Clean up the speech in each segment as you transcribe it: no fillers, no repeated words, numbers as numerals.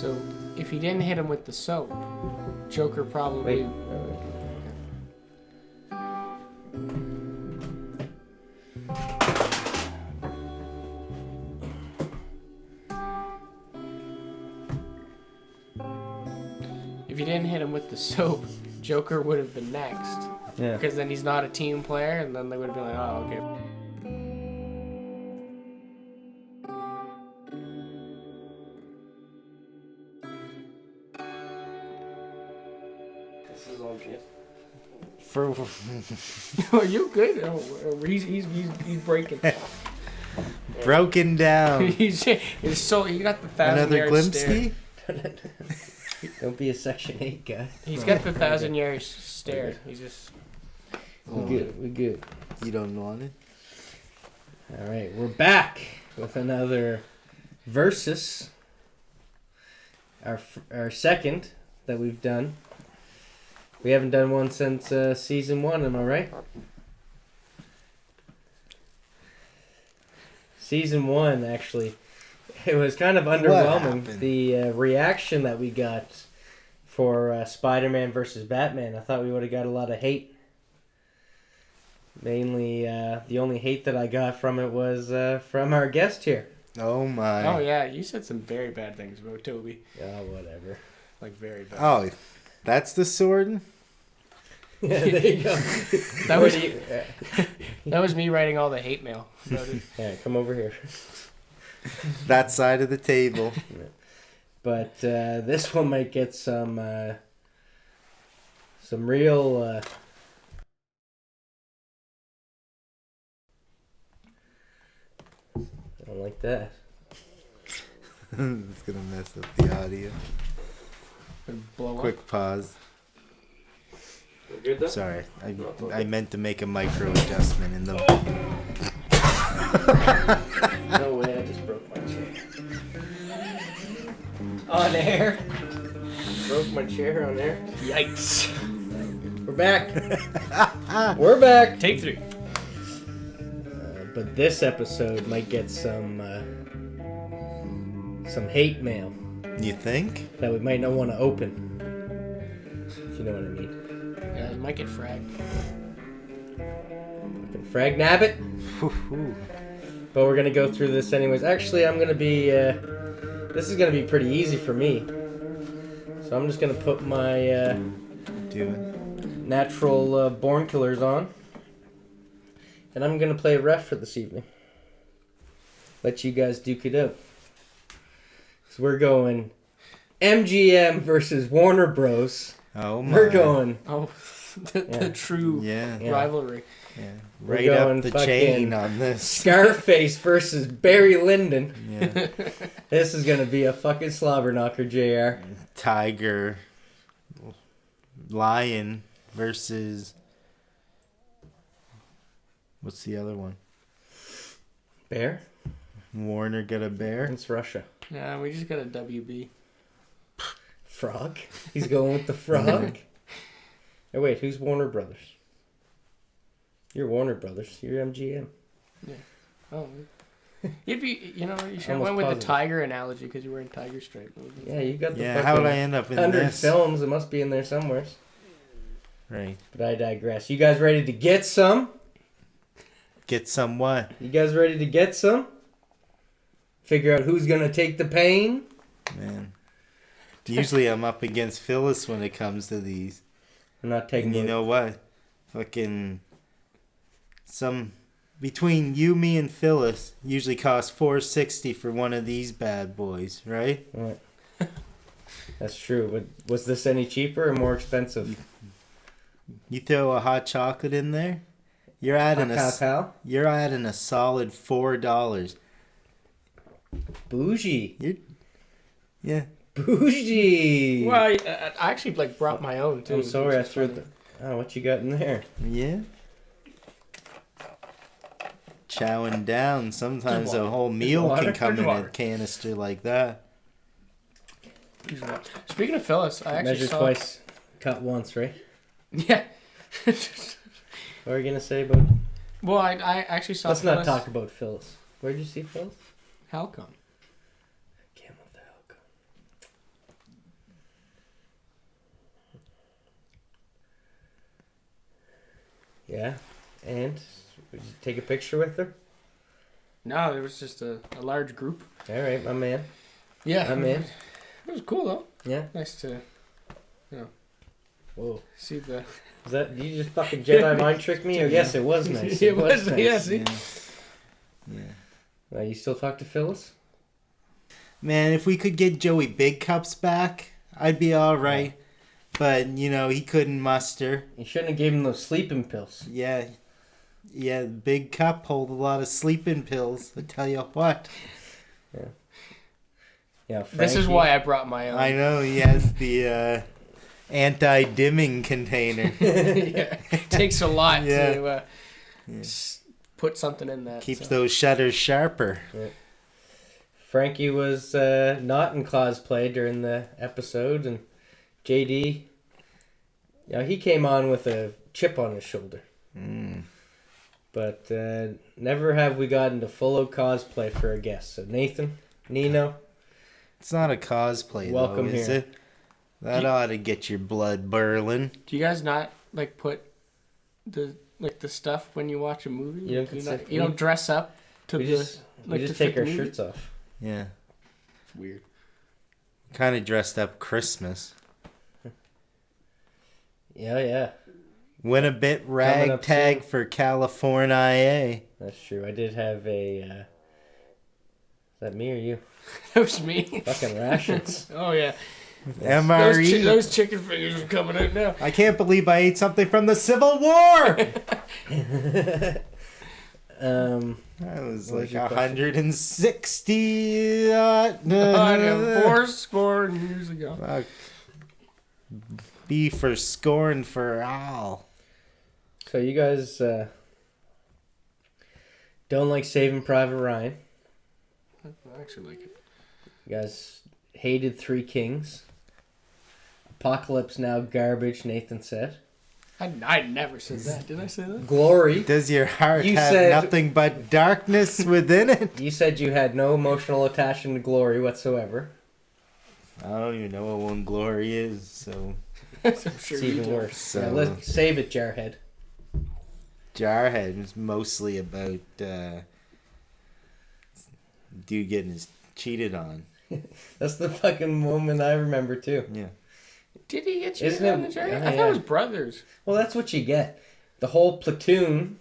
So if he didn't hit him with the soap, Joker probably... Wait. If you didn't hit him with the soap, Joker would have been next. Yeah. Because then he's not a team player, and then they would have been like, oh, okay. This is all good. Are you good? Oh, he's breaking. Broken down. he's so he got the 1,000 Another yard glimpsey? stare. Don't be a Section 8 guy. He's got the 1,000 yard stare. He's just. We're good. We're good. You don't want it? All right, we're back with another versus. Our second that we've done. We haven't done one since season 1. Am I right? Season 1, actually, it was kind of underwhelming. The reaction that we got for Spider-Man versus Batman. I thought we would have got a lot of hate. Mainly, the only hate that I got from it was from our guest here. Oh my. Oh yeah, you said some very bad things about Toby. Oh, whatever. Like very bad. Oh, that's the sword? Yeah, there you go. That was me writing all the hate mail about it. Yeah, come over here. That side of the table. But this one might get some real. I don't like that. It's gonna mess up the audio. Blow up. Quick pause. We're good though? Sorry, I meant to make a micro adjustment in the. No way! I just broke my chair. On air. Broke my chair on air. Yikes. We're back. We're back. Take 3. But this episode might get some hate mail You think? that we might not want to open. If you know what I mean. Yeah, it might get fragged. Fucking frag nabbit. But we're gonna go through this anyways. Actually, I'm gonna be. This is gonna be pretty easy for me. So I'm just gonna put my Do it. natural born killers on, and I'm gonna play ref for this evening. Let you guys duke it out. So we're going MGM versus Warner Bros. Oh my. We're going. Oh, the true Yeah. rivalry. Yeah. We're Right going up the fucking chain on this. Scarface versus Barry Lyndon. Yeah. This is gonna be a fucking slobber knocker, JR. Tiger. Lion versus. What's the other one? Bear? Warner got a bear. It's Russia. Yeah, we just got a WB. Frog? He's going with the frog? Oh, wait, who's Warner Brothers? You're Warner Brothers. You're MGM. Yeah. Oh. You'd be, you should have Almost went with positive. the tiger analogy because you're wearing tiger stripe. Yeah, you got the Yeah, how would I fucking end up in 100 this? films. It must be in there somewhere. Right. But I digress. You guys ready to get some? Get some what? You guys ready to get some? Figure out who's going to take the pain? Man. Usually I'm up against Phyllis when it comes to these. I'm not taking And you it. know what? Fucking between you, me, and Phyllis usually costs $4.60 for one of these bad boys, right? Right. That's true. But was this any cheaper or more expensive? You throw a hot chocolate in there, you're adding Pow. you're adding a solid $4. Bougie. Yeah. Bougie. Well, I actually brought my own too. I'm sorry, I which is threw funny. Oh, what you got in there? Yeah. Chowing down. Sometimes a whole meal water? can come There's in a water. canister like that. Speaking of Phyllis, I actually Measure saw. twice, cut once, right? Yeah. What are you gonna say about? Well, I actually saw. Let's Phyllis. not talk about Phyllis. Where'd you see Phyllis? Halcon. Camel the Halcon. Yeah. And would you take a picture with her? No, it was just a large group. All right, my man. Yeah. I'm in. It was cool, though. Yeah. Nice to, Whoa. see the... Is that, did you just fucking Jedi mind trick me? Oh, yes, it was nice. It was, nice. yeah, see? Yeah. You still talk to Phyllis? Man, if we could get Joey Big Cups back, I'd be all right. But, he couldn't muster. You shouldn't have gave him those sleeping pills. Yeah. Yeah, Big Cup hold a lot of sleeping pills. I tell you what. Yeah. This is why I brought my own. I know, he has the anti-dimming container. Yeah. It takes a lot Yeah. to put something in that. Keeps those shutters sharper. Yeah. Frankie was not in cosplay during the episode, and JD, he came on with a chip on his shoulder. But never have we gotten to full cosplay for a guest. So Nathan, Nino, It's not a cosplay, welcome though, is here. it? That ought to get your blood boiling. Do you guys not put the stuff when you watch a movie? You don't you don't dress up to we the just, we to just fit take the our movie? shirts off. Yeah. It's weird. Kind of dressed up Christmas. Yeah. Went a bit Coming up ragtag for California. That's true. I did have a... is that me or you? That was me. Fucking rations. Oh yeah. MRE. Those chicken fingers are coming out now. I can't believe I ate something from the Civil War. That was What like was your question? 160. Four score years ago. Fuck. B for scorn for Al. So you guys don't like Saving Private Ryan. I actually like it. You guys hated Three Kings. Apocalypse Now garbage, Nathan said. I never said that. Did I say that? Glory. Does your heart You have said- nothing but darkness within it? You said you had no emotional attachment to Glory whatsoever. I don't even know what One Glory is, so I'm sure It's you even do. worse. So- Yeah, let's save it, Jarhead. Jarhead is mostly about dude getting his cheated on. That's the fucking moment I remember too. Yeah. Did he get Isn't cheated on it- the cherry? yeah, I thought yeah. it was brothers. Well, that's what you get. The whole platoon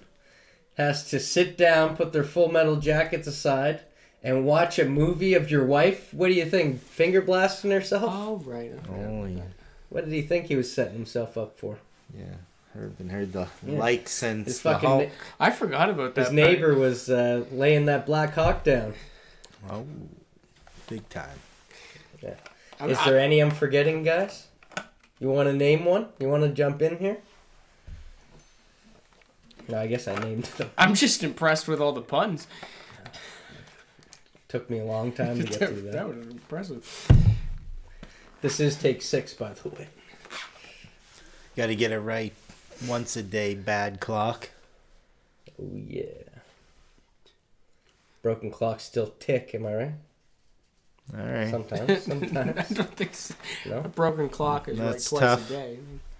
has to sit down, put their full metal jackets aside, and watch a movie of your wife. What do you think? Finger blasting herself? Oh right. Okay. Oh, yeah. What did he think he was setting himself up for? Yeah. Heard the Yeah. like since His the fucking Hulk. I forgot about that. his neighbor was laying that Black Hawk down. Oh, big time. part. Is there any I'm forgetting, guys? You want to name one? You want to jump in here? No, I guess I named them. I'm just impressed with all the puns. Took me a long time to get through that. That was impressive. This is take 6, by the way. Got to get it right once a day. Bad clock. Oh, yeah. Broken clocks still tick, am I right? All right. Sometimes. I Sometimes. don't think so. A No? broken clock is That's right twice tough. a day.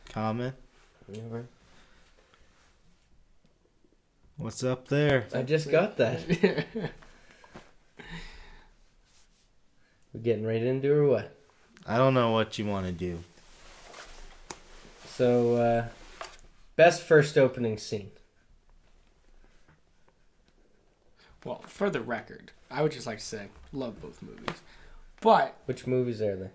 Comment. You all right? What's up there? I just got that. We're getting right into it or what? I don't know what you want to do. So, best first opening scene. Well, for the record, I would just like to say, love both movies. But Which movies are they?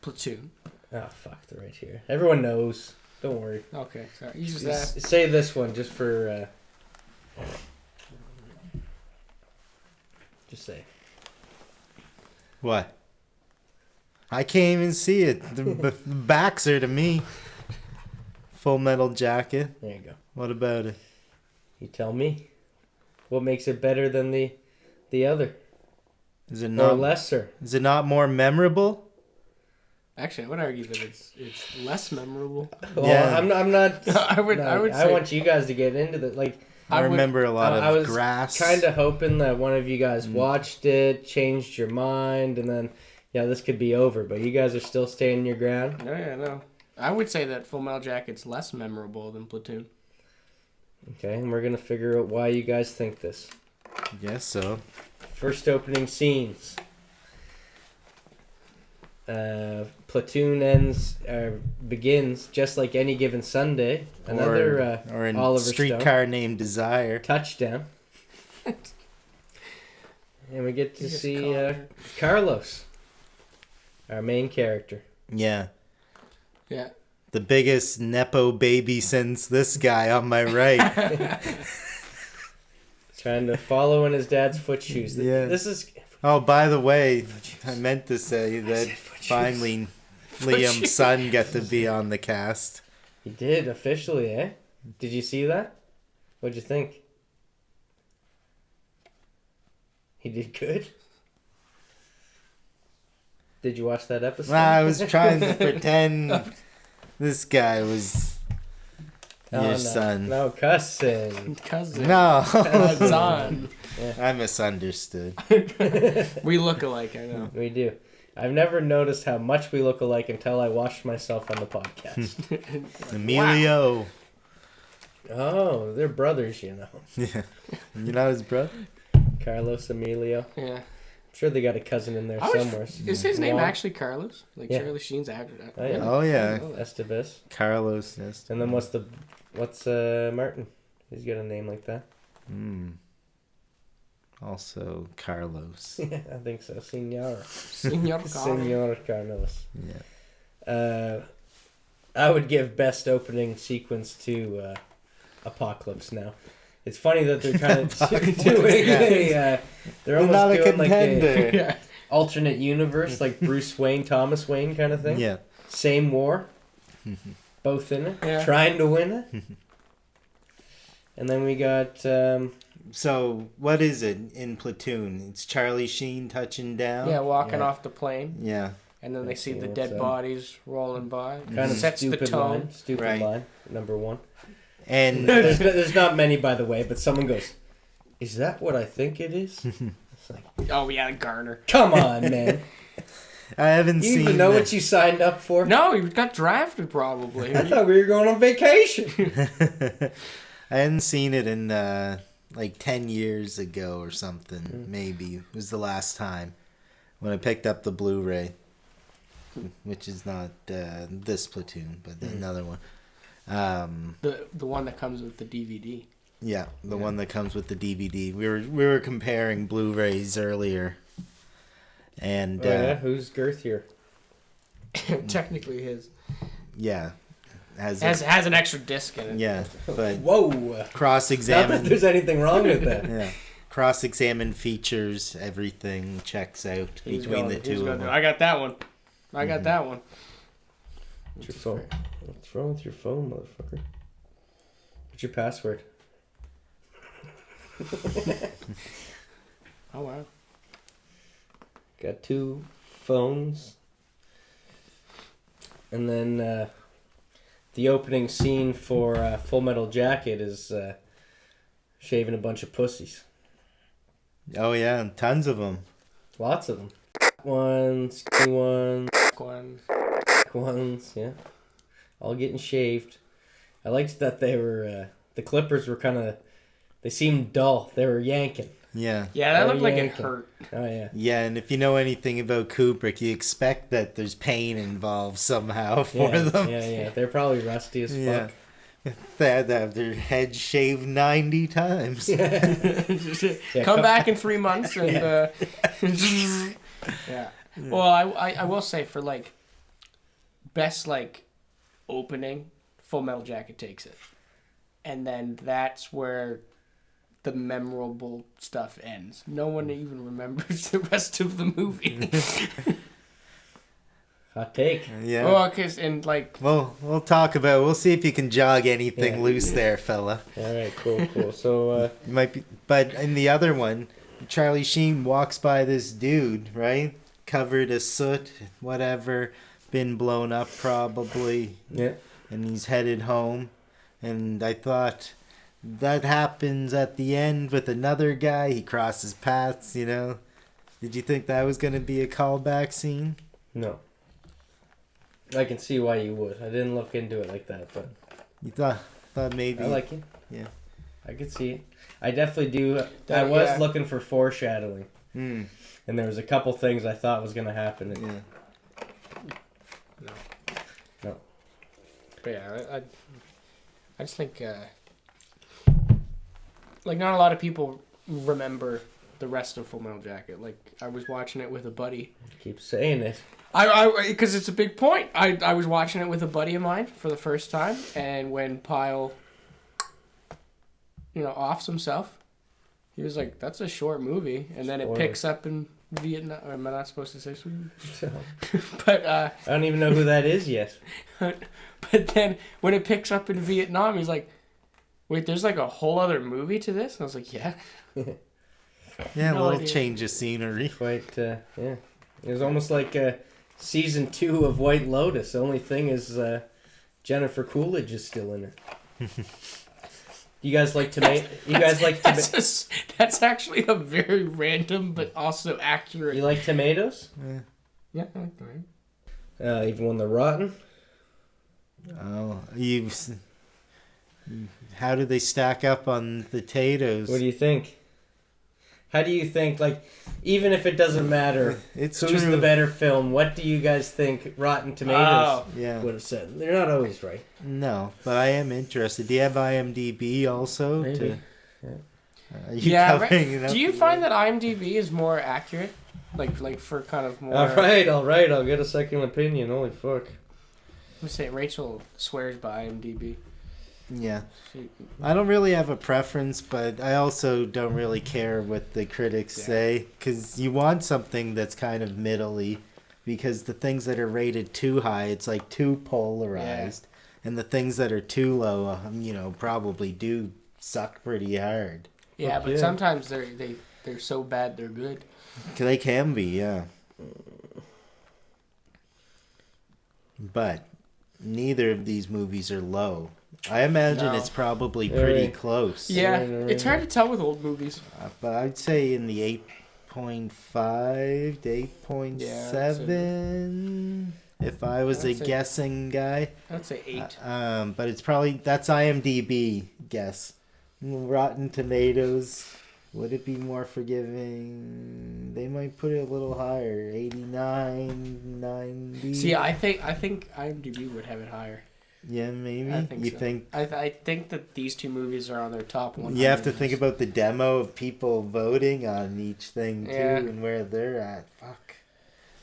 Platoon. Oh, fuck, they're right here. Everyone knows. Don't worry. Okay, sorry. You just asked. Say this one just for... just say. What? I can't even see it. The backs are to me. Full Metal Jacket. There you go. What about it? You tell me. What makes it better than the other? Is it Or not? lesser? Is it not more memorable? Actually, I would argue that it's less memorable. Well, Yeah. I'm not... I would I say want you guys to get into the... Like, I would- remember a lot I of was grass. kind of hoping that one of you guys watched it, changed your mind, and then, this could be over. But you guys are still standing your ground. No, yeah, no. I would say that Full Metal Jacket's less memorable than Platoon. Okay, and we're gonna figure out why you guys think this. Guess so. First opening scenes. Platoon begins just like any given Sunday. Another or in Oliver Streetcar Stone Named Desire. touchdown. And we get to You just see called her. Carlos, our main character. Yeah. Yeah. The biggest Nepo baby since this guy on my right. Trying to follow in his dad's foot shoes. Yeah. This is Oh, by the way, I meant to say that finally Liam's son got to be on the cast. he did officially, eh? Did you see that? What'd you think? He did good. Did you watch that episode? I was trying to pretend this guy was your son. No cussing. Cousin. No. Cousin. I misunderstood. We look alike, I know. We do. I've never noticed how much we look alike until I watched myself on the podcast. Emilio. Oh, they're brothers, you know. Yeah. You know his brother? Carlos, Emilio. Yeah. I'm sure they got a cousin in there somewhere. Is his name Juan actually Carlos? Like Yeah. Charlie Sheen's actor? Oh, yeah. Oh, yeah. Estevez. Carlos. Yes. And then what's Martin? He's got a name like that. Also Carlos. Yeah, I think so. Senor. Senor Carlos. Senor Carlos. Yeah. I would give best opening sequence to Apocalypse Now. It's funny that they're kind of doing they're almost not a doing like contender. Yeah. alternate universe, like Bruce Wayne, Thomas Wayne kind of thing. Yeah. Same war, both in it, Yeah. trying to win it. And then we got So, what is it in Platoon? It's Charlie Sheen touching down? Yeah, walking Yeah. off the plane, Yeah. and then they Let's see see the what's dead up. bodies rolling by. kind of Sets the stupid tone. line. Stupid Right. line, number one. And There's not many, by the way, but someone goes, "Is that what I think it is?" It's like, Oh yeah, Garner. come on, man. I haven't You seen even know the- what you signed up for? No, he got drafted probably. I thought we were going on vacation. I hadn't seen it in like 10 years ago or something. Maybe it was the last time when I picked up the Blu-ray, which is not this Platoon, but another one. The one that comes with the DVD. Yeah, the one that comes with the DVD. We were comparing Blu-rays earlier, and Oh, yeah? Who's girthier? Technically his yeah, has has an extra disc in it. yeah, but Whoa! Not that cross-examine. there's anything wrong with that. Yeah, cross-examine features, everything checks out He's between going- the he's two gonna of do- them. I got that one. I got that one. What's your phone? What's wrong with your phone, motherfucker? What's your password? Oh wow. Got two phones. And then the opening scene for Full Metal Jacket is shaving a bunch of pussies. Oh yeah, tons of them. Lots of them. Ones, skinny ones, One. ones, yeah. All getting shaved. I liked that they were, the clippers were kind of, they seemed dull. They were yanking. Yeah. Yeah, that Oh, looked like it yanking. hurt. Oh, yeah. Yeah, and if you know anything about Kubrick, you expect that there's pain involved somehow for Yeah, them. yeah. They're probably rusty as Yeah. fuck. They had to have their head shaved 90 times. Yeah, Come back in 3 months and yeah. Well, I will say for like best like opening, Full Metal Jacket takes it, and then that's where the memorable stuff ends. No one even remembers the rest of the movie. Hot take. Yeah. Oh, cause and like We'll talk about. We'll see if you can jog anything Yeah. loose there, fella. All right, cool. So, You might be, but in the other one, Charlie Sheen walks by this dude, right? Covered in soot, whatever, been blown up probably, yeah. and he's headed home. And I thought that happens at the end with another guy. He crosses paths, you know. Did you think that was gonna be a callback scene? No. I can see why you would. I didn't look into it like that, but You thought maybe? I like it. Yeah. I could see it. I definitely do. I That- was yeah. looking for foreshadowing, Mm. and there was a couple things I thought was going to happen. Yeah. But yeah, I just think like not a lot of people remember the rest of Full Metal Jacket. Like I was watching it with a buddy. Keep saying it. Because it's a big point. I was watching it with a buddy of mine for the first time, and when Pyle, offs himself, he was like, "That's a short movie," and then it Spoiler. picks up in Vietnam. Or am I not supposed to say Sweden? But I don't even know who that is yet. but then when it picks up in Vietnam, he's like, "Wait, there's like a whole other movie to this?" And I was like, "Yeah." Yeah, No a little idea. change of scenery. Quite, yeah. It was almost like season 2 of White Lotus. The only thing is Jennifer Coolidge is still in it. You guys like tomato? You guys like tomato? That's actually a very random but also accurate. You like tomatoes? Yeah, I like that. Even when they're rotten. Oh, how do they stack up on potatoes? What do you think? How do you think? Like, even if it doesn't matter, It's who's true. the better film? What do you guys think? Rotten Tomatoes Yeah. would have said. They're not always right. No, but I am interested. Do you have IMDb also? Maybe. Are you Yeah, covering it up? Do you find that IMDb is more accurate? Like for kind of more. All right. I'll get a second opinion. Holy fuck. Let me say, Rachel swears by IMDb. Yeah. She, I don't really have a preference, but I also don't really care what the critics Yeah. say, because you want something that's kind of middly, because the things that are rated too high, it's like too polarized, and the things that are too low, probably do suck pretty hard. yeah, but Yeah. sometimes they're so bad they're good. They can be, yeah. But neither of these movies are low. I imagine No. it's probably Yeah, pretty right. close. Yeah, right, it's hard to tell with old movies. But I'd say in the 8.5 to 8.7 if I was a I'd say- guessing guy. I'd say 8. But it's probably, that's IMDb guess. Rotten Tomatoes, would it be more forgiving? They might put it a little higher, 89, 90. See, I think IMDb would have it higher. Yeah, maybe. I think you so. think I think that these two movies are on their top 100. you have to think about the demo of people voting on each thing too, Yeah. and where they're at. Fuck,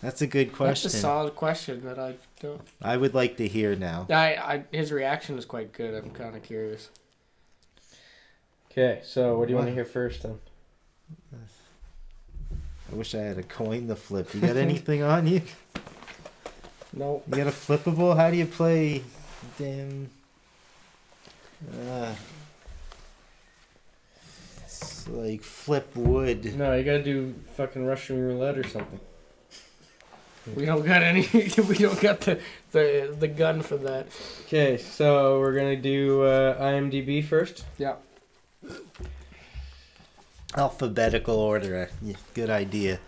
that's a good question. That's a solid question that I don't. I would like to hear now. His reaction is quite good. I'm kind of curious. Okay, so what do you want to What? hear first then? I wish I had a coin to flip. You got anything on you? No. You got a flippable? How do you play? Damn. It's like flip wood. No, you gotta do fucking Russian roulette or something. We don't got any. We don't got the gun for that. Okay, so we're gonna do IMDb first. Yeah. Alphabetical order. Yeah, good idea.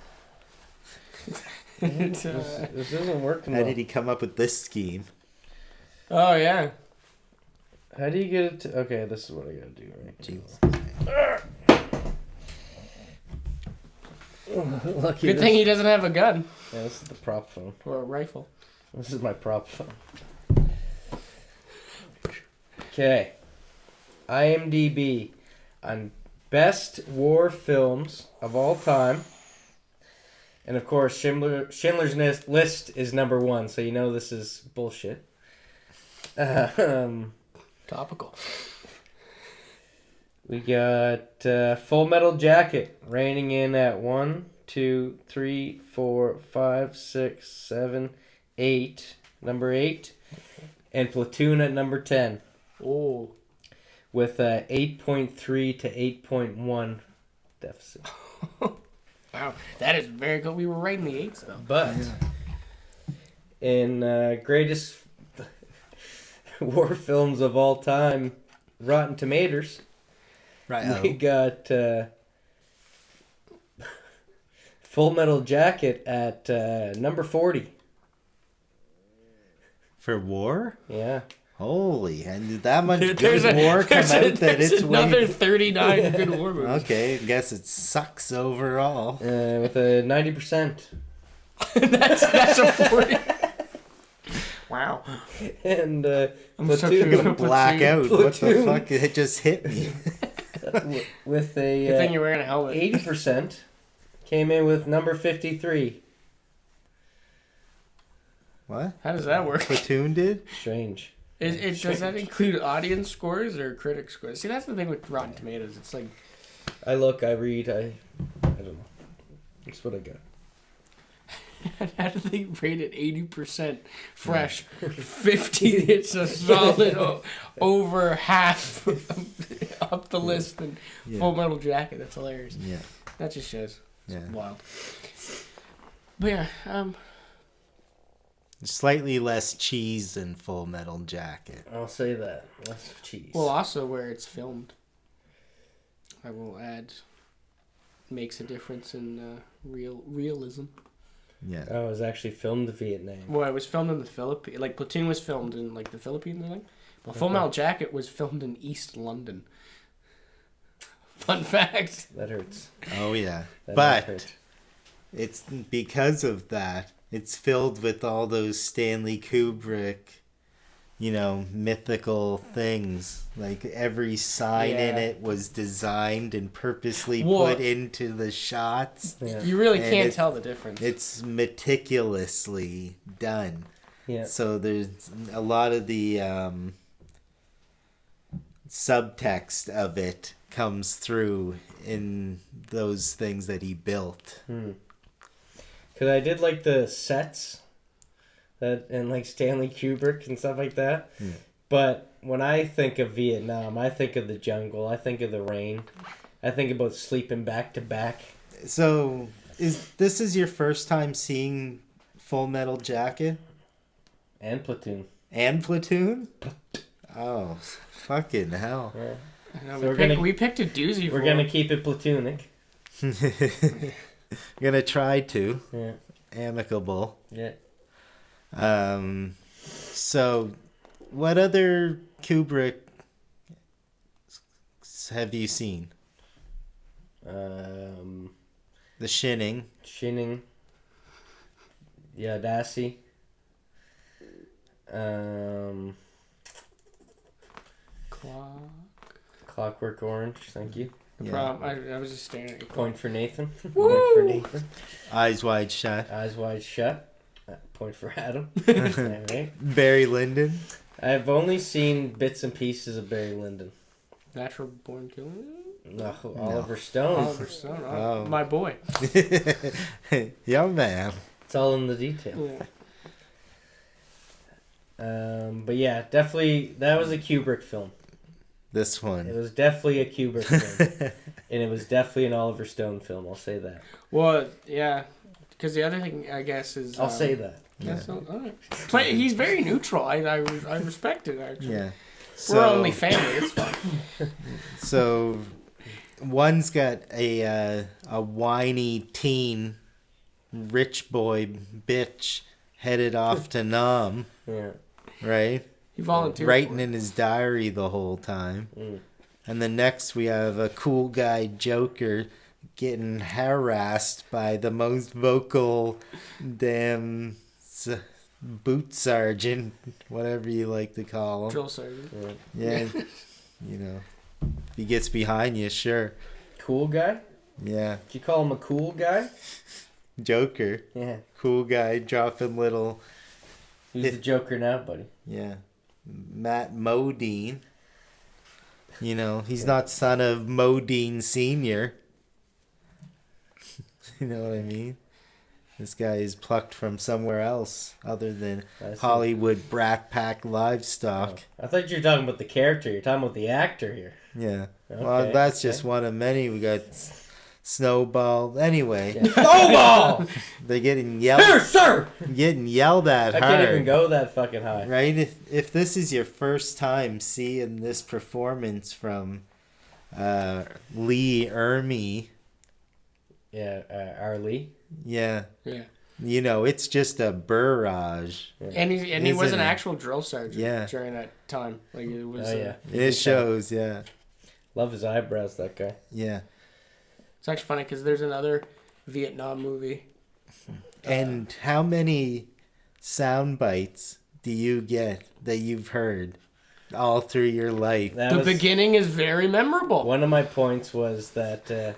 It's, This isn't working. How Well. did he come up with this scheme? oh yeah. How do you get it to... Okay, this is what I gotta do right Jesus. Lucky Good this- thing he doesn't have a gun Yeah, this is the prop phone. or a rifle. This is my prop phone. Okay. IMDb on best war films of all time. And of course, Schindler's List is number 1, so you know this is bullshit. Topical. We got Full Metal Jacket reigning in at 1, 2, 3, 4, 5, 6, 7, 8. Number 8. And Platoon at number 10. Oh. With a 8.3 to 8.1 deficit. Wow, that is very good. We were right in the 8s though. But in greatest war films of all time, Rotten Tomatoes, we got Full Metal Jacket at number 40. For war? Yeah. Holy, and did that much There's good war come out that there's it's another way... 39 good war movies. Okay, I guess it sucks overall. With a 90%. that's a 40. Wow. And I'm Platoon, such a- I'm gonna black out. What the Platoon. fuck? It just hit me. with Good a thing you're wearing a helmet. 80%, came in with number 53. What? How does that work? Platoon did? Strange. Does that include audience scores or critic scores? See, that's the thing with Rotten Tomatoes. It's like I look, I read, I don't know. That's what I got. how do they rate it 80% fresh? 50, it's a solid over half up the list than Full Metal Jacket. That's hilarious. Yeah. That just shows. It's Yeah. wild. But yeah, Slightly less cheese than Full Metal Jacket. I'll say that. Less cheese. well, also where it's filmed, I will add, makes a difference in realism. Yeah. Oh, it was actually filmed in Vietnam. Well, it was filmed in the Philippines. Like, Platoon was filmed in, like, the Philippines, I think. But Full Metal Jacket was filmed in East London. Fun fact. That hurts. Oh, yeah. That But hurt. it's because of that, it's filled with all those Stanley Kubrick, mythical things. Like every sign in Yeah. it was designed and purposely Well, put into the shots. Yeah. You really And can't it's- tell the difference. It's meticulously done. Yeah. So there's a lot of the subtext of it comes through in those things that he built. Because I did like the sets and like Stanley Kubrick and stuff like that. Yeah. But when I think of Vietnam, I think of the jungle. I think of the rain. I think about sleeping back to back. So this is your first time seeing Full Metal Jacket And Platoon. and Platoon? Oh, fucking hell. Yeah. I know, So we picked a doozy We're for going to him. keep it Platoonic. Gonna try to. Yeah. Amicable. Yeah. So what other Kubrick have you seen? The Shining. Shining. Yadasi. Clockwork Orange. Thank you. The Yeah. problem, I was just staring at you. Point for Nathan. Woo! Point for Nathan. Eyes Wide Shut. Eyes wide shut. Point for Adam. Alright. Barry Lyndon. I've only seen bits and pieces of Barry Lyndon. Natural Born Killer? No, Oliver Stone. Oliver Stone. Oh. My boy. Yeah, man. It's all in the detail. Yeah. But yeah, definitely that was a Kubrick film. This It one. was definitely a Kubrick film, and it was definitely an Oliver Stone film. I'll say that. Well, yeah. Because the other thing, I guess, is... I'll say that. Yeah. So, all right. He's very neutral. I respect it, actually. Yeah. We're only family. It's fine. So one's got a whiny teen rich boy bitch headed off to Nam, Yeah. right? He volunteered. Writing for it. in his diary the whole time. And then next we have a cool guy Joker getting harassed by the most vocal damn boot sergeant, whatever you like to call him. Drill sergeant. Yeah. If he gets behind you, sure. Cool guy? Yeah. Did you call him a cool guy? Joker. Yeah. Cool guy dropping little, Who's the Joker now, buddy? yeah, Matt Modine. He's not son of Modine Sr. You know what I mean? This guy is plucked from somewhere else other than I see. Hollywood Brat Pack Livestock. I thought you were talking about the character. You're talking about the actor here. Yeah. Okay, Well, that's just one of many. We got Snowball. Anyway, Yeah. Snowball! they're getting Here, yelled sir! at I hard. can't even go that fucking high. Right? If this is your first time seeing this performance from Lee Ermey, Yeah, Arlie. yeah, Yeah. it's just a barrage. And he Isn't was an it? actual drill sergeant Yeah. during that time. Like it was. Oh, yeah. It shows, yeah. Love his eyebrows, that guy. Yeah. It's actually funny because there's another Vietnam movie. And how many sound bites do you get that you've heard all through your life? That The was- beginning is very memorable. One of my points was that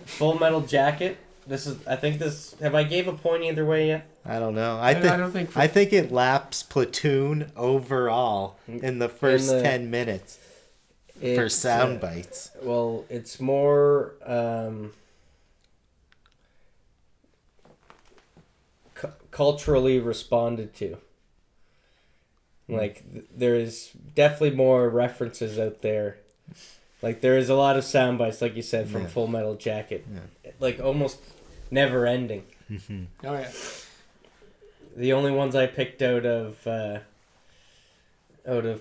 Full Metal Jacket. Have I gave a point either way yet? I don't know. I don't think. I think it laps Platoon overall in the first 10 minutes for sound bites. Well, it's more culturally responded to. Like, there's definitely more references out there. Like, there is a lot of sound bites, like you said, from Full Metal Jacket. Yeah. Like, almost never ending. Oh yeah. The only ones I picked out of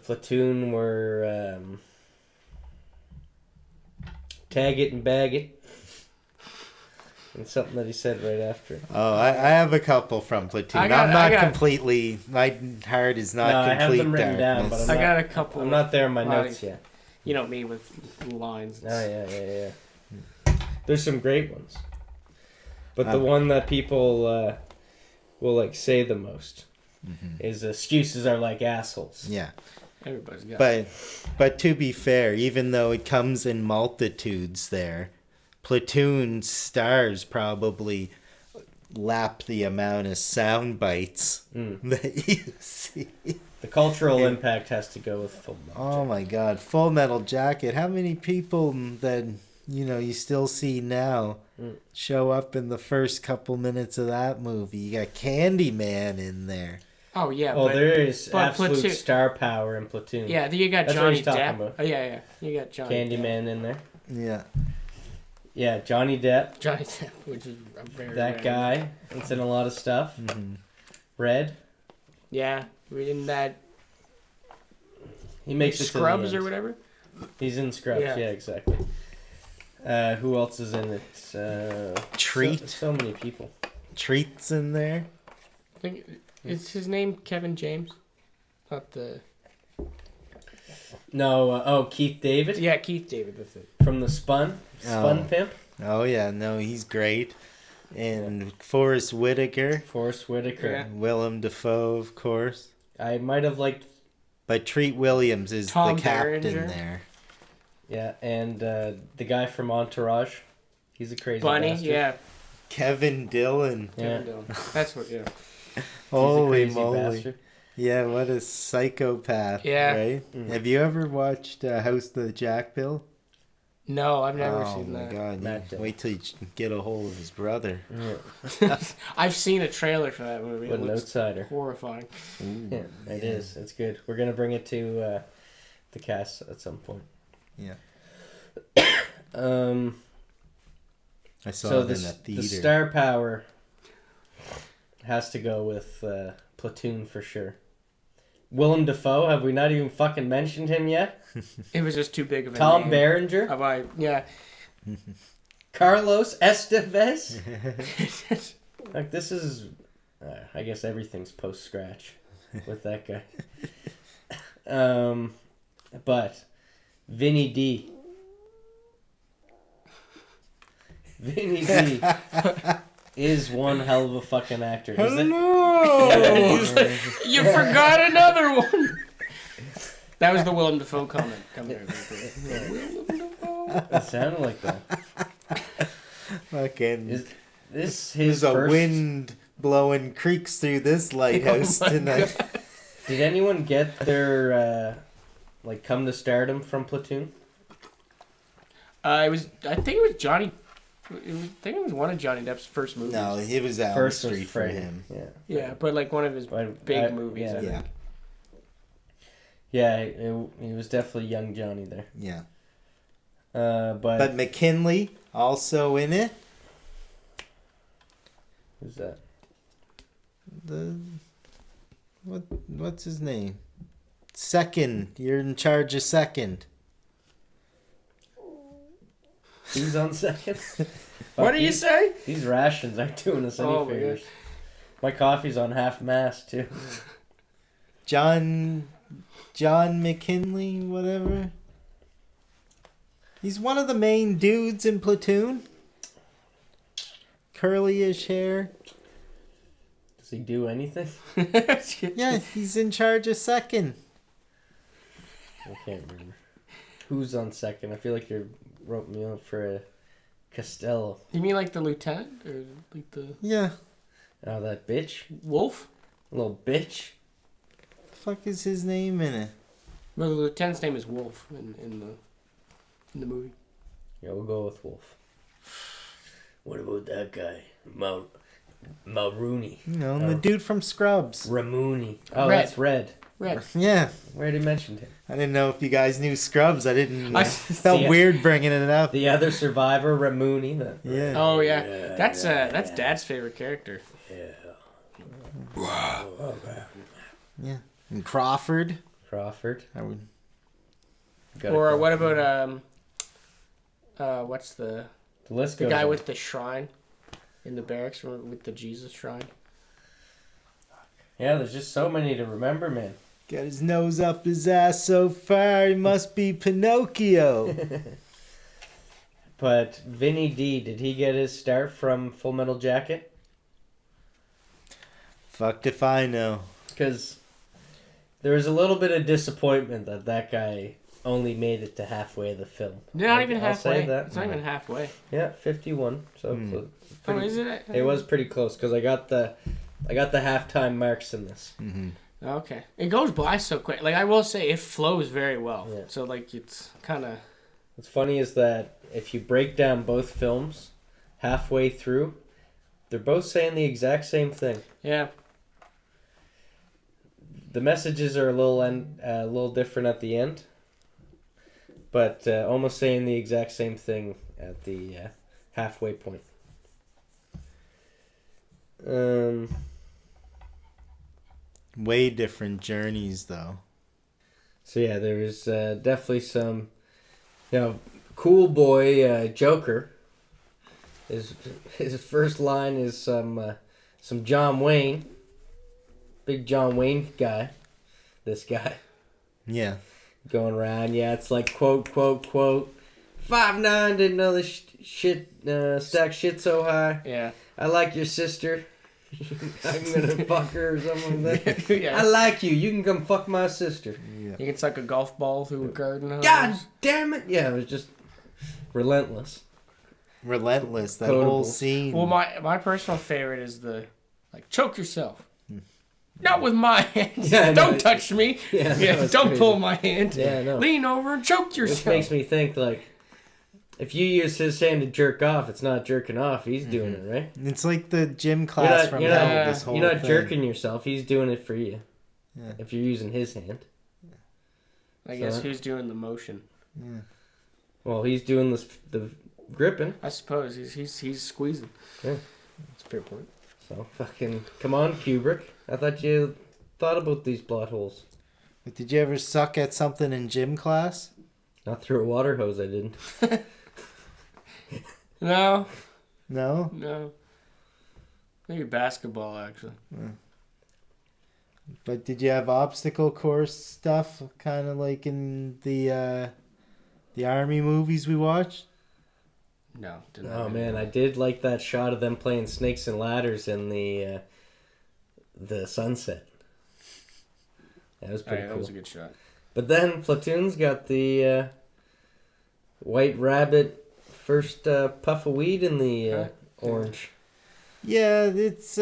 Platoon were Tag It and Bag It. And something that he said right after. Oh, I have a couple from Platoon. I'm not completely... My heart is not I have complete them written down, darkness. but I got a couple. I'm not there in my notes yet. You know me with lines. Oh, yeah. There's some great ones. But the one that people will like say the most is excuses are like assholes. Yeah. Everybody's got it. But to be fair, even though it comes in multitudes there, Platoon stars probably lap the amount of sound bites that you see. The cultural impact has to go with Full Metal Oh my God, Full Metal Jacket. How many people that you still see now show up in the first couple minutes of that movie? You got Candyman in there. Oh yeah. Oh, there is but absolute Platoon, star power in Platoon. Yeah, you got That's what Johnny he's talking Depp. about. Oh yeah. You got Johnny Candyman in there. Yeah. Yeah, Johnny Depp. Johnny Depp, which is a very That rare- guy. It's in a lot of stuff. Red. Yeah, in that He makes it to the Scrubs end. or whatever. He's in Scrubs. Yeah. Yeah, exactly. Who else is in it? Treat. So many people. Treat's in there. I think is his name Kevin James, not the. No. Keith David. Yeah, Keith David. That's it. From the Spun Pimp. Oh yeah, no, he's great. And Forrest Whitaker. Forrest Whitaker. Yeah. Willem Dafoe, of course. I might have liked. But Treat Williams is Tom the captain Berenger. there. Yeah, and the guy from Entourage. He's a crazy Bunny. bastard. Yeah. Kevin Dillon. Yeah. Kevin Dillon. That's what. Yeah. Holy He's a crazy moly. bastard. Yeah, what a psychopath. Yeah. Right? Mm. Have you ever watched House of the Jackpill? No, I've never Oh seen my that. God. Matt Dillon. Wait till you get a hold of his brother. Yeah. I've seen a trailer for that movie. What It an looks outsider. horrifying. Ooh, Yeah, it is. It's good. We're gonna bring it to the cast at some point. Yeah. I saw So it in a the theater. star power has to go with Platoon for sure. Willem Dafoe, have we not even fucking mentioned him yet? It was just too big of a Tom name. Berenger, Yeah. Carlos Estevez. Like this is, I guess everything's post scratch with that guy. But Vinny D. Vinny D is one hell of a fucking actor. Is it? Hello! You forgot another one. That was the Willem Dafoe comment. Come here. Willem Dafoe. It sounded like that. Fucking... Is this There's his a first? wind blowing creaks through this lighthouse Oh my tonight. Did anyone get their come to stardom from Platoon? I think it was Johnny. I think it was one of Johnny Depp's first movies. No, it was Elm First was Street for Freddy. him. Yeah. Yeah, but like one of his big movies. Yeah. I Yeah, think. Yeah, he was definitely young Johnny there. yeah. But But McKinley also in it. who's that? What's his name? Second. You're in charge of second. He's on second. What do you say? These rations aren't doing us any Oh my favors. My coffee's on half mast too. John McKinley, whatever. He's one of the main dudes in Platoon. Curly-ish hair. Does he do anything? Yeah, he's in charge of second. I can't remember. Who's on second? I feel like you wrote me up for a Costello. You mean like the lieutenant? Or like the... Yeah. Oh, that bitch? Wolf? Little bitch? The fuck is his name in it? Well, the lieutenant's name is Wolf in the movie. Yeah, we'll go with Wolf. What about that guy? Mulrooney. You know, the dude from Scrubs. Ramooney. Oh, Red. that's Red. Red. Yeah. We already mentioned him. I didn't know if you guys knew Scrubs. I didn't. I felt see it. weird bringing it up. The other survivor, Ramooney. Yeah. Oh yeah, that's Dad's favorite character. Yeah. And Crawford. Crawford. I would. Or what about what's the list the goes guy on. with the shrine in the barracks with the Jesus shrine? Yeah, there's just so many to remember, man. Got his nose up his ass so far, he must be Pinocchio. But Vinny D, did he get his start from Full Metal Jacket? Fucked if I know. Because there was a little bit of disappointment that guy only made it to halfway of the film. Not even I'll say halfway. that. It's not even halfway. Yeah, 51. So close. Oh, is it? It was pretty close because I got the halftime marks in this. Mm-hmm. Okay. It goes by so quick. Like, I will say, it flows very well. Yeah. So, like, it's kind of... What's funny is that if you break down both films halfway through, they're both saying the exact same thing. Yeah. The messages are a little different at the end, but almost saying the exact same thing at the halfway point. Way different journeys, though. So yeah, there is definitely some, cool boy Joker. His first line is some John Wayne, big John Wayne guy. This guy Yeah. going around, it's like quote 5'9", didn't know this shit stack shit so high. Yeah. I like your sister. I'm gonna fuck her or something like that. Yeah. I like you. You can come fuck my sister. Yeah. You can suck a golf ball through a garden hose. God damn it! Yeah, it was just relentless. Relentless, that Quotable. whole scene. Well, my personal favorite is the, like, choke yourself. Not with my hands. Yeah, I know. Don't touch me. Yeah, that was don't crazy. pull my hand. Yeah, I know. Lean over and choke yourself. Which makes me think, like, if you use his hand to jerk off, it's not jerking off. He's doing it, right? It's like the gym class from hell, this whole You're not thing. jerking yourself. He's doing it for you. Yeah. If you're using his hand. I guess who's doing the motion? Yeah. Well, he's doing the gripping. I suppose he's squeezing. Yeah. That's a fair point. So, fucking, come on, Kubrick. I thought you thought about these plot holes. But did you ever suck at something in gym class? Not through a water hose, I didn't. No. No? Maybe basketball, actually. But did you have obstacle course stuff, kind of like in the army movies we watched? No. Didn't Oh have man, I did like that shot of them playing snakes and ladders in the sunset. That was pretty That cool. was a good shot. But then Platoon's got the White Rabbit first puff of weed in the orange. Yeah, it's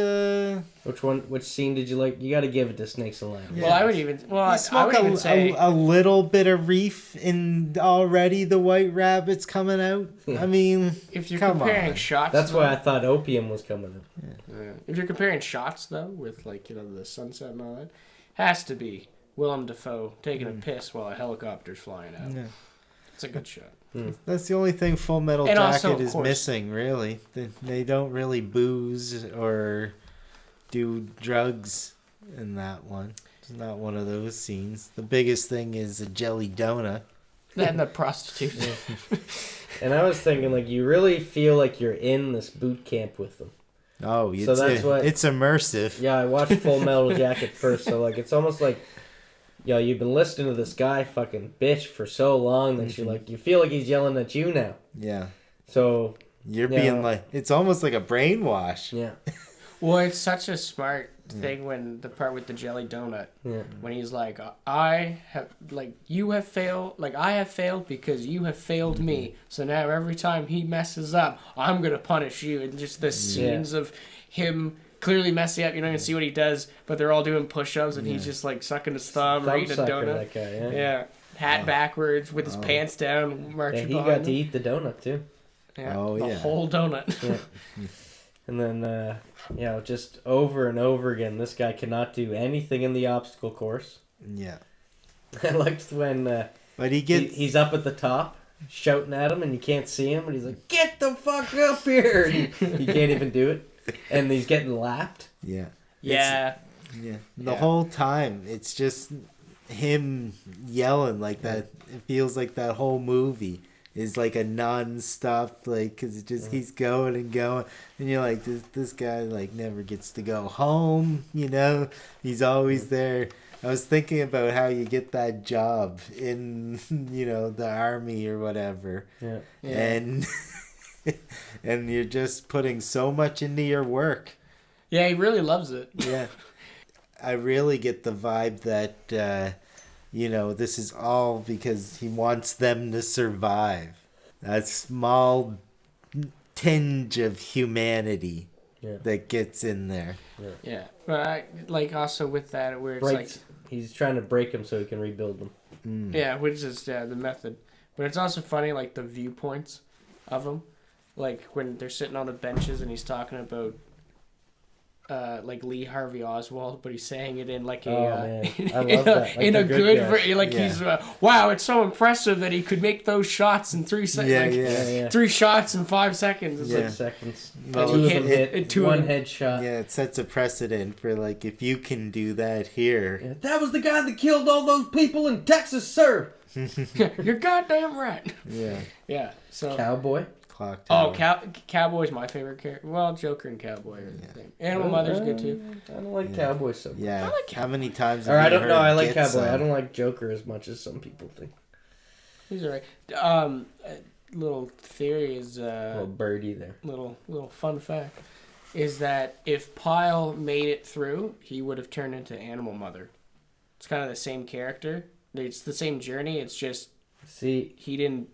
Which scene did you like? You got to give it to Snakes and Ladders. Well, I would even. Well, you I smoke would even say. a little bit of reef in already the White Rabbit's coming out. I mean, If you're come comparing on. shots, That's though, why I thought opium was coming up. if you're comparing shots though, with like the sunset and all that, has to be Willem Dafoe taking a piss while a helicopter's flying out. Yeah. It's a good shot. That's the only thing Full Metal And also, Jacket of is course- missing, really. They don't really booze or do drugs in that one. It's not one of those scenes. The biggest thing is a jelly donut. And the prostitute. And I was thinking, like, you really feel like you're in this boot camp with them. Oh, it's, So that's what- it's immersive. Yeah, I watched Full Metal Jacket first, so like it's almost like, you've been listening to this guy fucking bitch for so long that you feel like he's yelling at you now. Yeah. So You're being like, it's almost like a brainwash. yeah, Well, it's such a smart thing when the part with the jelly donut, yeah, when he's like, I have failed because you have failed me. So now every time he messes up, I'm gonna punish you. And just the scenes of him clearly messing up, you don't even see what he does, but they're all doing push-ups and he's just like sucking his thumb or eating a sucker, donut. that guy, Yeah, hat backwards with his pants down, marching he behind got him. to eat the donut too. Yeah, Oh, the yeah. whole donut. Yeah. And then, just over and over again, this guy cannot do anything in the obstacle course. Yeah. I liked when But he gets... he's up at the top, shouting at him, and you can't see him, and he's like, "Get the fuck up here!" And he can't even do it, and he's getting lapped. Yeah. Yeah. Yeah. The whole time, it's just him yelling like that. It feels like that whole movie is like a non-stop, like, because it just keeps going and going. And you're like, this guy, like, never gets to go home, you know? He's always there. I was thinking about how you get that job in, the army or whatever. Yeah. And and you're just putting so much into your work. Yeah, he really loves it. Yeah. I really get the vibe that, this is all because he wants them to survive. That small tinge of humanity that gets in there. Yeah, but I like also with that where it's like he's trying to break him so he can rebuild them. yeah, which is the method. But it's also funny like the viewpoints of him, like when they're sitting on the benches and he's talking about like Lee Harvey Oswald, but he's saying it in like a man. I love that. Like in the a good good guy. he's wow, it's so impressive that he could make those shots in 3 seconds. Yeah. 3 shots in 5 seconds. It's 6 seconds. Well, Two of hit- them hit. it- two of One them- headshot. Yeah, it sets a precedent for, like, if you can do that here. Yeah, that was the guy that killed all those people in Texas, sir. like, you're goddamn right. Yeah. Yeah. So Cowboy. Clock oh, tower. Cowboy's my favorite character. Well, Joker and Cowboy are the same. Animal Mother's good too. I don't like Cowboy so much. Yeah. I like How many times Or have I you don't heard know. I like get Cowboy. I some? don't like Joker as much as some people think. He's alright. Little theory is Little birdie there. little fun fact is that if Pyle made it through, he would have turned into Animal Mother. It's kind of the same character. It's the same journey. It's just See, he didn't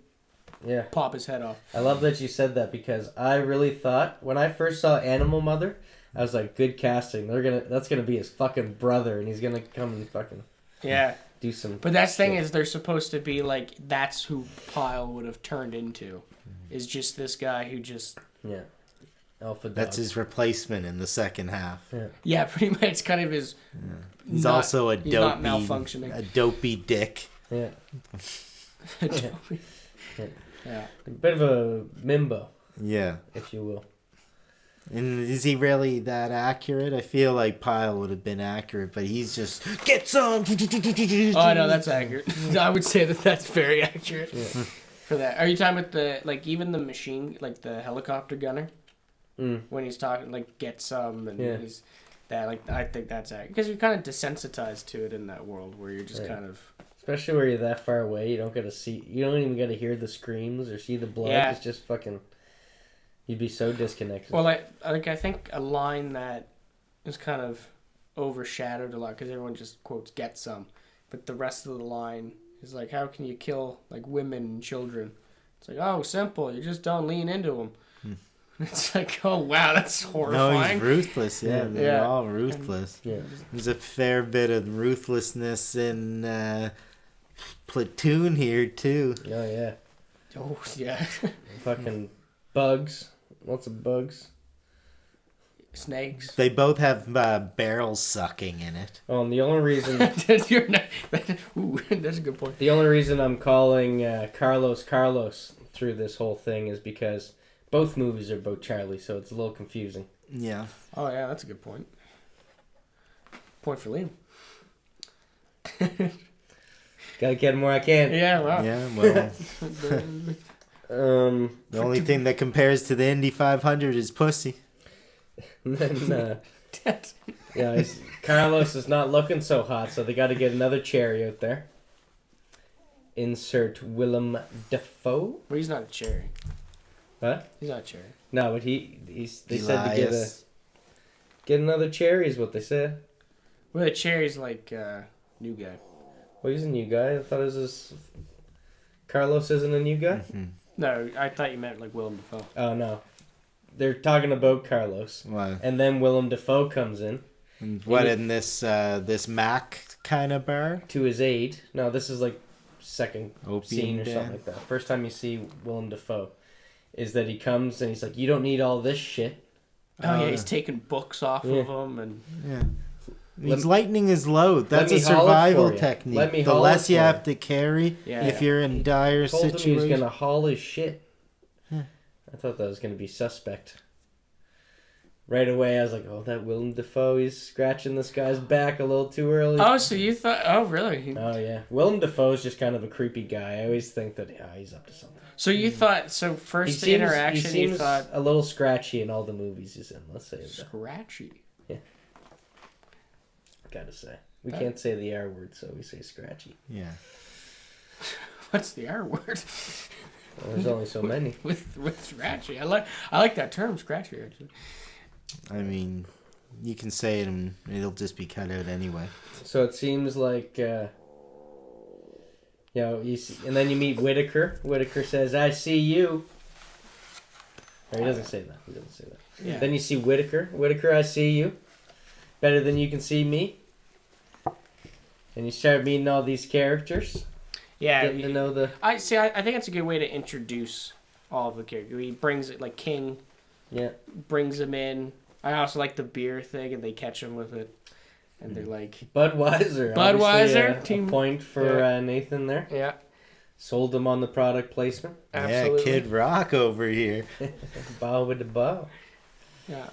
yeah. pop his head off. I love that you said that because I really thought when I first saw Animal Mother, I was like, good casting. That's gonna be his fucking brother, and he's gonna come and fucking Yeah. do some. But that's the thing shit. is they're supposed to be like that's who Pyle would have turned into. Is just this guy who just Yeah. Alpha dog. That's his replacement in the second half. Yeah. yeah, pretty much it's kind of his He's not- also a he's not dopey, malfunctioning. a dopey dick. Yeah. Yeah. A bit of a mimbo, Yeah. if you will. And is he really that accurate? I feel like Pyle would have been accurate, but he's just get some. Oh no, that's accurate. I would say that that's very accurate for that. Are you talking about the like even the machine like the helicopter gunner when he's talking like get some and he's that like I think that's accurate because you're kind of desensitized to it in that world where you're just kind of Especially where you're that far away, you don't get to see. You don't even get to hear the screams or see the blood. Yeah. It's just fucking. You'd be so disconnected. well I think a line that is kind of overshadowed a lot because everyone just quotes get some, but the rest of the line is like how can you kill like women and children? It's like oh simple, you just don't lean into them. It's like, oh wow, that's No, horrifying. he's ruthless. Yeah, they're Yeah. all ruthless. yeah. There's a fair bit of ruthlessness in Platoon here too. Oh yeah. Oh yeah, Fucking bugs. Lots of bugs. snakes. They both have barrel sucking in it. Oh, and the only reason You're not, ooh, that's a good point. the only reason I'm calling Carlos through this whole thing is because both movies are about Charlie, so it's a little confusing. Yeah. Oh yeah, that's a good point. Point for Liam. Gotta get him where I can. Yeah, wow. Yeah. Well, the only thing that compares to the Indy 500 is pussy. And then, Carlos is not looking so hot, so they got to get another cherry out there. Insert Willem Dafoe. Well, he's not a cherry. What? He's not a cherry. No, but they said to get another cherry is what they said. Well, the cherry's like new guy. Well, he's a new guy. I thought it was Carlos isn't a new guy? Mm-hmm. No, I thought you meant like Willem Dafoe. Oh, no. They're talking about Carlos. Wow. And then Willem Dafoe comes in. And what, in this Mac kind of bar? To his aid. No, this is like second Opium scene or den? something like that. First time you see Willem Dafoe is that he comes and he's like, you don't need all this shit. Oh, yeah, he's taking books off of him. And yeah. He's lightening his load. That's me a survival haul it for you. technique. Let me The haul less it you for have you. to carry Yeah, if you're in dire Told him he was going situation. to haul his shit. I thought that was going to be suspect. Right away, I was like, oh, that Willem Dafoe, he's scratching this guy's back a little too early. oh, so you thought? Oh, really? Oh, yeah. Willem Dafoe's just kind of a creepy guy. I always think that he's up to something. So you thought? So first He interaction, seems you thought a little scratchy in all the movies he's in. Let's say that. scratchy. Gotta say. We can't say the R word, so we say scratchy. Yeah. What's the R word? Well, there's only so many. with scratchy. I like that term, scratchy. Actually. I mean, you can say it and it'll just be cut out anyway. So it seems like, you see, and then you meet Whitaker. Whitaker says, I see you. Or he doesn't say that. Yeah. Then you see Whitaker. Whitaker, I see you. Better than you can see me. And you start meeting all these characters. Yeah. Getting to know the... I think that's a good way to introduce all of the characters. He brings it like King. Yeah. Brings them in. I also like the beer thing, and they catch him with it, and they're like Budweiser. Budweiser, Team point for Nathan there. Yeah. Sold him on the product placement. Absolutely. Yeah, Kid Rock over here. Bow with the bow. Yeah.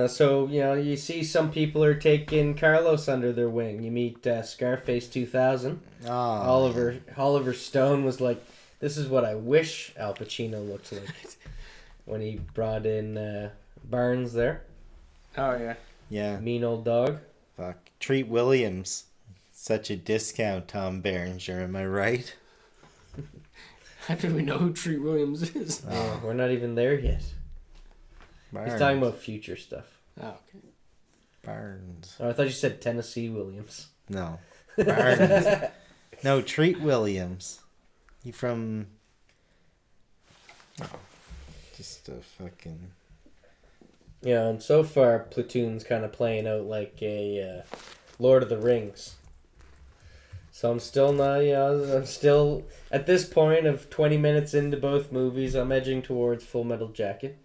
So, you see some people are taking Carlos under their wing. You meet Scarface 2000. Oh, Oliver Stone was like, this is what I wish Al Pacino looked like when he brought in Barnes there. Oh, yeah. yeah. Mean old dog. Fuck. Treat Williams. Such a discount, Tom Berenger. Am I right? How do we know who Treat Williams is? Oh, we're not even there yet. Barnes. He's talking about future stuff. Oh, okay. Barnes. Oh, I thought you said Tennessee Williams. No. Barnes. No, Treat Williams. He from... Oh, just a fucking... Yeah, and so far, Platoon's kind of playing out like a Lord of the Rings. So I'm still not, I'm still, at this point of 20 minutes into both movies, I'm edging towards Full Metal Jacket.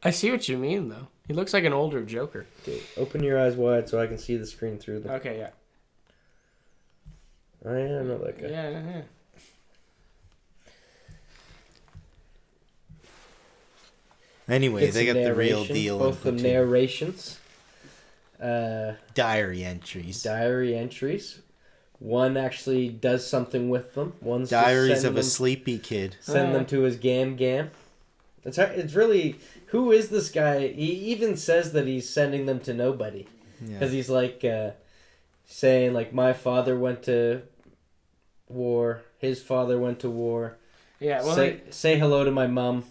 I see what you mean, though. He looks like an older Joker. Okay, open your eyes wide so I can see the screen through them. Okay, yeah. Oh, yeah, I know that guy. Yeah. Anyway, Get they some got the real narrations, deal. Both the Platoon. narrations. Diary entries. Diary entries. One actually does something with them. One's Diaries just of a sleepy kid. Send them to his gam. It's really, who is this guy? He even says that he's sending them to nobody. Because he's like saying like, my father went to war, his father went to war. Yeah, well, say hello to my mom.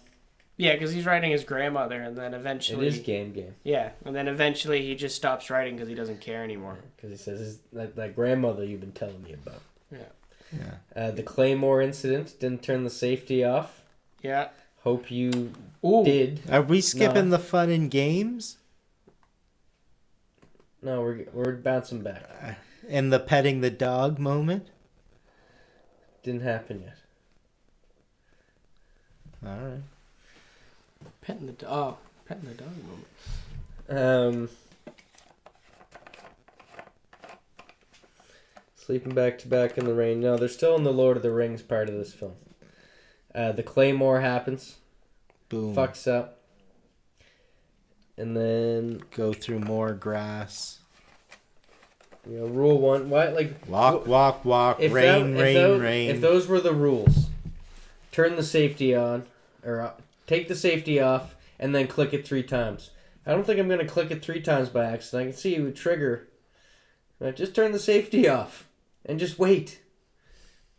yeah, because he's writing his grandmother, and then It eventually... is gam. Yeah, and then eventually he just stops writing because he doesn't care anymore. Because he says, that grandmother you've been telling me about. Yeah. The Claymore incident, didn't turn the safety off. Yeah. Hope you Ooh. did. Are we skipping the fun and games? No, we're bouncing back. And the petting the dog moment? Didn't happen yet. Alright. Petting the dog moment. Sleeping back to back in the rain. No, they're still in the Lord of the Rings part of this film. The Claymore happens. Boom. Fucks up. And then... Go through more grass. You know, rule 1. Why, like... Walk, rain. If those were the rules, turn the safety on, or take the safety off, and then click it 3 times. I don't think I'm going to click it 3 times by accident. I can see it would trigger. Just turn the safety off, and just wait.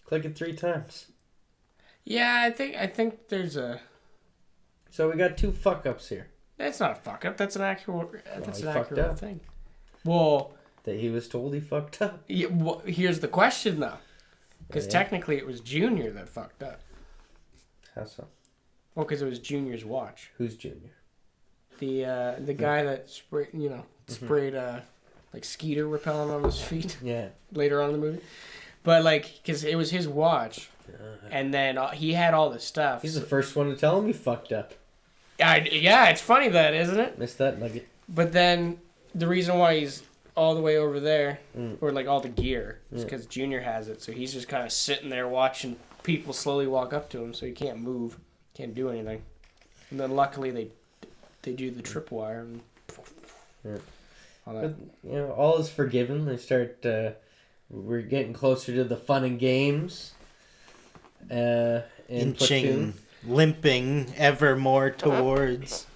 Click it 3 times. Yeah, I think there's a... So we got 2 fuck-ups here. That's not a fuck-up. That's an actual thing. Well... That he was told he fucked up. Yeah, well, here's the question, though. Because technically it was Junior that fucked up. How so? Well, because it was Junior's watch. Who's Junior? The guy that sprayed like skeeter repellent on his feet. Yeah. Later on in the movie, but like because it was his watch, and then he had all the stuff. He's the first one to tell him he fucked up. Yeah, it's funny that, isn't it? Missed that nugget. But then the reason why he's all the way over there, or like all the gear, is because Junior has it. So he's just kind of sitting there watching people slowly walk up to him, so he can't move, can't do anything. And then luckily they do the tripwire and all that. But, you know, all is forgiven. They start. We're getting closer to the fun and games. In Platoon. Limping ever more towards.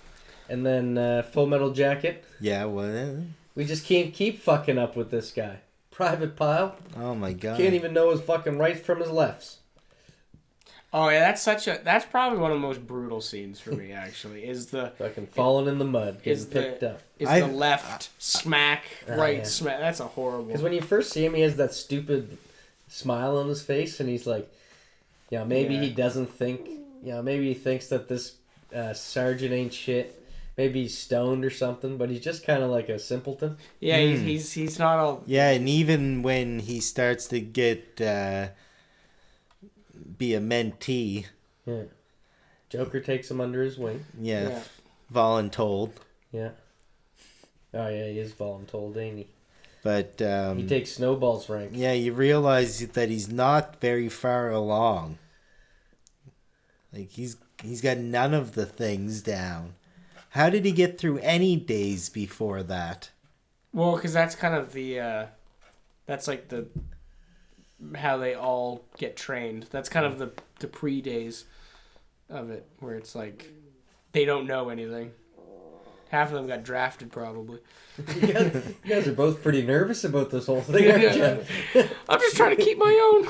And then Full Metal Jacket. Yeah, well. We just can't keep fucking up with this guy. Private Pile. Oh my god. Can't even know his fucking rights from his lefts. Oh yeah, that's probably one of the most brutal scenes for me. Actually, is the fucking falling in the mud, getting picked up. Is the left smack, right smack? That's a horrible. Because when you first see him, he has that stupid smile on his face, and he's like, maybe he doesn't think, maybe he thinks that this sergeant ain't shit. Maybe he's stoned or something, but he's just kind of like a simpleton. Yeah, he's not all. Yeah, and even when he starts to get be a mentee. Yeah. Joker takes him under his wing. Yeah. Voluntold. Yeah. Oh yeah, he is voluntold, ain't he? But he takes Snowball's rank. Yeah, you realize that he's not very far along. Like he's got none of the things down. How did he get through any days before that? Well, because that's kind of the, that's like the, how they all get trained. That's kind of the pre-days of it, where it's like, they don't know anything. Half of them got drafted, probably. You guys are both pretty nervous about this whole thing, aren't you? I'm just trying to keep my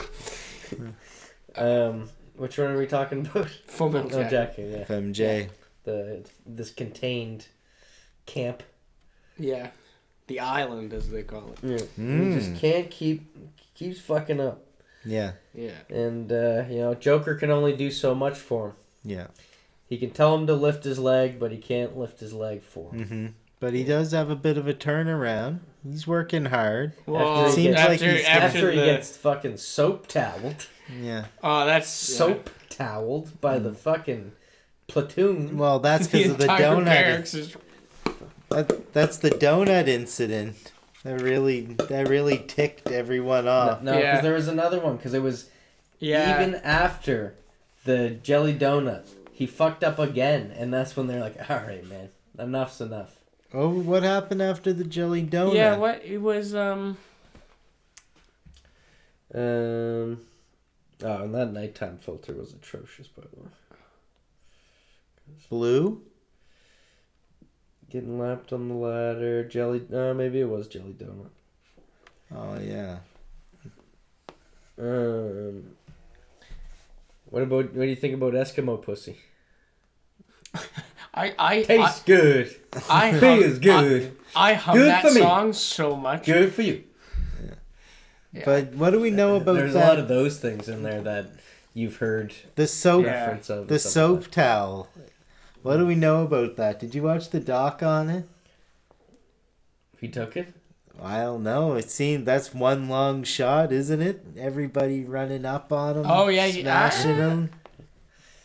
own. Which one are we talking about? Full Metal Jacket, yeah. FMJ. This contained camp. Yeah. The island, as they call it. Yeah. He just can't keeps fucking up. Yeah. Yeah. And, Joker can only do so much for him. Yeah. He can tell him to lift his leg, but he can't lift his leg for him. Mm-hmm. But he does have a bit of a turnaround. He's working hard. Well, after he gets fucking soap toweled. Yeah. Oh, that's... Soap toweled by the fucking... Platoon. Well, that's because of the donut. That's the donut incident. That really ticked everyone off. No, because there was another one. Because it was even after the jelly donut, he fucked up again, and that's when they're like, "All right, man, enough's enough." Oh, what happened after the jelly donut? Yeah, what it was. Oh, and that nighttime filter was atrocious, by the way. Blue? Getting lapped on the ladder. Maybe it was jelly donut. Oh, yeah. What do you think about Eskimo pussy? Tastes good. Feels good. I hum good that song so much. Good for you. Yeah. But what do we know about There's that? a lot of those things in there that you've heard. The soap reference of. The soap towel. What do we know about that? Did you watch the doc on it? He took it? I don't know. It seemed that's one long shot, isn't it? Everybody running up on him. Oh yeah, smashing him.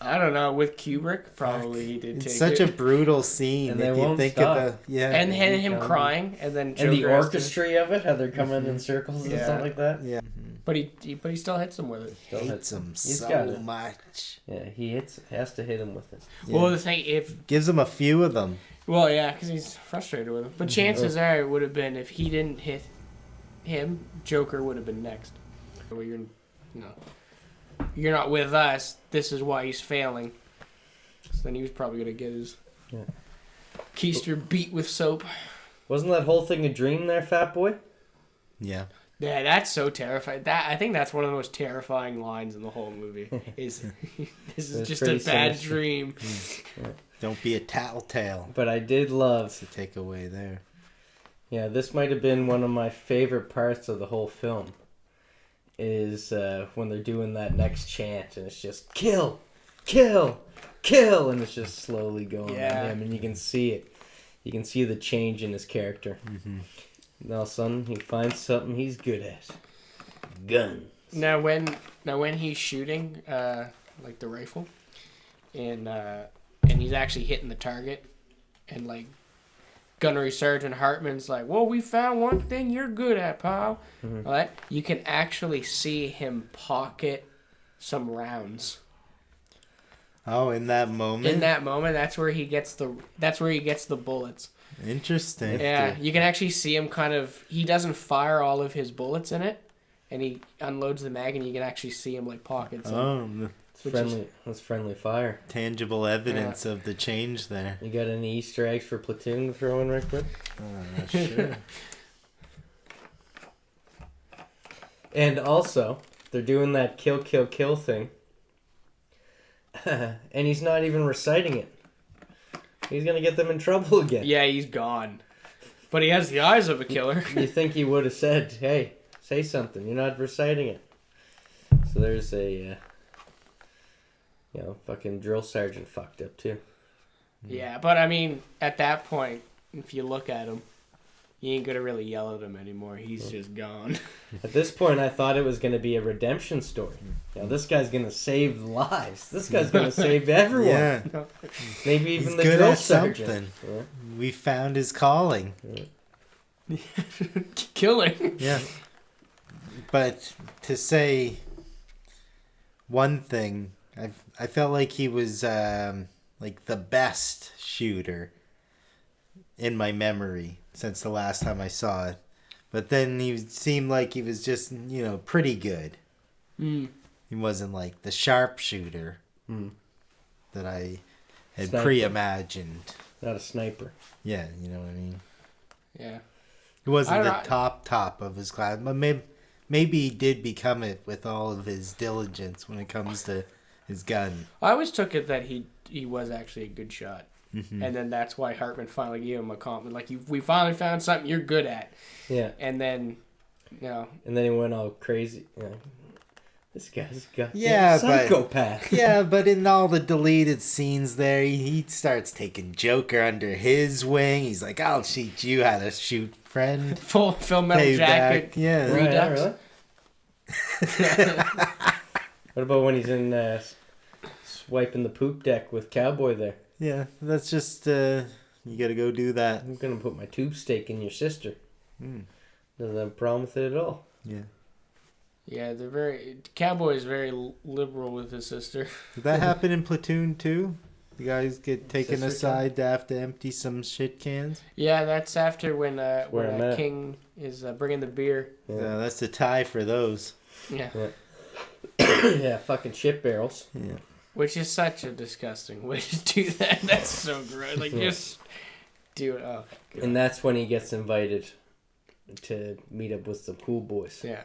I don't know. With Kubrick, probably he did. It's such a brutal scene. And if you think about and him crying, and then Joker the orchestra of it, how they're coming in circles and stuff like that. Yeah. But he still hits him with it. Hates him so much. Yeah, he has to hit him with it. Yeah. Well, the thing gives him a few of them. Well, yeah, because he's frustrated with him. But chances are it would have been if he didn't hit him, Joker would have been next. Where you're not with us. This is why he's failing. So then he was probably gonna get his keister beat with soap. Wasn't that whole thing a dream there, fat boy? Yeah. Yeah, that's so terrifying. I think that's one of the most terrifying lines in the whole movie. Is this is just a bad sinister. dream? Don't be a tattletale. But I did love. That's the takeaway there. Yeah, this might have been one of my favorite parts of the whole film. Is when they're doing that next chant and it's just kill, kill, kill, and it's just slowly going on him, and you can see it. You can see the change in his character. Mm-hmm. And all of a sudden, he finds something he's good at. Guns. Now when he's shooting like the rifle, and he's actually hitting the target, and like Gunnery Sergeant Hartman's like, well, we found one thing you're good at, pal. Mm-hmm. Right? You can actually see him pocket some rounds. Oh, in that moment? In that moment, that's where he gets the bullets. Interesting. Yeah, you can actually see him he doesn't fire all of his bullets in it, and he unloads the mag, and you can actually see him like pocket some. Oh, That's friendly fire. tangible evidence of the change there. You got any Easter eggs for Platoon to throw in right quick? Sure. And also, they're doing that kill, kill, kill thing. And he's not even reciting it. He's going to get them in trouble again. Yeah, he's gone. But he has the eyes of a killer. You think he would have said, hey, say something. You're not reciting it. So there's a, fucking drill sergeant fucked up too. Yeah, but I mean, at that point, if you look at him, you ain't gonna really yell at him anymore. He's just gone. At this point, I thought it was going to be a redemption story. This guy's going to save lives. This guy's going to save everyone. Yeah. Maybe even He's the good drill at sergeant. something. Yeah. We found his calling. Killing. Yeah. But to say one thing, I felt like he was like the best shooter in my memory since the last time I saw it. But then he seemed like he was just, pretty good. Mm. He wasn't like the sharpshooter that I had Sniper. pre-imagined. Not a sniper. Yeah, you know what I mean? Yeah. He wasn't the I- top of his class. But maybe he did become it with all of his diligence when it comes to his gun. I always took it that he was actually a good shot. Mm-hmm. And then that's why Hartman finally gave him a compliment. Like, we finally found something you're good at. Yeah. And then, And then he went all crazy. This guy's got Yeah, but- psychopath. Yeah, but in all the deleted scenes there, he starts taking Joker under his wing. He's like, I'll teach you how to shoot, friend. Full Metal Payback. Jacket. Yeah. Right, Redux. really? What about when he's in swiping the poop deck with Cowboy there? Yeah, that's just, you gotta go do that. I'm going to put my tube steak in your sister. Mm. Doesn't have a problem with it at all. Yeah. Yeah, Cowboy is very liberal with his sister. Did that happen in Platoon too? The guys get taken Sister aside to have to empty some shit cans? Yeah, that's after when where I'm at. King is bringing the beer. Yeah, that's the tie for those. Yeah. Yeah, fucking shit barrels. Yeah. Which is such a disgusting way to do that. That's so gross. Like, just do it. Oh, God. And that's when he gets invited to meet up with some cool boys. Yeah.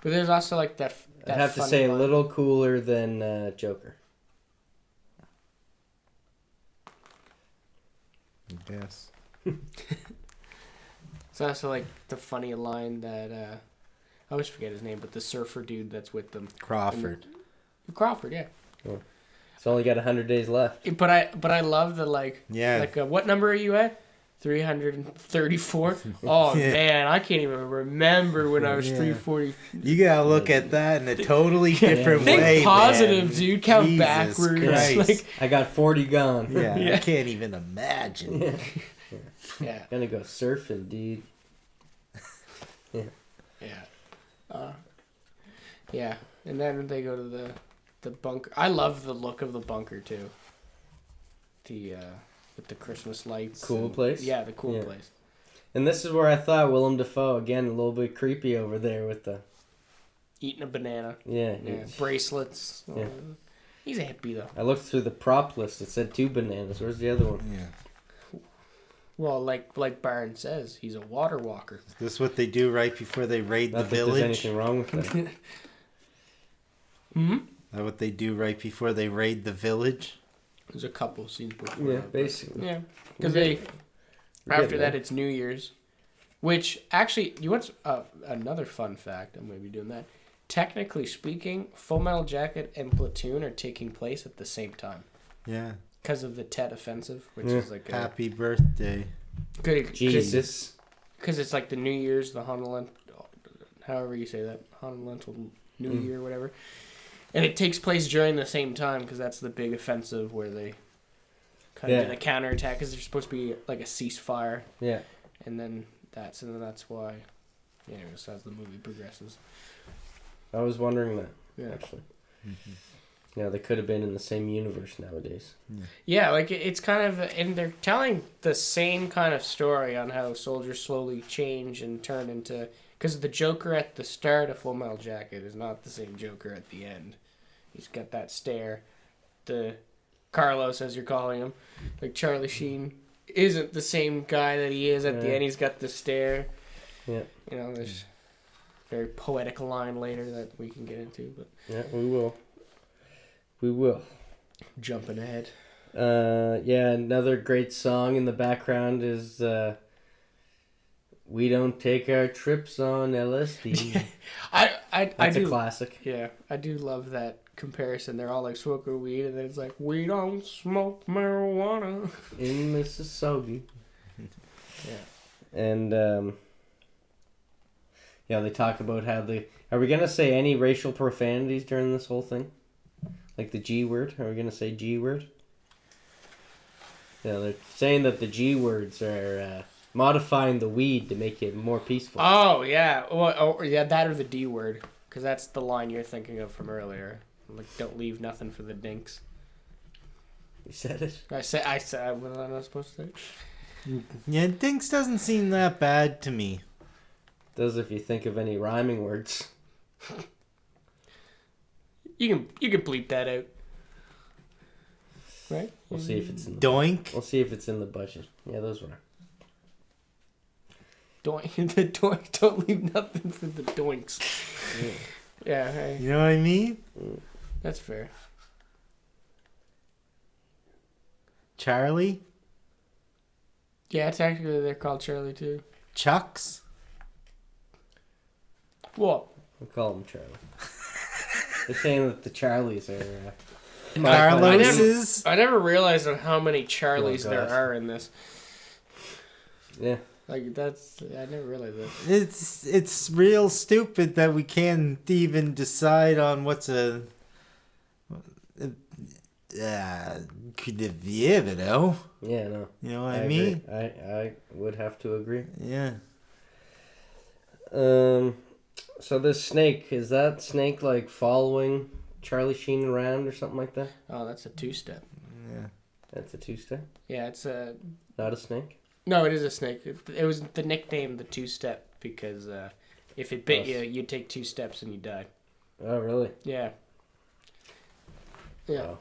But there's also, like, that I'd have to funny say a line. little cooler than Joker. I guess. It's also, like, the funny line that, I always forget his name, but the surfer dude that's with them. Crawford. Crawford, yeah. It's only got 100 days left. But I love the, like, Yeah. what number are you at? 334? Oh, Yeah. man, I can't even remember when I was Yeah. 340. You gotta look at that in a totally different Think way. positive, man. dude. Count Jesus backwards. Christ. Like, I got 40 gone. Yeah, I Yeah. can't even imagine. yeah, Gonna go surfing, dude. yeah. Yeah, and then they go to the bunker. I love the look of the bunker, too. With the Christmas lights. Cool and- place? Yeah, the cool Yeah. place. And this is where I thought Willem Dafoe, again, a little bit creepy over there with the... Eating a banana. Yeah. Bracelets. Yeah. He's a hippie, though. I looked through the prop list. It said 2 bananas. Where's the other one? Yeah. Well, like Byron says, he's a water walker. Is this what they do right before they raid the Not that there's village? anything wrong with that. Hmm? Is that what they do right before they raid the village? There's a couple scenes before. Yeah, basically. Yeah, because after that it's New Year's, which actually, you want another fun fact? I'm going to be doing that. Technically speaking, Full Metal Jacket and Platoon are taking place at the same time Yeah. because of the Tet Offensive, which is like Happy birthday. Jesus. because it's like the New Year's, the Honolent, however you say that, Honolent New Year, whatever. And it takes place during the same time because that's the big offensive where they kind of do the counterattack because there's supposed to be like a ceasefire. Yeah. And then that's why. Yeah, anyways, as the movie progresses. I was wondering that, Yeah. actually. Yeah, they could have been in the same universe nowadays. Yeah, like it's kind of, and they're telling the same kind of story on how soldiers slowly change and turn into. Because the Joker at the start of Full Metal Jacket is not the same Joker at the end. He's got that stare. The Carlos, as you're calling him, like Charlie Sheen, isn't the same guy that he is at the end. He's got the stare. Yeah. You know, there's a very poetic line later that we can get into, but Yeah, we will. We will. jumping ahead. Yeah, another great song in the background is We Don't Take Our Trips on LSD. I That's do. a classic. Yeah, I do love that comparison. They're all like smoking weed, and then it's like, we don't smoke marijuana. In Mississauga. Yeah. And, yeah, they talk about how Are we going to say any racial profanities during this whole thing? Like the G word? Are we going to say G word? Yeah, they're saying that the G words are modifying the weed to make it more peaceful. Oh, yeah. Well, yeah, that or the D word. Because that's the line you're thinking of from earlier. Like, don't leave nothing for the dinks. You said it. I said, was I not supposed to say it? Yeah, Dinks doesn't seem that bad to me. Does if you think of any rhyming words. You can bleep that out. Right? We'll see if it's in the Doink. We'll see if it's in the budget. Yeah, those were. Doink. The doink. Don't leave nothing for the doinks. Yeah, hey, You know what I mean? that's fair. Charlie? Yeah, technically they're called Charlie too. Chucks? What? We'll call them Charlie. They're saying that the Charlies are. Carlos's? I never realized how many Charlies Oh, there God. are in this. Yeah. Like I never realized that. It's real stupid that we can't even decide on what's a... you know? Yeah, no. You know what I agree. mean? I would have to agree. Yeah. So this snake, is that snake like following Charlie Sheen around or something like that? Oh, that's a two-step. Yeah. That's a two-step? Yeah, it's a... Not a snake? No, it is a snake. It was the nickname the two-step because if it bit you, you'd take 2 steps and you die. Oh, really? Yeah. Yeah. Wow.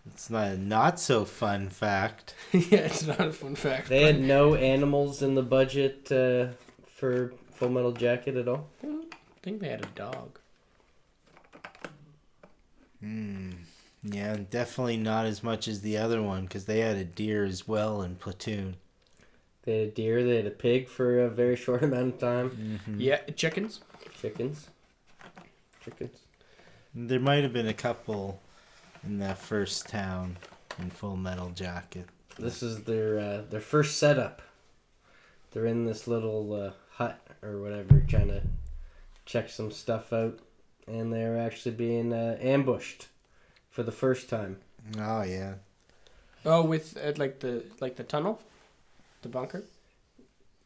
It's not so fun fact. Yeah, it's not a fun fact. They had no animals in the budget for Full Metal Jacket at all? I think they had a dog. Yeah, definitely not as much as the other one because they had a deer as well in Platoon. They had a deer, they had a pig for a very short amount of time. Yeah, chickens. Chickens. There might have been a couple in that first town in Full Metal Jacket. This is their first setup. They're in this little hut or whatever trying to check some stuff out. And they're actually being ambushed for the first time. Oh, yeah. Oh, with like the tunnel, the bunker.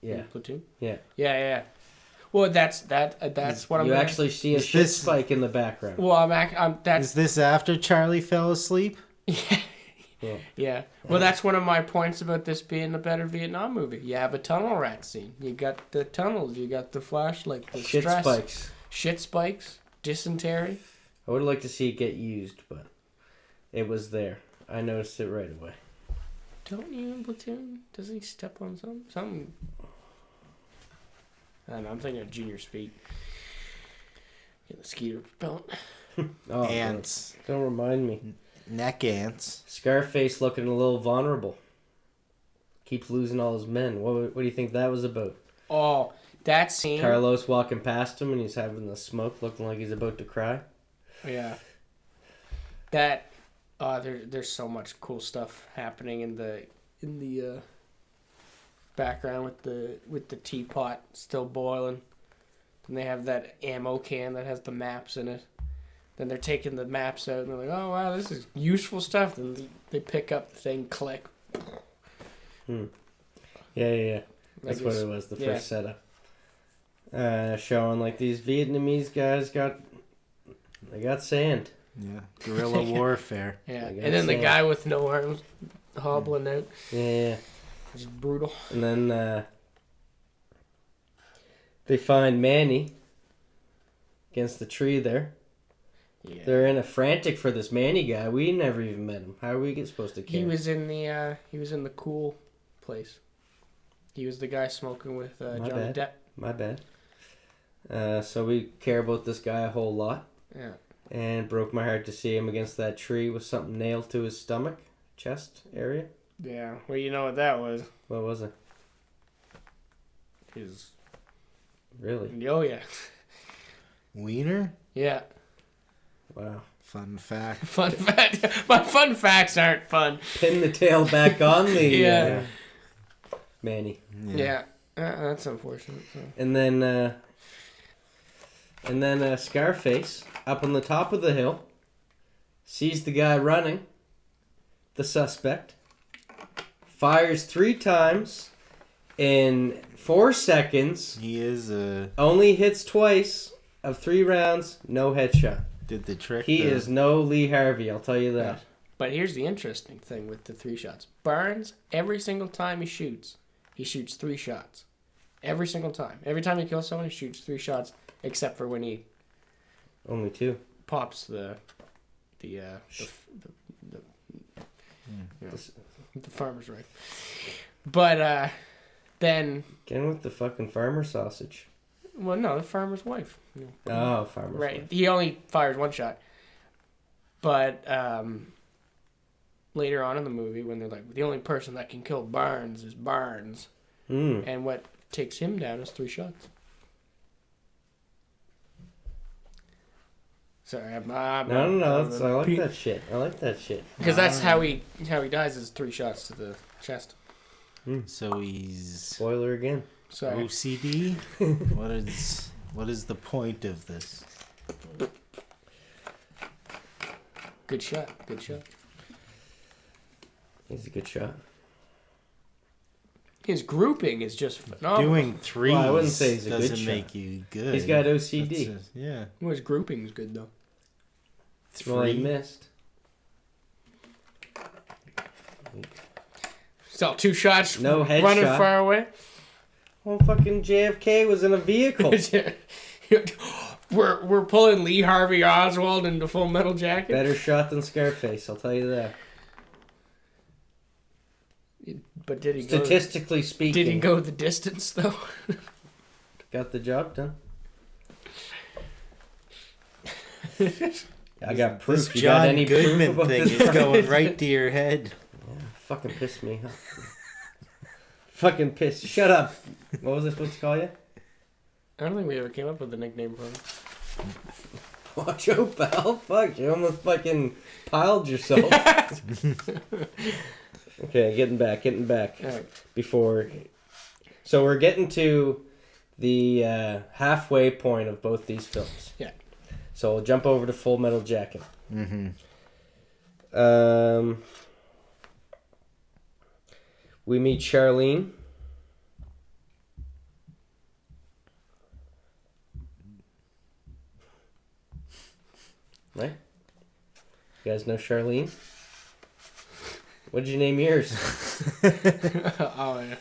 Yeah. In Platoon. Yeah. Yeah. Well, that's what I'm. You actually see a Is shit this- spike in the background. Well, I'm that's Is this after Charlie fell asleep? yeah. Yeah. Well, that's one of my points about this being a better Vietnam movie. You have a tunnel rat scene. You got the tunnels. You got the flashlight. The Shit stress. spikes. Shit spikes. Dysentery. I would like to see it get used, but it was there. I noticed it right away. Don't you in Platoon? Does he step on something? Something. I don't know. I'm thinking of Junior's feet. Get the skeeter belt. Oh, Ants. Don't remind me. Neck ants. Scarface looking a little vulnerable. Keeps losing all his men. What do you think that was about? Oh, that scene. Carlos walking past him and he's having the smoke, looking like he's about to cry. Yeah. That. There's so much cool stuff happening in the background with the teapot still boiling. And they have that ammo can that has the maps in it. Then they're taking the maps out and they're like, oh wow, this is useful stuff. Then they pick up the thing, click. Yeah. That's what it was, the first setup. Showing like these Vietnamese guys got sand. Yeah. Guerrilla warfare. Yeah. And then the guy with no arms hobbling out. Yeah. It's brutal. And then they find Manny against the tree there. Yeah. They're in a frantic for this Manny guy. We never even met him. How are we supposed to care? He was in the cool place. He was the guy smoking with Johnny Depp. My bad. So we care about this guy a whole lot. Yeah. And it broke my heart to see him against that tree with something nailed to his stomach, chest area. Yeah. Well, you know what that was. What was it? His. Really? Oh yeah. Wiener? Yeah. Wow. Fun fact. Fun fact. My fun facts aren't fun. Pin the tail back on the Yeah. Manny. Yeah. That's unfortunate. So. And then Scarface up on the top of the hill sees the guy running, the suspect, fires 3 times in 4 seconds. He is Only hits twice of 3 rounds, no headshot. did the trick. He is no Lee Harvey, I'll tell you that. Yeah. But here's the interesting thing with the 3 shots. Barnes, every single time he shoots 3 shots. Every single time. Every time he kills someone, he shoots 3 shots, except for when he Only 2. pops the farmer's rifle. But then, Again with the fucking farmer sausage. well, no, the farmer's wife. Oh, farmer's Right. wife. He only fires 1 shot. But later on in the movie, when they're like, the only person that can kill Barnes is Barnes, and what takes him down is 3 shots. Sorry, I'm No. I like that shit. I like that shit. Because that's how he dies is 3 shots to the chest. So he's Spoiler again. So OCD. What is the point of this? good shot. He's a good shot. His grouping is just phenomenal. Doing 3s Well, I wouldn't say he's a good doesn't shot. make you good. He's got OCD. Yeah. Well, his grouping is good though. Well, he 3. missed. Still 2 shots. No headshot. Running far away. Well, fucking JFK was in a vehicle. We're pulling Lee Harvey Oswald into Full Metal Jacket. Better shot than Scarface, I'll tell you that. But did he Statistically speaking. Did he go the distance though? Got the job done. I got proof. This You got John any proof Goodman about thing this? is going right to your head. Yeah, fucking pissed me off. Fucking pissed. Shut up. What was I supposed to call you? I don't think we ever came up with a nickname for him. Watch out, pal. Fuck, you almost fucking piled yourself. Okay, getting back. All right. Before... So we're getting to the halfway point of both these films. Yeah. So we'll jump over to Full Metal Jacket. Mm-hmm. We meet Charlene. Right? You guys know Charlene? What did you name yours? Oh yeah.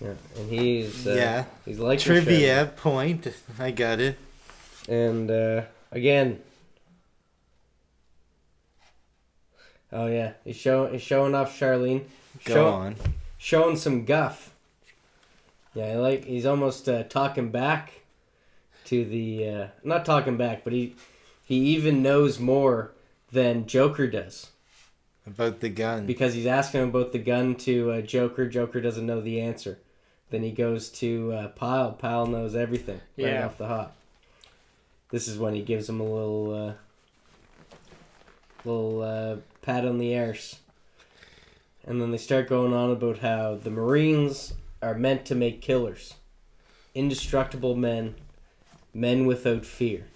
Yeah, and he's he's like trivia point. I got it. And again, oh yeah, he's showing off Charlene. Go on. Showing some guff. Yeah, he's almost talking back to the not talking back, but he even knows more than Joker does. About the gun. Because he's asking about the gun to Joker. Joker doesn't know the answer. Then he goes to Pyle. Pyle knows everything right off the hop. This is when he gives him a little pat on the arse. And then they start going on about how the Marines are meant to make killers. Indestructible men. Men without fear.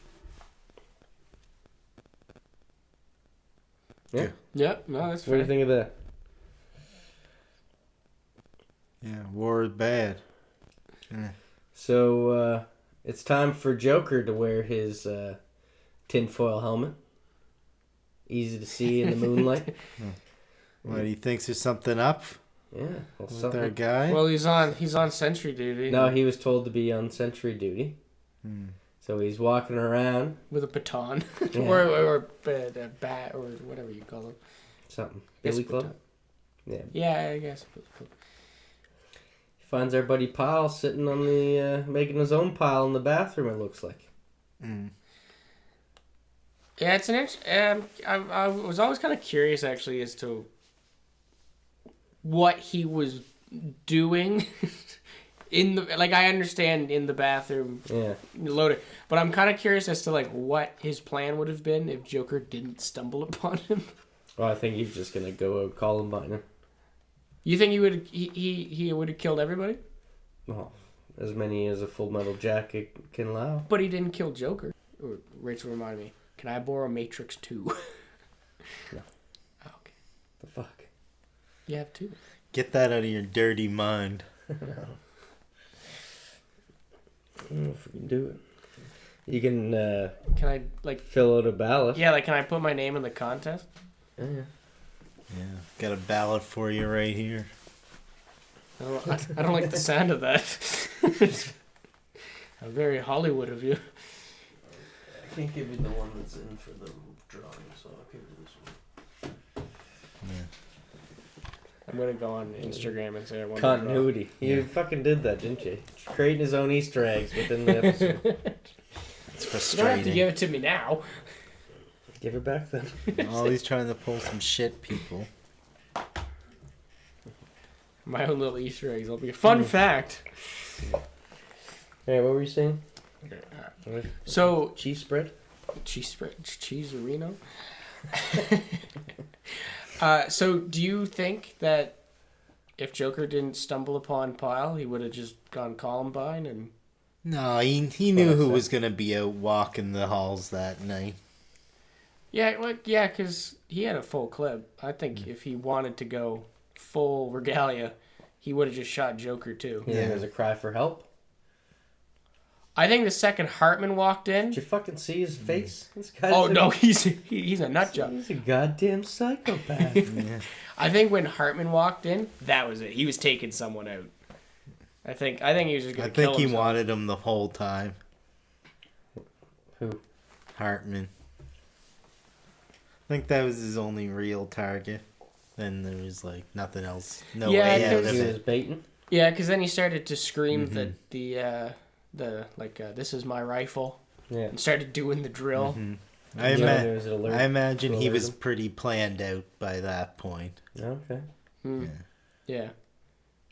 Yeah. Yep. No, that's What do you fair. think of that? Yeah, war is bad. Yeah. So, it's time for Joker to wear his tinfoil helmet. Easy to see in the moonlight. What, he thinks there's something up Yeah. Well, with something. our guy? Well, he's on sentry duty. No, he was told to be on sentry duty. So he's walking around. With a baton, Yeah. or a bat, or whatever you call them. Something. Yes, Billy Club? baton. Yeah. Yeah, I guess. He finds our buddy Pyle sitting on the, making his own pile in the bathroom, it looks like. Yeah, it's an I was always kind of curious, actually, as to what he was doing in the, like, I understand in the bathroom Yeah. loaded, but I'm kind of curious as to, like, what his plan would have been if Joker didn't stumble upon him. Well, I think he's just gonna go out Columbine him. You think he would have killed everybody? Well, as many as a Full Metal Jacket can allow. But he didn't kill Joker. Or, Rachel, remind me. Can I borrow Matrix 2? No. Oh, okay. The fuck? You have 2. Get that out of your dirty mind. I don't know if we can do it. You can Can I, like... fill out a ballot. Yeah, like, can I put my name in the contest? Yeah. Yeah, got a ballot for you right here. I don't like the sound of that. Very Hollywood of you. I can't give you the one that's in for the drawing, so I'll give you this one. I'm gonna go on Instagram and say I want Continuity. You fucking did that, didn't you? Creating his own Easter eggs within the episode. It's You don't have to frustrating. give it to me now. Give it back then. Always trying to pull some shit, people. My own little Easter eggs. I'll be a fun fact. Hey, what were you saying? So Cheese spread? cheese Reno. So do you think that if Joker didn't stumble upon Pyle, he would have just gone Columbine and? No, he knew who was going to be out walking the halls that night. Yeah, well, yeah, because he had a full clip. I think if he wanted to go full regalia, he would have just shot Joker too. Yeah. There's a cry for help. I think the second Hartman walked in. Did you fucking see his face? This guy's Oh no, he's a nut job. He's a goddamn psychopath. Yeah. I think when Hartman walked in, that was it. He was taking someone out. I think he was just I gonna kill think he himself. wanted him the whole time. Who? Hartman. I think that was his only real target. Then there was like nothing else. No Yeah, way out because- of He was it. baiting. Yeah, because then he started to scream that this is my rifle, Yeah. and started doing the drill. I, Yeah, there was an alert I imagine to he alert was him. pretty planned out by that point. Okay. Hmm. Yeah. Yeah.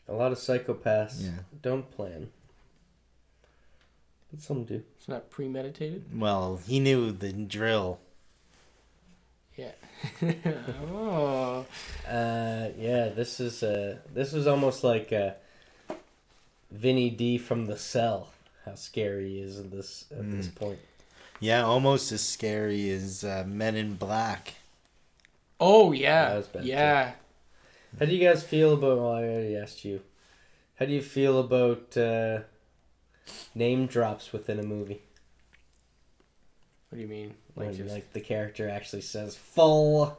A lot of psychopaths Yeah. don't plan. But some do. It's not premeditated. Well, he knew the drill. Yeah. Oh. Yeah, this was almost like Vinny D from The Cell. How scary he is at this point. Yeah, almost as scary as Men in Black. Oh That yeah. was bad, Yeah. How do you guys feel about? Well, I already asked you. How do you feel about name drops within a movie? What do you mean? When Like just like the character actually says full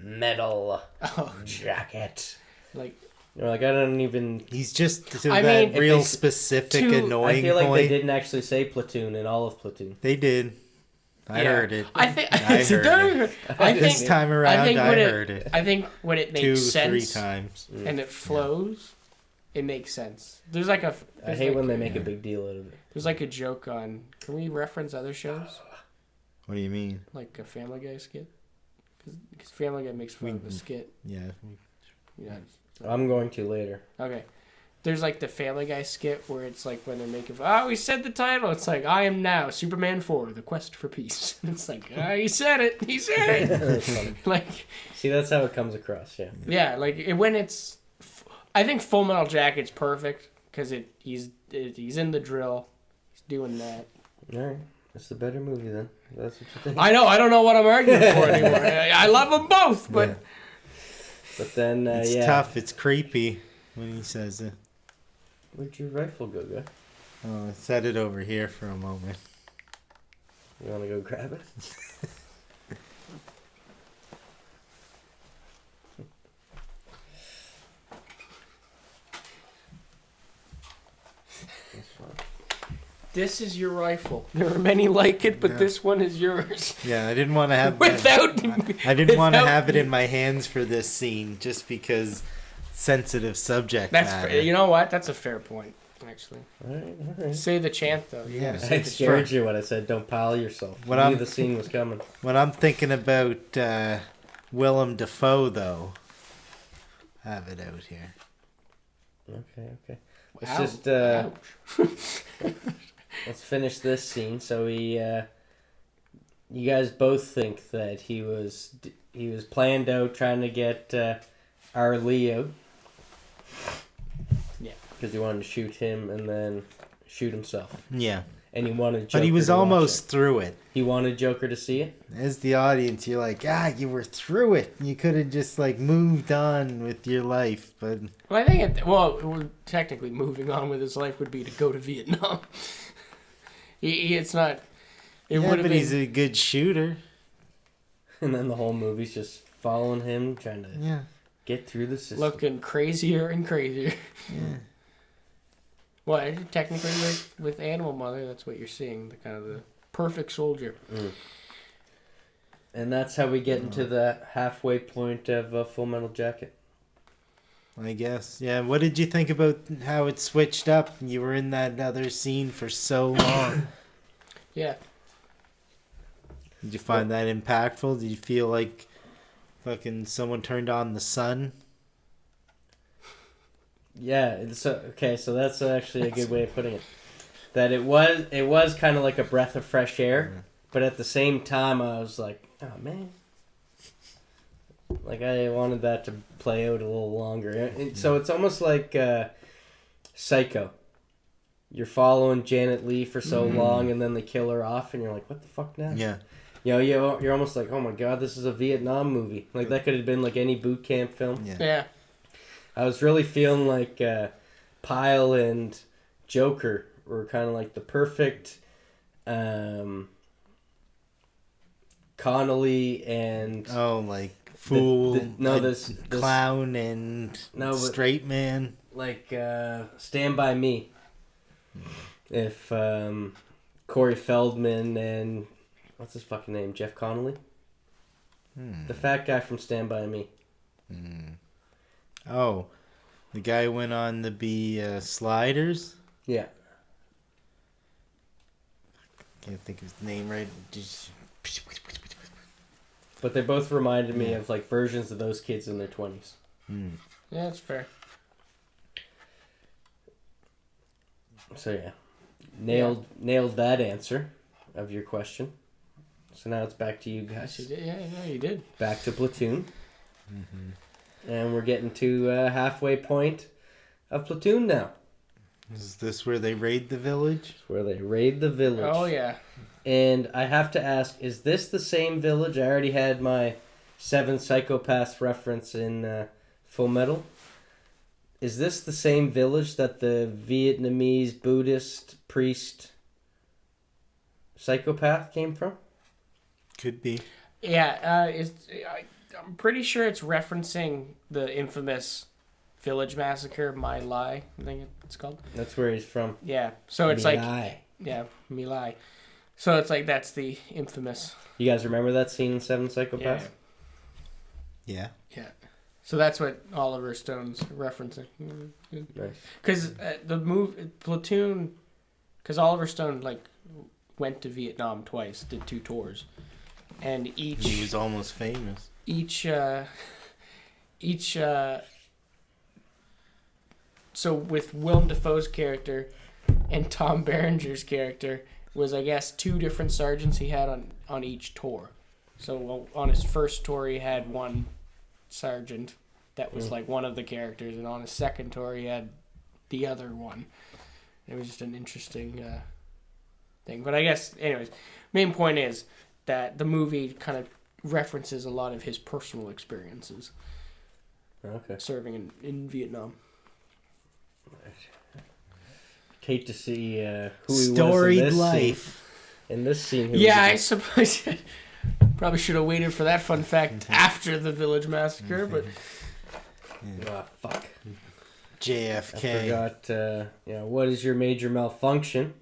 metal Oh, jacket. like You're like, I don't even... He's just to I that mean, real if specific I annoying I feel like point. they didn't actually say Platoon in all of Platoon. They did. I yeah. heard it. I think I heard it. I This think time around, I heard it. I think when it makes 2-3 sense times. and it flows, it makes sense. There's like a. I there's hate like- when they make a big deal out of it. There's like a joke on. Can we reference other shows What do you mean? like a Family Guy skit? Because Family Guy makes fun of the skit. Yeah. Yeah. I'm going to later. Okay. There's like the Family Guy skit where it's like when they're making. Oh, he said the title. It's like I am now Superman 4: The Quest for Peace. And it's like he said it. He said That's funny. it. Like See, that's how it comes across, yeah. yeah, like when it's. I think Full Metal Jacket's perfect because he's in the drill. He's doing that. Alright. It's the better movie then. That's what you think. I know. I don't know what I'm arguing for anymore. I love them both, but. Yeah. But then, It's yeah. tough. It's creepy when he says it. Where'd your rifle go, guy? Oh, set it over here for a moment. You want to go grab it? That's fine. This is your rifle. There are many like it, but Yeah. this one is yours. Yeah, I didn't want to have Without, I didn't want to without- have it in my hands for this scene just because sensitive subject That's matter. fair. You know what? That's a fair point. Actually, Alright. say the chant though. You Yeah. gotta I say the chant. scared you when I said don't pile yourself. What I knew I'm- the scene was coming. When I'm thinking about Willem Dafoe, though, I have it out here. Okay. Let's Ouch. just Ouch. let's finish this scene. So you guys both think that he was planned out trying to get our Leo. Yeah. Because he wanted to shoot him and then shoot himself, Yeah, and he wanted Joker but he was to watch almost it. through it. He wanted Joker to see it. As the audience, you're like, you were through it. You could have just like moved on with your life, but Well, I think technically moving on with his life would be to go to Vietnam. It's not. It yeah, would have but been. he's a good shooter. And then the whole movie's just following him, trying to Yeah, get through the system. Looking crazier and crazier. yeah. Well, technically, with Animal Mother, that's what you're seeing. The kind of the perfect soldier. And that's how we get into the halfway point of Full Metal Jacket. I guess. Yeah. What did you think about how it switched up? You were in that other scene for so long. Yeah. Did you find that impactful? Did you feel like fucking someone turned on the sun? Yeah, so that's actually a good way of putting it. That it was kind of like a breath of fresh air, but at the same time I was like, oh man. Like I wanted that to play out a little longer. So it's almost like Psycho. You're following Janet Leigh for so long and then they kill her off and you're like, what the fuck now? Yeah. You know, you're almost like, oh my god, this is a Vietnam movie. Like that could have been like any boot camp film. Yeah. Yeah. I was really feeling like Pyle and Joker were kind of like the perfect Connolly and Oh, like fool, this clown, and No, but- straight man. like Stand By Me. If Corey Feldman and what's his fucking name, Jeff Connolly, the fat guy from Stand By Me. Oh, the guy went on to be Sliders. Yeah. Can't think of his name right. But they both reminded me of like versions of those kids in their 20s. Yeah, that's fair. So yeah, nailed that answer of your question. So now it's back to you Yes, you guys. did. Yeah, you did. Back to Platoon. And we're getting to halfway point of Platoon now. Is this where they raid the village? It's where they raid the village. Oh yeah. And I have to ask, is this the same village? I already had my 7 Psychopaths reference in Full Metal. Is this the same village that the Vietnamese Buddhist priest psychopath came from? Could be. Yeah. I'm pretty sure it's referencing the infamous village massacre, My Lai, I think it's called. That's where he's from. Yeah. So it's My like... Lai. Yeah, My Lai. So it's like that's the infamous... You guys remember that scene in Seven Psychopaths? Yeah. Yeah. So that's what Oliver Stone's referencing. Nice. Because the Platoon... Because Oliver Stone, like, went to Vietnam twice, did 2 tours. And each... He was almost famous. So with Willem Dafoe's character and Tom Berenger's character was, I guess, 2 different sergeants he had on each tour. So on his first tour he had one sergeant that was like one of the characters, and on his second tour he had the other one. It was just an interesting thing. But I guess, anyways, main point is that the movie kind of references a lot of his personal experiences serving in Vietnam. Hate to see who he Storied was in this life. Scene. In this scene. I suppose probably should have waited for that fun fact after the village massacre, but... Oh, fuck. JFK. I forgot, what is your major malfunction?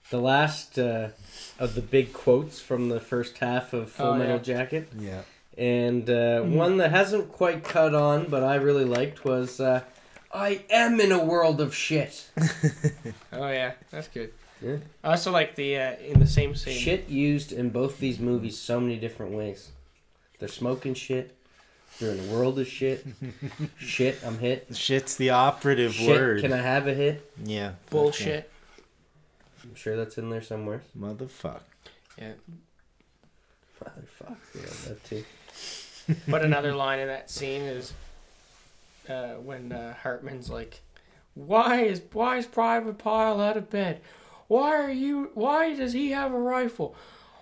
The last of the big quotes from the first half of Full Metal Jacket. Yeah. And one that hasn't quite caught on, but I really liked was, I am in a world of shit. Oh, yeah, that's good. Yeah. I also like the, in the same scene... Shit used in both these movies so many different ways. They're smoking shit. They're in a world of shit. Shit, I'm hit. Shit's the operative Shit, word. can I have a hit? Yeah. Bullshit. I'm sure that's in there somewhere. Motherfuck. Yeah. Motherfuck. Yeah, that too. But another line in that scene is when Hartman's like, why is Private Pyle out of bed? Why does he have a rifle?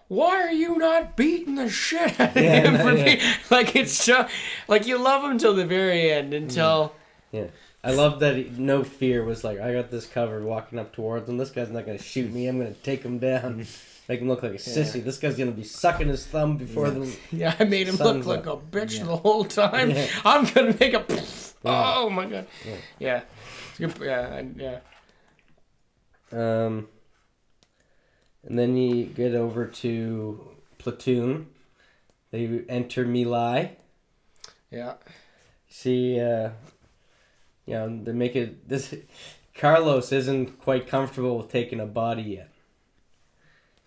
Why are you not beating the shit out of him for me? Like, it's so, like, you love him till the very end, until... Yeah. I love that no fear was like, I got this covered, walking up towards him. This guy's not going to shoot me. I'm going to take him down. Make him look like a sissy. This guy's going to be sucking his thumb before the... Yeah, I made him look like a bitch the whole time. Yeah. I'm going to make a... Oh, my God. Yeah. Yeah. And then you get over to Platoon. They enter My Lai. Yeah. See, they make it... This Carlos isn't quite comfortable with taking a body yet.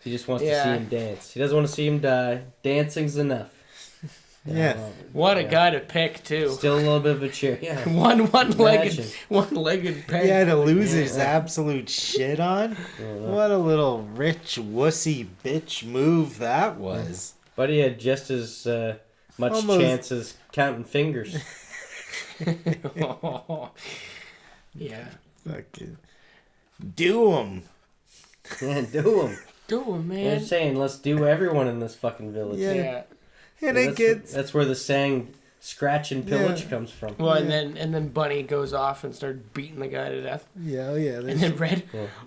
He just wants to see him dance. He doesn't want to see him die. Dancing's enough. Yeah. What a guy to pick, too. Still a little bit of a chair. Yeah. one-legged peg. He had to lose his absolute shit on. What a little rich wussy bitch move that was. But he had just as much chance as counting fingers. Yeah. Fucking do him. Yeah, do him. Do him, man. I'm saying, let's do everyone in this fucking village. Yeah. And it gets... That's where the saying "scratch and pillage" comes from. Well, and then Bunny goes off and starts beating the guy to death. Yeah. And then Red,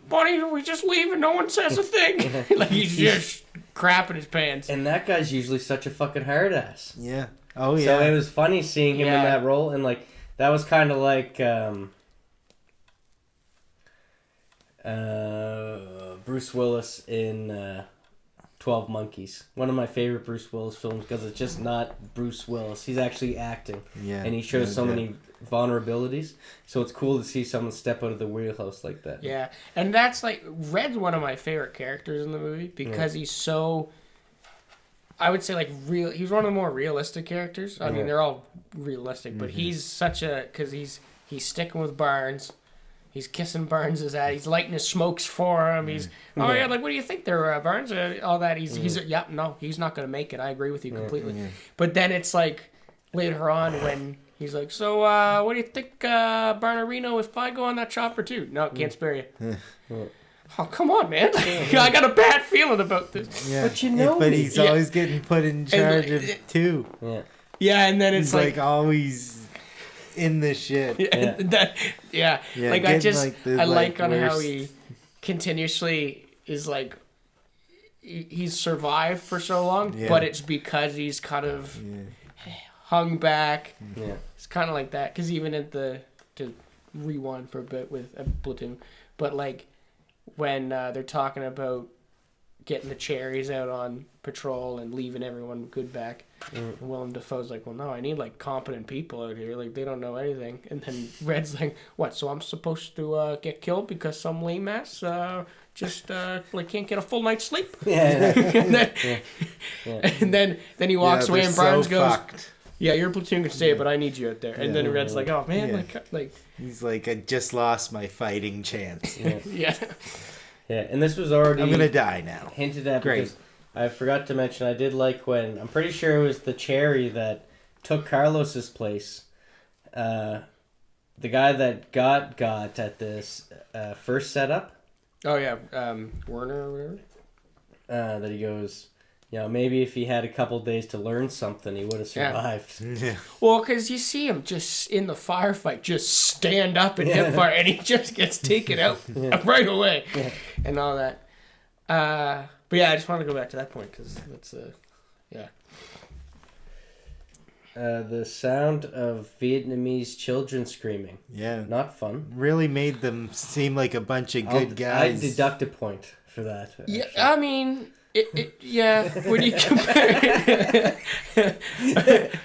Bunny, we just leave and no one says a thing. Like, he's just crapping his pants. And that guy's usually such a fucking hard ass. Yeah. Oh, yeah. So it was funny seeing him in that role, and like that was kind of like Bruce Willis in 12 Monkeys. One of my favorite Bruce Willis films because it's just not Bruce Willis. He's actually acting. Yeah. And he shows so many vulnerabilities. So it's cool to see someone step out of the wheelhouse like that. Yeah. And that's like, Red's one of my favorite characters in the movie because he's so, I would say, like, real. He's one of the more realistic characters. I mean, they're all realistic, but he's such a, because he's sticking with Barnes. He's kissing Barnes' ass. He's lighting his smokes for him. He's, like, what do you think there, Barnes? All that. He's no, he's not going to make it. I agree with you completely. But then it's like, later on when he's like, so, what do you think, Barnerino, if I go on that chopper too? No, can't spare you. Oh, come on, man. I got a bad feeling about this. Yeah. But you know But he's always getting put in charge of two. Yeah. Yeah, and then it's he's like always in the shit. Yeah. Like, I just, like I like on how he continuously is like, he's survived for so long, but it's because he's kind of, hung back. Yeah. It's kind of like that because even at to rewind for a bit with a Platoon, but like when they're talking about getting the cherries out on patrol and leaving everyone good back, and Willem Dafoe's like, well, no, I need like competent people out here, like they don't know anything. And then Red's like, what, so I'm supposed to get killed because some lame ass just like can't get a full night's sleep? Yeah. And then he walks away and Barnes so goes, fucked. yeah, your platoon can stay, but I need you out there. And then Red's like, oh man, like He's like, I just lost my fighting chance. yeah. Yeah, and this was already I'm gonna die now. hinted at Great. because I forgot to mention I did like when I'm pretty sure it was the cherry that took Carlos's place. The guy that got at this first setup. Oh yeah, Werner or whatever. That he goes, maybe if he had a couple days to learn something, he would have survived. Yeah. Well, because you see him just in the firefight, just stand up and hip fire, and he just gets taken out right away, and all that. But yeah, I just want to go back to that point because that's The sound of Vietnamese children screaming. Yeah. Not fun. Really made them seem like a bunch of good guys. I deduct a point for that. Actually. Yeah, I mean, when you compare it,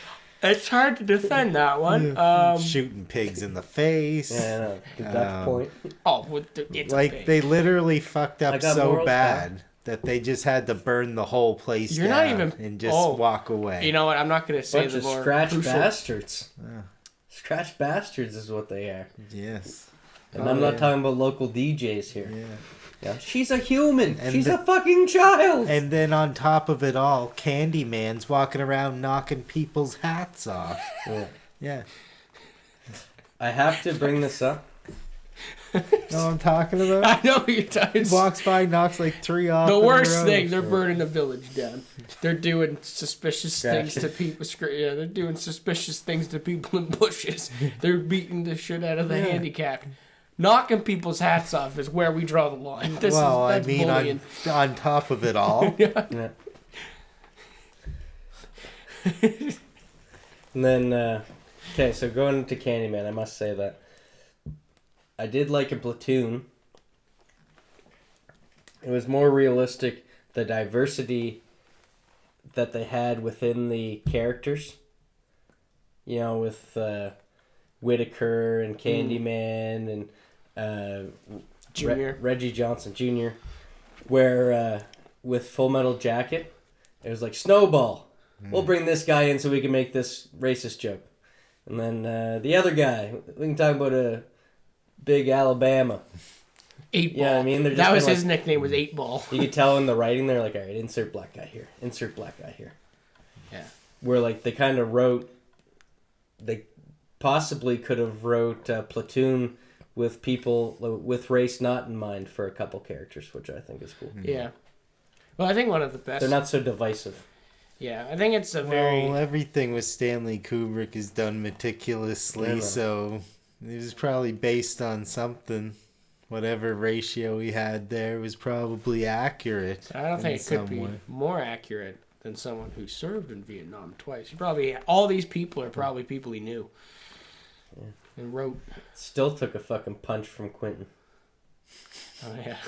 it's hard to defend that one. Shooting pigs in the face. Yeah, no, deduct point. Oh, it's Like, they literally fucked I up got so morals bad that they just had to burn the whole place You're down not even- and just oh. walk away. You know what? I'm not going to say Bunch the of more scratch crucial. bastards. Scratch bastards is what they are. Yes. And I'm not talking about local DJs here. Yeah. Yeah, she's a human. And She's a fucking child. And then on top of it all, Candyman's walking around knocking people's hats off. Yeah. Yeah. I have to bring this up. Know what I'm talking about? I know what you're talking. Walks by, knocks like 3 off. The in a worst row. thing, they're burning the village down. They're doing suspicious things to people. Yeah, they're doing suspicious things to people in bushes. They're beating the shit out of the handicapped. Knocking people's hats off is where we draw the line. That's bullying. on top of it all. Yeah. And then, okay, so going into Candyman, I must say that I did like a Platoon. It was more realistic, the diversity that they had within the characters. With Whitaker and Candyman and Junior. Reggie Johnson Jr. Where with Full Metal Jacket, it was like Snowball. We'll bring this guy in so we can make this racist joke. And then the other guy, we can talk about a big Alabama. 8 Ball. Yeah, I mean, they're just that was kinda his nickname, was 8 Ball. You could tell in the writing, they're like, all right, insert black guy here. Insert black guy here. Yeah. Where, like, they kind of wrote... They possibly could have wrote Platoon with people with race not in mind for a couple characters, which I think is cool. Yeah. Well, I think one of the best... They're not so divisive. Yeah, I think it's a very... Well, everything with Stanley Kubrick is done meticulously, so it was probably based on something. Whatever ratio he had there was probably accurate. I don't think it could be more accurate than someone who served in Vietnam twice. All these people are probably people he knew. Yeah. And wrote. Still took a fucking punch from Quentin. Oh, yeah.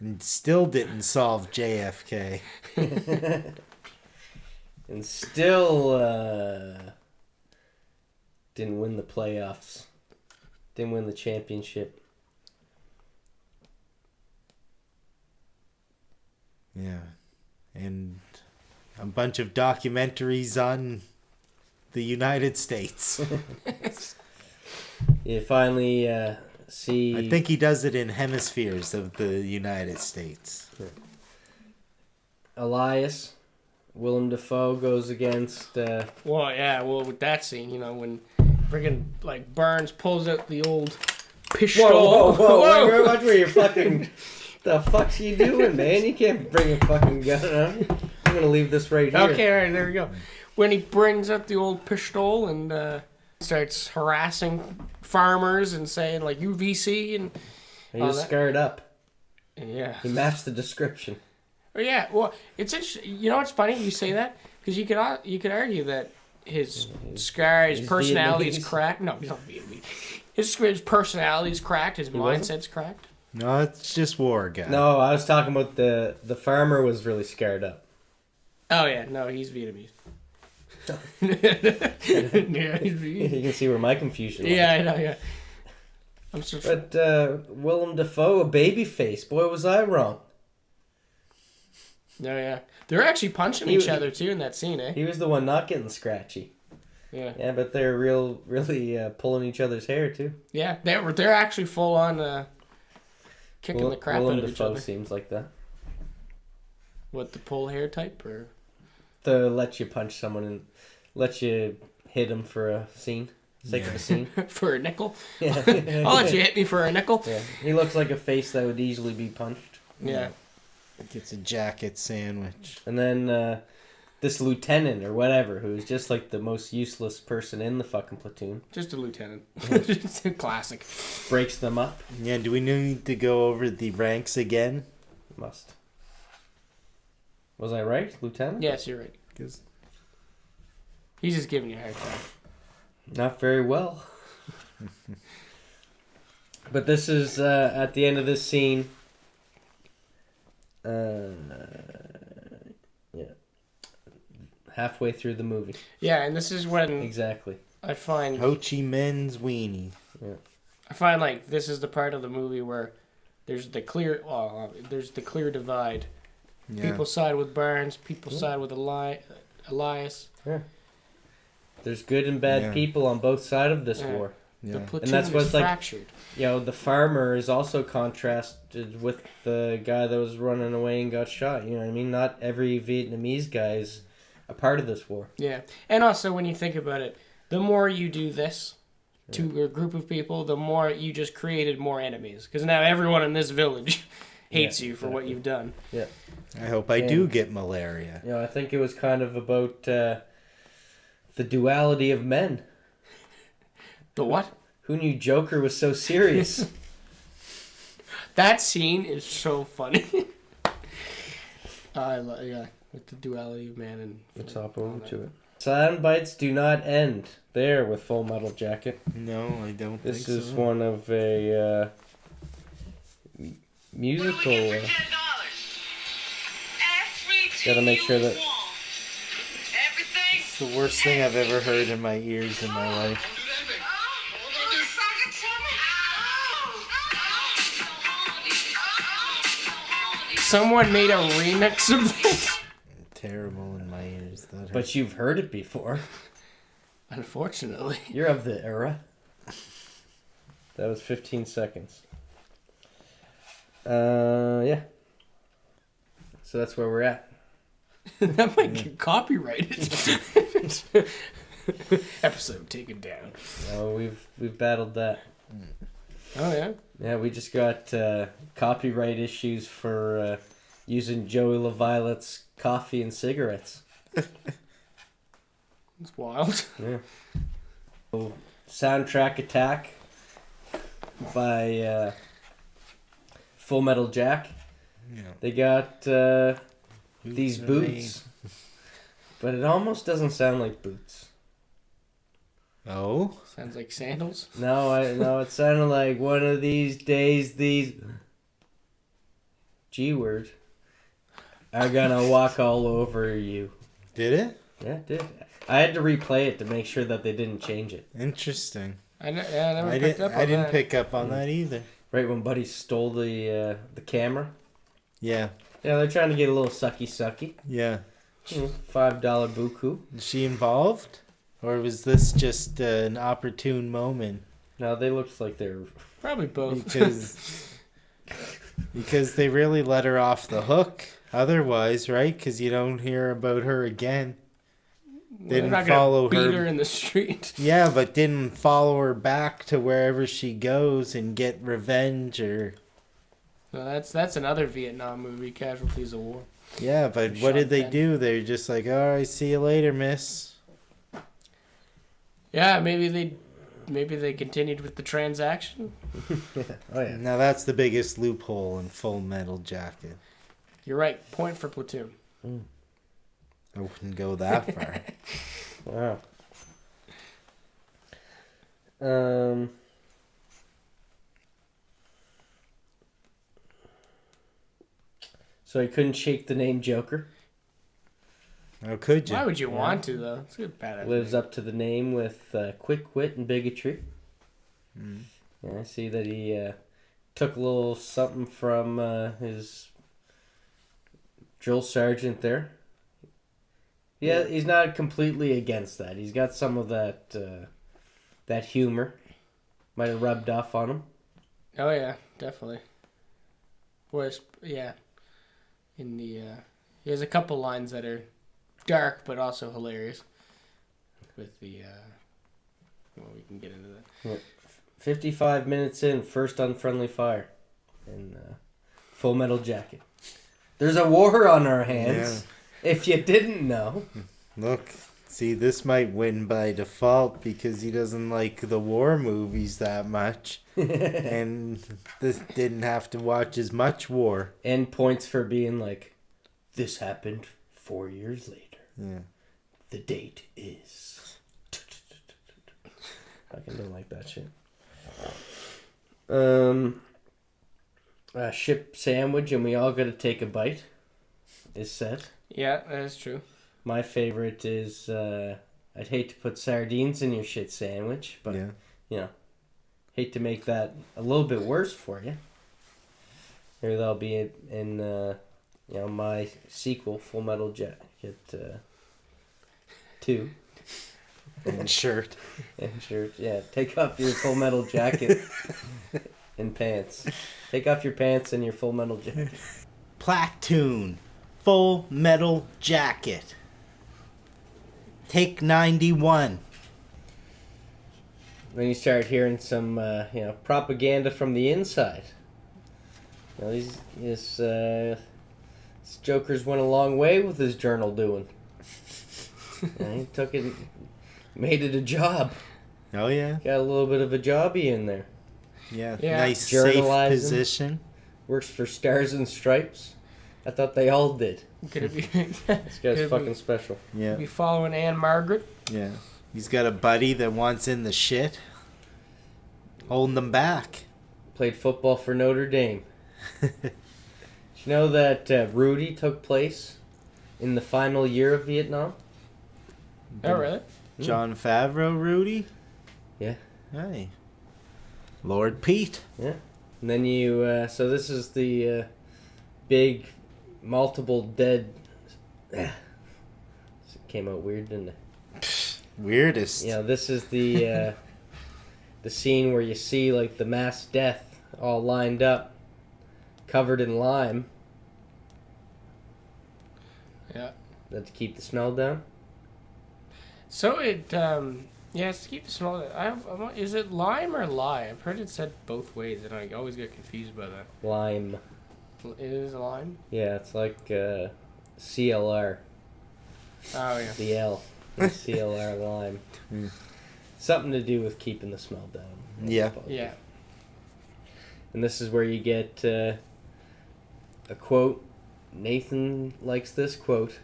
And still didn't solve JFK. And still didn't win the playoffs. Didn't win the championship. Yeah. And a bunch of documentaries on the United States. You finally see... I think he does it in hemispheres of the United States. Elias, Willem Dafoe goes against... Well, with that scene, when friggin' like Barnes pulls out the old pistol. Whoa. Wait, watch where you're fucking... The fuck's you doing, man? You can't bring a fucking gun on. I'm gonna leave this right here. Okay, all right, there we go. When he brings up the old pistol and starts harassing farmers and saying, like, UVC and... He was scarred up. Yeah. He matched the description. Oh, yeah, well, it's interesting. You know what's funny? You say that Because you could argue that his personality is Vietnamese. cracked. No, he's not Vietnamese. His personality is cracked. His mindset's cracked. No, it's just war guy. No, I was talking about the farmer was really scared up. Oh yeah, no, he's Vietnamese. Yeah, You can see where my confusion was. yeah, I know. Yeah, I'm so. But Willem Dafoe, a baby face. Boy, was I wrong. No, yeah, they're actually punching each other too in that scene, eh? He was the one not getting scratchy. Yeah. Yeah, but they're really pulling each other's hair too. Yeah, they're actually full on kicking the crap Willem out of each Dafoe other. seems like that. What, the pull hair type or? To let you punch someone and let you hit them for a scene. Sake of a scene. For a nickel? Yeah. I'll let you hit me for a nickel. Yeah. He looks like a face that would easily be punched. Yeah. Gets a jacket sandwich. And then this lieutenant or whatever, who's just like the most useless person in the fucking platoon, Just a lieutenant. Just a classic. breaks them up. Yeah, do we need to go over the ranks again? Must. Was I right, lieutenant? Yes, you're right. 'Cause He's just giving you a hard time. Not very well. But this is at the end of this scene. Yeah. Halfway through the movie. Yeah, and this is when Exactly. I find Ho Chi Minh's weenie. like this is the part of the movie where there's the clear divide. Yeah. People side with Barnes. People side with Elias. There's good and bad Yeah. people on both sides of this Yeah. war. The Yeah. platoon that's is what's like- fractured. You know, the farmer is also contrasted with the guy that was running away and got shot. You know what I mean? Not every Vietnamese guy is a part of this war. Yeah, and also when you think about it, the more you do this to a group of people, the more you just created more enemies. Because now everyone in this village hates you for what exactly. you've done. Yeah. I hope I do get malaria. You know, I think it was kind of about the duality of men. The what? Who knew Joker was so serious? That scene is so funny. With the duality of man and. Let's hop over to it. Sound bites do not end there with Full Metal Jacket. No, I don't This think is so. one of a musical. Gotta make sure that. It's the worst thing I've ever heard in my ears in my life. Someone made a remix of this. Terrible in my ears. That hurt. But you've heard it before. Unfortunately. You're of the era. That was 15 seconds. Yeah. So that's where we're at. That might get copyrighted. Episode taken down. Oh, we've battled that. Oh yeah. Yeah, we just got copyright issues for using Joey LaViolet's coffee and cigarettes. It's wild. Yeah. So, soundtrack attack by Full Metal Jack. Yeah. They got these are boots, but it almost doesn't sound like boots. Oh? Sounds like sandals. No, it sounded like one of these days these G word are gonna walk all over you. Did it? Yeah, it did. I had to replay it to make sure that they didn't change it. Interesting. I never picked up on I didn't that. pick up on that either. Right when Buddy stole the camera. Yeah. Yeah, they're trying to get a little sucky. Yeah. $5 buku. Is she involved? Or was this just an opportune moment? No, they looked like they're... Probably both. Because they really let her off the hook otherwise, right? Because you don't hear about her again. They're Didn't not gonna follow beat her. her in the street. Yeah, but didn't follow her back to wherever she goes and get revenge or... No, that's another Vietnam movie, Casualties of War. Yeah, but what Shot did they dead. do? They're just like, all right, see you later, miss. Yeah, maybe they continued with the transaction. Oh, yeah. Now that's the biggest loophole in Full Metal Jacket. You're right. Point for Platoon. I wouldn't go that far. Wow. So he couldn't shake the name Joker. How could you? Why would you want to, though? It's a good badass. Lives up to the name with quick wit and bigotry. Mm. Yeah, I see that he took a little something from his drill sergeant there. Yeah, he's not completely against that. He's got some of that that humor. Might have rubbed off on him. Oh yeah, definitely. Whereas, yeah, in the he has a couple lines that are dark but also hilarious. With the well, we can get into that. Yeah. 55 minutes in, first unfriendly fire, in Full Metal Jacket. There's a war on our hands. Yeah. If you didn't know. Look, see, this might win by default because he doesn't like the war movies that much. And this didn't have to watch as much war. And points for being like, this happened 4 years later. Yeah. The date is. I don't like that shit. Ship sandwich and we all got to take a bite is set. Yeah, that is true. My favorite is I'd hate to put sardines in your shit sandwich, but yeah. You know, hate to make that a little bit worse for you. Here they'll be in you know, my sequel, Full Metal Jacket 2. And shirt. And shirt, yeah. Take off your Full Metal Jacket and pants. Take off your pants and your Full Metal Jacket. Platoon. Full Metal Jacket. Take 91. Then you start hearing some, you know, propaganda from the inside. You know, this Joker's went a long way with his journal doing. He took it, made it a job. Oh yeah. Got a little bit of a jobby in there. Yeah. Yeah. Nice safe position. Works for Stars and Stripes. I thought they all did. Could it be? This guy's fucking special. Yeah. Be following Anne Margaret. Yeah. He's got a buddy that wants in the shit. Holding them back. Played football for Notre Dame. Did you know that Rudy took place in the final year of Vietnam? Oh, really? John Favreau, Rudy? Yeah. Hey. Lord Pete. Yeah. And then you, so this is the big multiple dead. It came out weird, didn't it? Weirdest. Yeah, this is the the scene where you see like the mass death all lined up, covered in lime. Yeah. That to keep the smell down. So it, yeah, it's to keep the smell. Is it lime or lye? I've heard it said both ways, and I always get confused by that. Lime. It is lime? Yeah, it's like CLR. Oh, yeah. The L. The CLR lime. Mm. Something to do with keeping the smell down. Yeah. Yeah. And this is where you get a quote. Nathan likes this quote.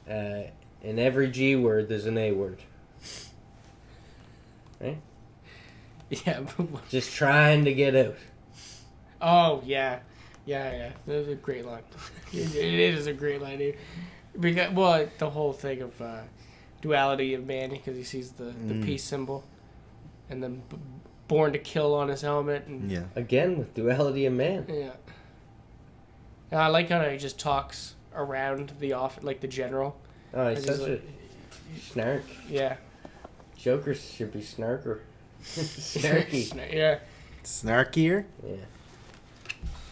In every G word, there's an A word. Right? Yeah. Just trying to get out. Oh, yeah. Yeah. That's a great line. It is a great line, dude. Because, well, the whole thing of duality of man, because he sees the peace symbol, and then born to kill on his helmet. And, Yeah. Again, with duality of man. Yeah. And I like how he just talks around the like the general. Oh, he's such a snark. Yeah. Joker should be snarker. Snarky. Yeah. Snarkier? Yeah.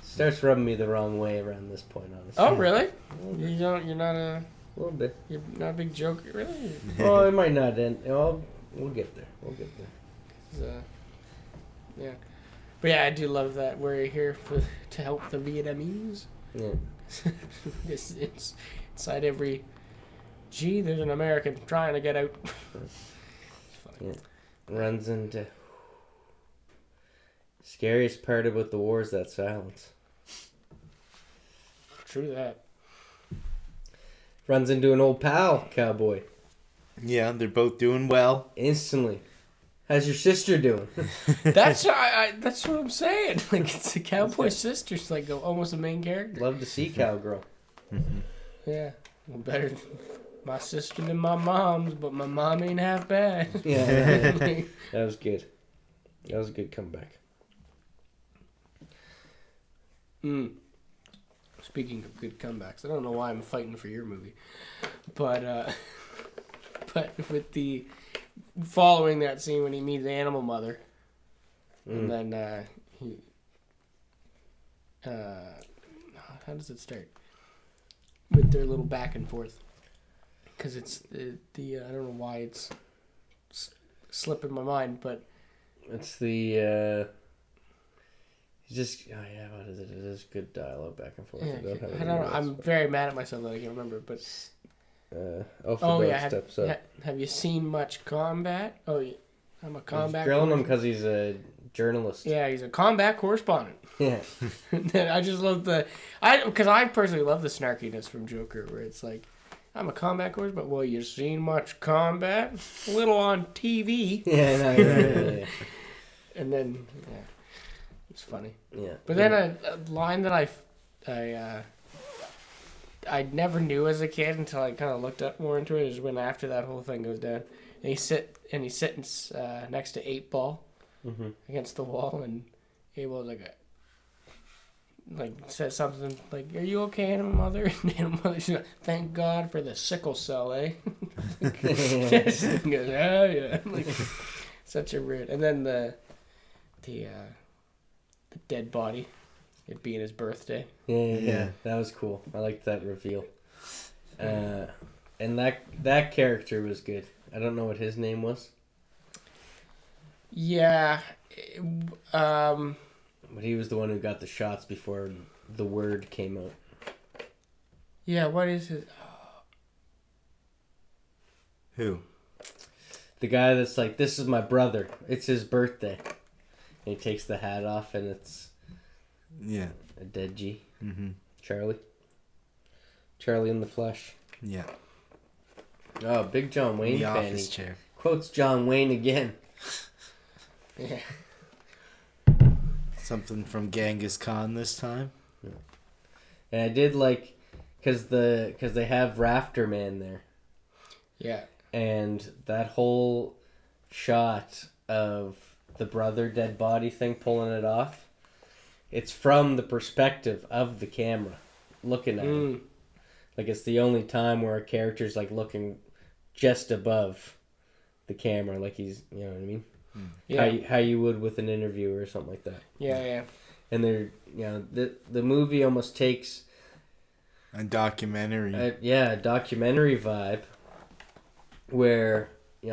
Starts rubbing me the wrong way around this point, honestly. Oh, really? You're not a little bit. You're not a big Joker, really? Well, it might not end. We'll get there. We'll get there. Yeah. But yeah, I do love that we're here to help the Vietnamese. Yeah. It's inside every. Gee, there's an American trying to get out. Yeah. Runs into. Scariest part about the war is that silence. True that. runs into an old pal cowboy. Yeah, they're both doing well. Instantly. How's your sister doing? That's that's what I'm saying. Like, it's a cowboy sister. She's like almost a main character. Love to see cowgirl. Yeah. Well, better my sister than my mom's, but my mom ain't half bad. Yeah. That was good. That was a good comeback. Speaking of good comebacks, I don't know why I'm fighting for your movie, but with the following that scene when he meets the animal mother, and then he how does it start? With their little back and forth, because it's the I don't know why it's slipping my mind, but it's the what is it? It is good dialogue back and forth. yeah, I I don't know. I'm very mad at myself that I can't remember, but steps up. Have you seen much combat? Oh, yeah. I'm a combat. He's grilling him because he's a journalist. Yeah, he's a combat correspondent. Yeah. I just love because I personally love the snarkiness from Joker, where it's like, I'm a combat correspondent. Well, you seen much combat? A little on TV. Yeah, no, yeah. And then, yeah, it's funny. Yeah. But then a line that I never knew as a kid until I kind of looked up more into it is when after that whole thing goes down, and he's sitting next to 8-Ball against the wall, and 8-Ball's like says something like, "Are you okay, Animal Mother?" And Animal Mother's like, "Thank God for the sickle cell, eh?" Yes. He goes, "Oh yeah," like such a rude. And then the dead body, it being his birthday. Yeah. That was cool. I liked that reveal. And that character was good. I don't know what his name was. Yeah. But he was the one who got the shots before the word came out. Yeah, what is his... Who? The guy that's like, this is my brother. It's his birthday. And he takes the hat off and it's... Yeah. A dead G. Mm-hmm. Charlie in the flesh. Yeah. Oh, big John Wayne the fan. office chair. Quotes John Wayne again. Yeah. Something from Genghis Khan this time. Yeah. And I did like, because they have Rafter Man there. Yeah. And that whole shot of the brother dead body thing pulling it off, it's from the perspective of the camera looking at him. Like, it's the only time where a character's like looking just above the camera, like he's, you know what I mean? Yeah. How you would with an interview or something like that. Yeah. And they're, the movie almost takes a documentary. A documentary vibe where,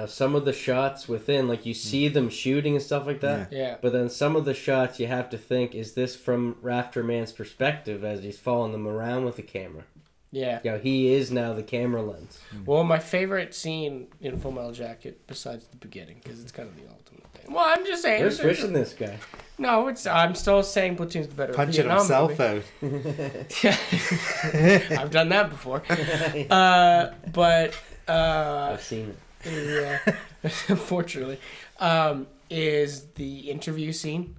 some of the shots within, like, you see them shooting and stuff like that. Yeah. But then some of the shots you have to think, is this from Rafter Man's perspective as he's following them around with the camera? Yeah. He is now the camera lens. Well, my favorite scene in Full Metal Jacket, besides the beginning, because it's kind of the ultimate thing. Well, I'm just saying. You're switching this guy. No, I'm still saying Platoon's the better Punching Vietnam himself movie. out. I've done that before. But I've seen it. Yeah, unfortunately, is the interview scene.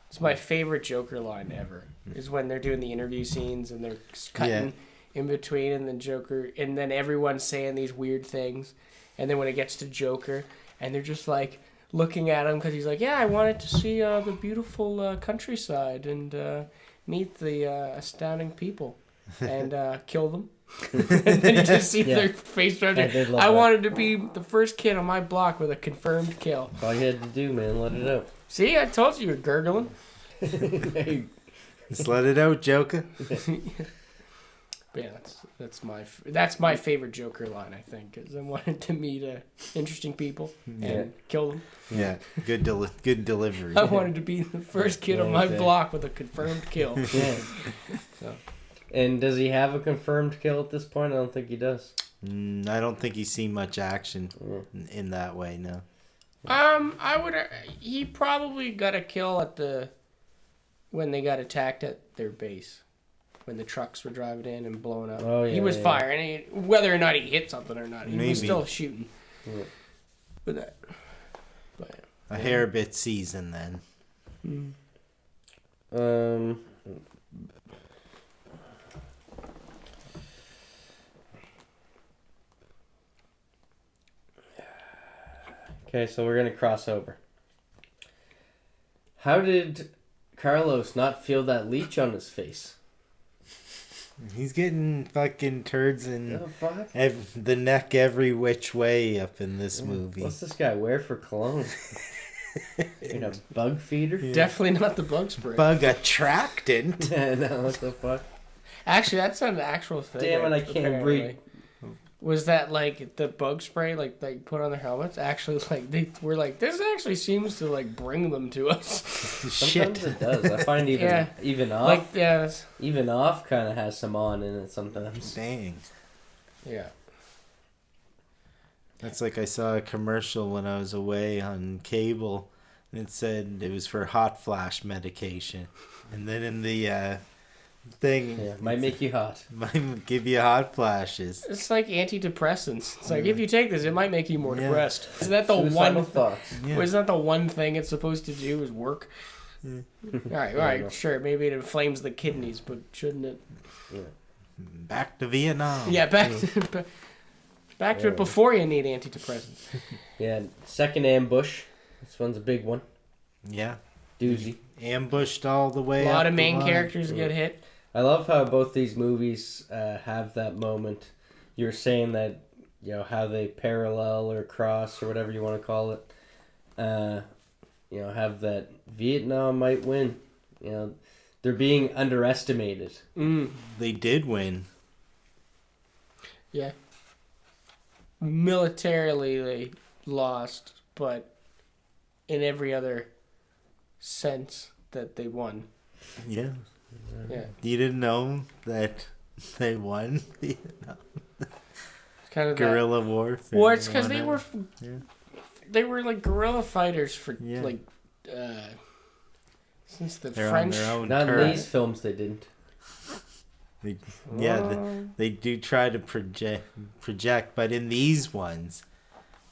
It's my favorite Joker line ever. Is when they're doing the interview scenes and they're cutting in between, and then Joker, and then everyone's saying these weird things, and then when it gets to Joker, and they're just like looking at him because he's like, "Yeah, I wanted to see the beautiful countryside and meet the astounding people and kill them." And then you just see their face right there. I wanted to be the first kid on my block with a confirmed kill. That's all you had to do, man. Let it out. See, I told you were gurgling. Just let it out, Joker. But yeah, that's my favorite Joker line, I think, because I wanted to meet interesting people and kill them. Yeah, good delivery. I wanted to be the first kid on my block with a confirmed kill. Yeah. So. And does he have a confirmed kill at this point? I don't think he does. I don't think he's seen much action in that way, no. He probably got a kill when they got attacked at their base. when the trucks were driving in and blowing up. Oh, yeah, he was yeah. firing, whether or not he hit something or not. He Maybe. was still shooting. Yeah. But A hair bit season then. Okay, so we're gonna cross over. How did Carlos not feel that leech on his face? He's getting fucking turds in Oh, fuck. the neck every which way up in this movie. What's this guy wear for cologne? In a bug feeder? definitely not the bug spray. Bug attractant. No, what the fuck? Actually, that's an actual thing. Damn it, I can't apparently. breathe. Was that like the bug spray like they put on their helmets? Actually, like they were like, this actually seems to like bring them to us. Sometimes Shit. it does. I find even off Like yeah, even off kind of has some on in it sometimes. Dang. yeah. That's like I saw a commercial when I was away on cable, and it said it was for hot flash medication, and then in the thing, Yeah, might make you hot. might give you hot flashes. It's like antidepressants. It's like if you take this, it might make you more Yeah. depressed. Isn't that the Suicidal one? thoughts. Yeah. Isn't that the one thing it's supposed to do is work? All right, sure. Maybe it inflames the kidneys, but shouldn't it? Back to Vietnam. Yeah, back to it before you need antidepressants. Yeah, second ambush. This one's a big one. Yeah. Doozy. Ambushed all the way. A lot up of the main line. characters get hit. I love how both these movies have that moment. You were saying that, you know, how they parallel or cross or whatever you want to call it. You know, have that Vietnam might win. You know, they're being underestimated. They did win. Yeah. Militarily, they lost, but in every other sense that they won. Yeah. Yeah. You didn't know that they won Vietnam. It's kind of Guerrilla warfare. Well, it's because they whatever. were, Yeah. they were like guerrilla fighters for Yeah. like, since the They're French. on their own Not in turf. these films, they didn't. They do try to project, but in these ones,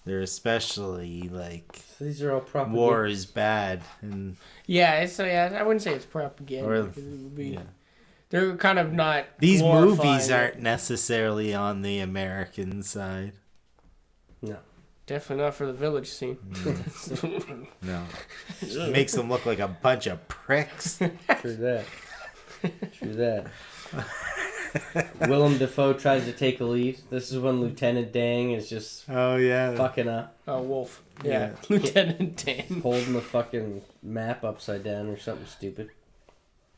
they're especially like So these are all propaganda. war is bad, and Yeah, it's I wouldn't say it's propaganda. Or- because it would be, yeah. They're kind of not. These glorifying movies it. aren't necessarily on the American side. No. Definitely not for the village scene. No, it makes them look like a bunch of pricks. True that. True that. Willem Dafoe tries to take a lead. This is when Lieutenant Dang is just Oh yeah, fucking up, Oh, Wolf. Yeah, Yeah. Lieutenant Dan. holding the fucking map upside down or something stupid.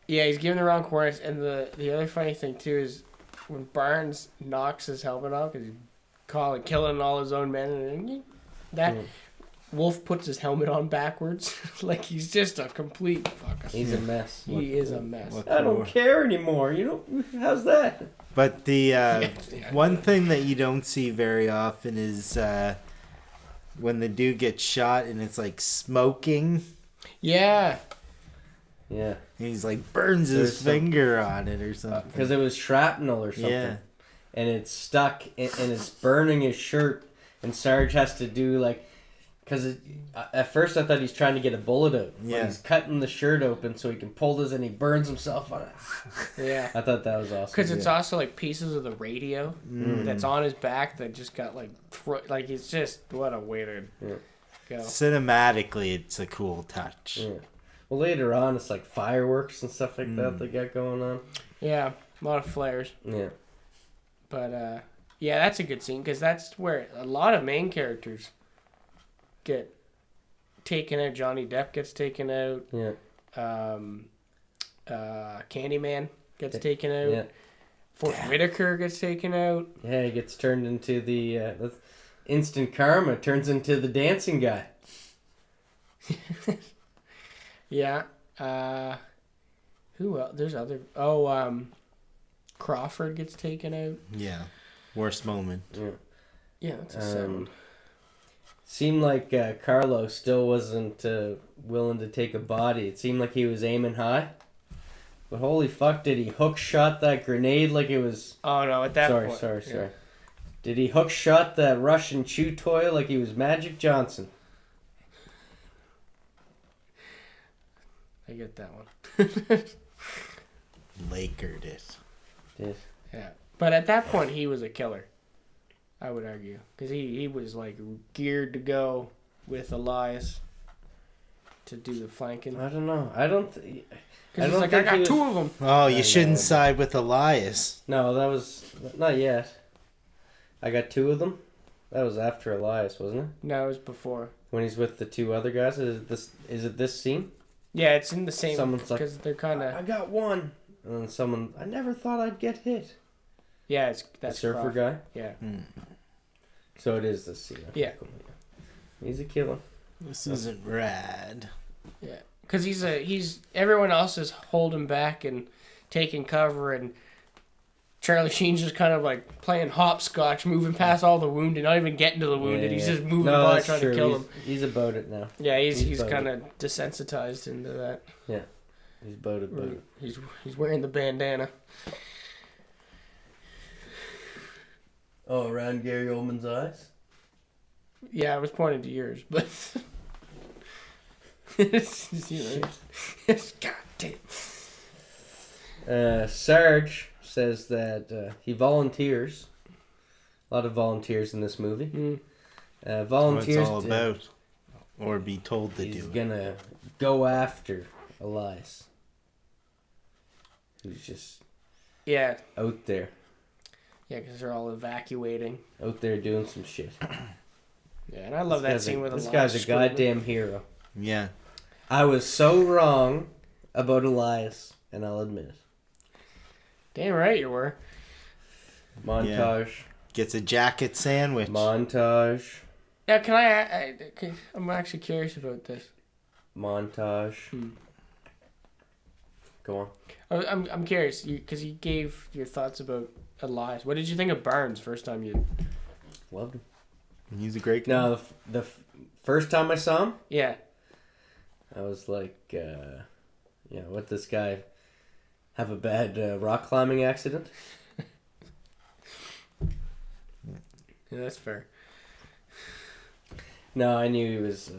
Yeah, he's giving the wrong coordinates. And the other funny thing, too, is when Barnes knocks his helmet off because he's killing all his own men, and that Wolf puts his helmet on backwards. Like he's just a complete fucker. He's a mess. He is a mess. What I don't care anymore. You know, how's that? But the one thing that you don't see very often is when the dude gets shot and it's like smoking. Yeah. Yeah, And he's like burns There's his some- finger on it or something. because it was shrapnel or something. Yeah. And it's stuck and it's burning his shirt. And Sarge has to do like, because at first I thought he's trying to get a bullet out. Yeah. But he's cutting the shirt open so he can pull this and he burns himself on it. Yeah. I thought that was awesome. Because it's also like pieces of the radio that's on his back that just got like like it's just what a way to go. Cinematically, it's a cool touch. Yeah. Well, later on, it's like fireworks and stuff like that they got going on. Yeah, a lot of flares. Yeah. But yeah, that's a good scene because that's where a lot of main characters get taken out. Johnny Depp gets taken out. Yeah. Candyman gets taken out. Yeah. Forrest Whitaker gets taken out. Yeah, he gets turned into the instant karma. Turns into the dancing guy. Yeah. Who else? There's other. Oh, Crawford gets taken out. Yeah. Worst moment. Yeah. Yeah, that's a sound. Seemed like Carlos still wasn't willing to take a body. It seemed like he was aiming high, But holy fuck, did he hook shot that grenade like it was... Oh no, at that point. Sorry. Yeah. Did he hook shot that Russian chew toy like he was Magic Johnson? I get that one. Lakered it. Did. Yeah. But at that point, he was a killer, I would argue. Because he was, like, geared to go with Elias to do the flanking. I don't know. I don't... Because he's like, I got two of them. Oh, you shouldn't side with Elias. No, that was... Not yet. I got two of them? That was after Elias, wasn't it? No, it was before. When he's with the two other guys? Is it this scene? Yeah, it's in the same... Someone's like, because they're kind of... I got one. And then someone... I never thought I'd get hit. Yeah, The that's surfer Croft. guy? Yeah. So it is this scene. Okay, Yeah. cool. He's a killer. This isn't rad. Yeah. Because he's... Everyone else is holding back and taking cover, and Charlie Sheen's just kind of like playing hopscotch, moving past all the wounded, not even getting to the wounded. He's just moving by that's trying true. to kill them. He's about it now. Yeah, he's about kind of desensitized into that. Yeah. He's about it. He's wearing the bandana. Oh, around Gary Oldman's eyes? Yeah, I was pointing to yours, but... God damn. Sarge says that he volunteers. A lot of volunteers in this movie. Volunteers. What it's all about. Or be told to do He's it. gonna go after Elias. Who's just Yeah. out there. Yeah, because they're all evacuating. Out there doing some shit. Yeah, and I love that scene with This Elias guy's a screaming. goddamn hero. Yeah. I was so wrong about Elias, and I'll admit it. Damn right you were. Montage. Gets a jacket sandwich. Montage. Yeah, can I'm actually curious about this. Montage. Go on. I'm curious because you gave your thoughts about Elias. What did you think of Barnes first time you? Loved him. He's a great guy. No, the first time I saw him, Yeah. I was like, what this guy have a bad rock climbing accident? Yeah, that's fair. No, I knew he was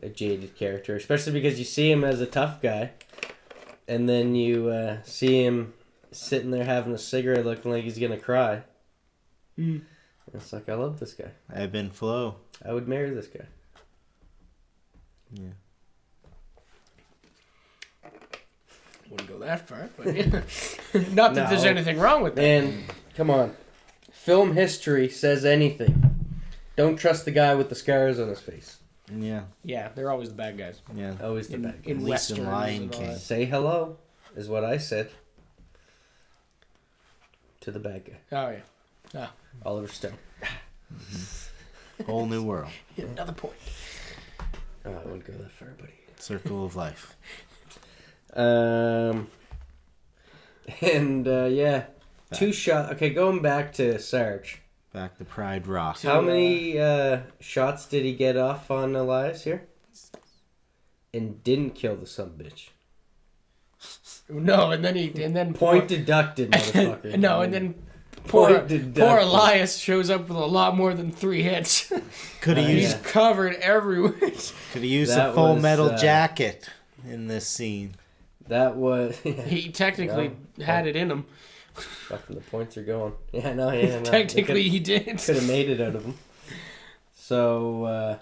a jaded character, especially because you see him as a tough guy, and then you see him sitting there having a cigarette looking like he's going to cry. It's like, I love this guy. Ebb and flow. I would marry this guy. Yeah. Wouldn't go that far, but yeah. Not that there's anything wrong with that. And, come on. Film history says anything. Don't trust the guy with the scars on his face. Yeah. Yeah, they're always the bad guys. Yeah. Always the bad guy. In At least in Westerns Lion and all King. that. Say hello, is what I said. To the bad guy. Oh yeah. Oliver Stone. Whole new world. Yeah, another point. Oh, I wouldn't go that far, buddy. Circle of life. Yeah. Two shot. Okay, going back to Sarge. Back to Pride Rock. How many shots did he get off on Elias here? And didn't kill the sumbitch. No, and then Point deducted, motherfucker. No, and then poor Point deducted. Elias shows up with a lot more than 3 hits. Could have He's used covered everywhere. could have used That a full was, metal jacket in this scene. That was... He technically had it in him. Fucking the points are going. Yeah, no, yeah, no. Technically, he did. Could have made it out of him. So,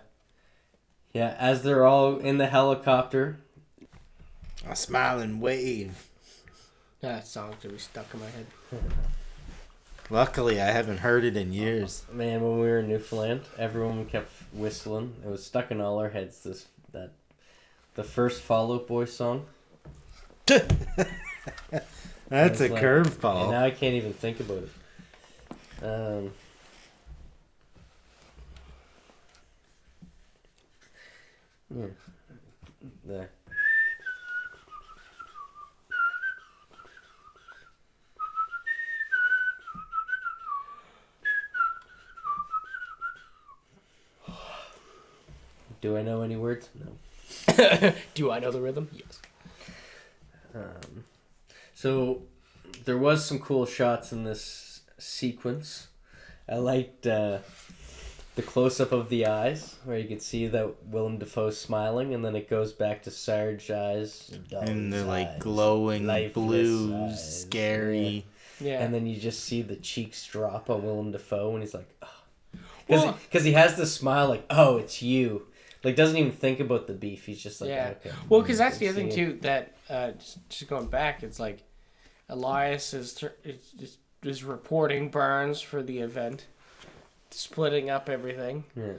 as they're all in the helicopter... A smiling wave. That song's gonna be stuck in my head. Luckily, I haven't heard it in years. Man, when we were in Newfoundland, everyone kept whistling. It was stuck in all our heads. The first Fall Out Boy song. That's a like, curveball. And now I can't even think about it. Yeah. There. Do I know any words? No. Do I know the rhythm? Yes. So there was some cool shots in this sequence. I liked the close-up of the eyes, where you could see that Willem Dafoe's smiling, and then it goes back to Sarge's eyes. And they're like eyes, glowing lifeless blue, eyes, scary. Yeah. And then you just see the cheeks drop on Willem Dafoe, and he's like, oh. Well- Because he has this smile like, oh, it's you. Like, doesn't even think about the beef. He's just like, Yeah. okay. Well, because that's the I other thing see it. too. That just going back, it's like Elias is reporting Barnes for the event, splitting up everything, Yeah.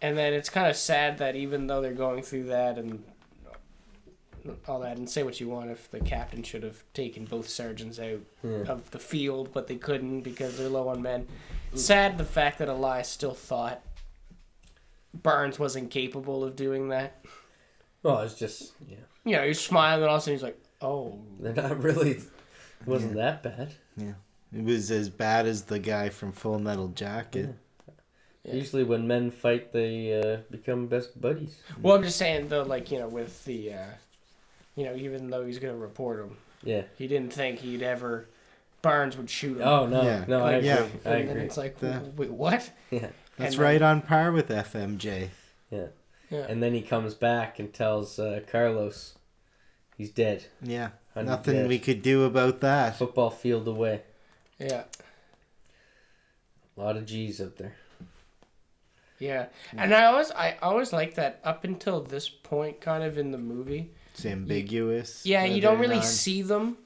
and then it's kind of sad that even though they're going through that and all that, and say what you want, if the captain should have taken both sergeants out of the field, but they couldn't because they're low on men. Sad the fact that Elias still thought Barnes wasn't capable of doing that. Well, it's just, yeah. You know, he's smiling and all of a sudden he's like, oh. They're not really, it wasn't that bad. Yeah. It was as bad as the guy from Full Metal Jacket. Yeah. Usually when men fight, they become best buddies. Well, I'm just saying, though, like, you know, with the, you know, even though he's going to report him, Yeah. he didn't think Barnes would shoot him. Oh, no. Yeah. No, I agree. Yeah. I And then agree. it's like, The- wait, what? Yeah. That's And right then- on par with FMJ. Yeah. Yeah. And then he comes back and tells Carlos he's dead. Yeah. 100 Nothing dead. we could do about that. Football field away. Yeah. A lot of G's up there. Yeah. And I always like that up until this point, kind of in the movie. It's ambiguous. Yeah, you whether don't or really not- see them.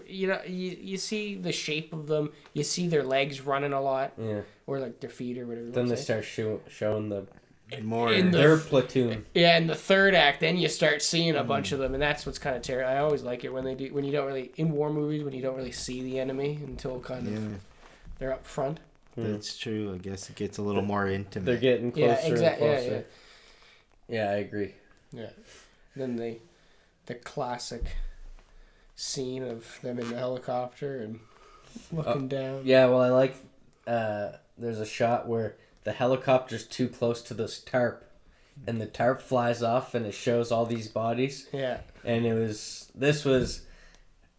You see the shape of them. You see their legs running a lot, Yeah. or like their feet or whatever. You Then wanna they say. start showing the more. in the- their platoon. Yeah, in the third act, then you start seeing a bunch of them, and that's what's kind of terrible. I always like it when you don't really in war movies when you don't really see the enemy until kind of Yeah, they're up front. that's true. I guess it gets a little more intimate. They're getting closer Yeah, exactly. and closer. Yeah, I agree. Yeah. Then the classic scene of them in the helicopter and looking down. Yeah, well, I like. There's a shot where the helicopter's too close to this tarp, and the tarp flies off, and it shows all these bodies. Yeah. And this was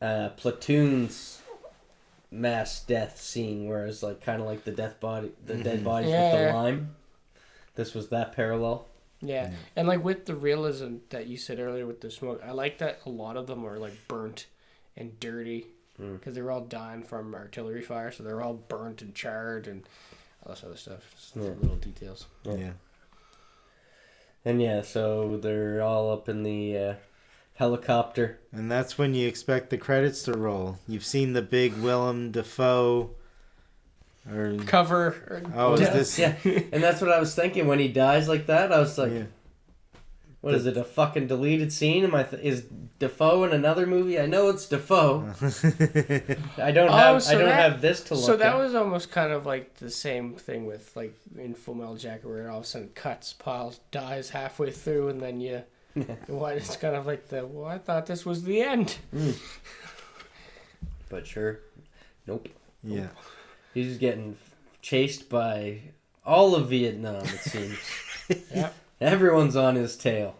Platoon's mass death scene, where it's like kind of like the dead bodies with Yeah. the lime. This was that parallel. Yeah. And like with the realism that you said earlier with the smoke, I like that a lot of them are like burnt and dirty because they're all dying from artillery fire, so they're all burnt and charred and all this other stuff. Just little details. Yeah. And yeah, so they're all up in the helicopter. And that's when you expect the credits to roll. You've seen the big Willem Dafoe. Or Cover. oh, is death. this? Yeah, and that's what I was thinking when he dies like that. I was like, Yeah. what is it, a fucking deleted scene? Is Dafoe in another movie? I know it's Dafoe. I don't have this to look So that at. was almost kind of like the same thing with like in Full Metal Jacket, where it all of a sudden cuts, Piles dies halfway through, and then it's kind of like I thought this was the end. But sure, nope. Yeah. He's getting chased by all of Vietnam, it seems. Yeah. Everyone's on his tail.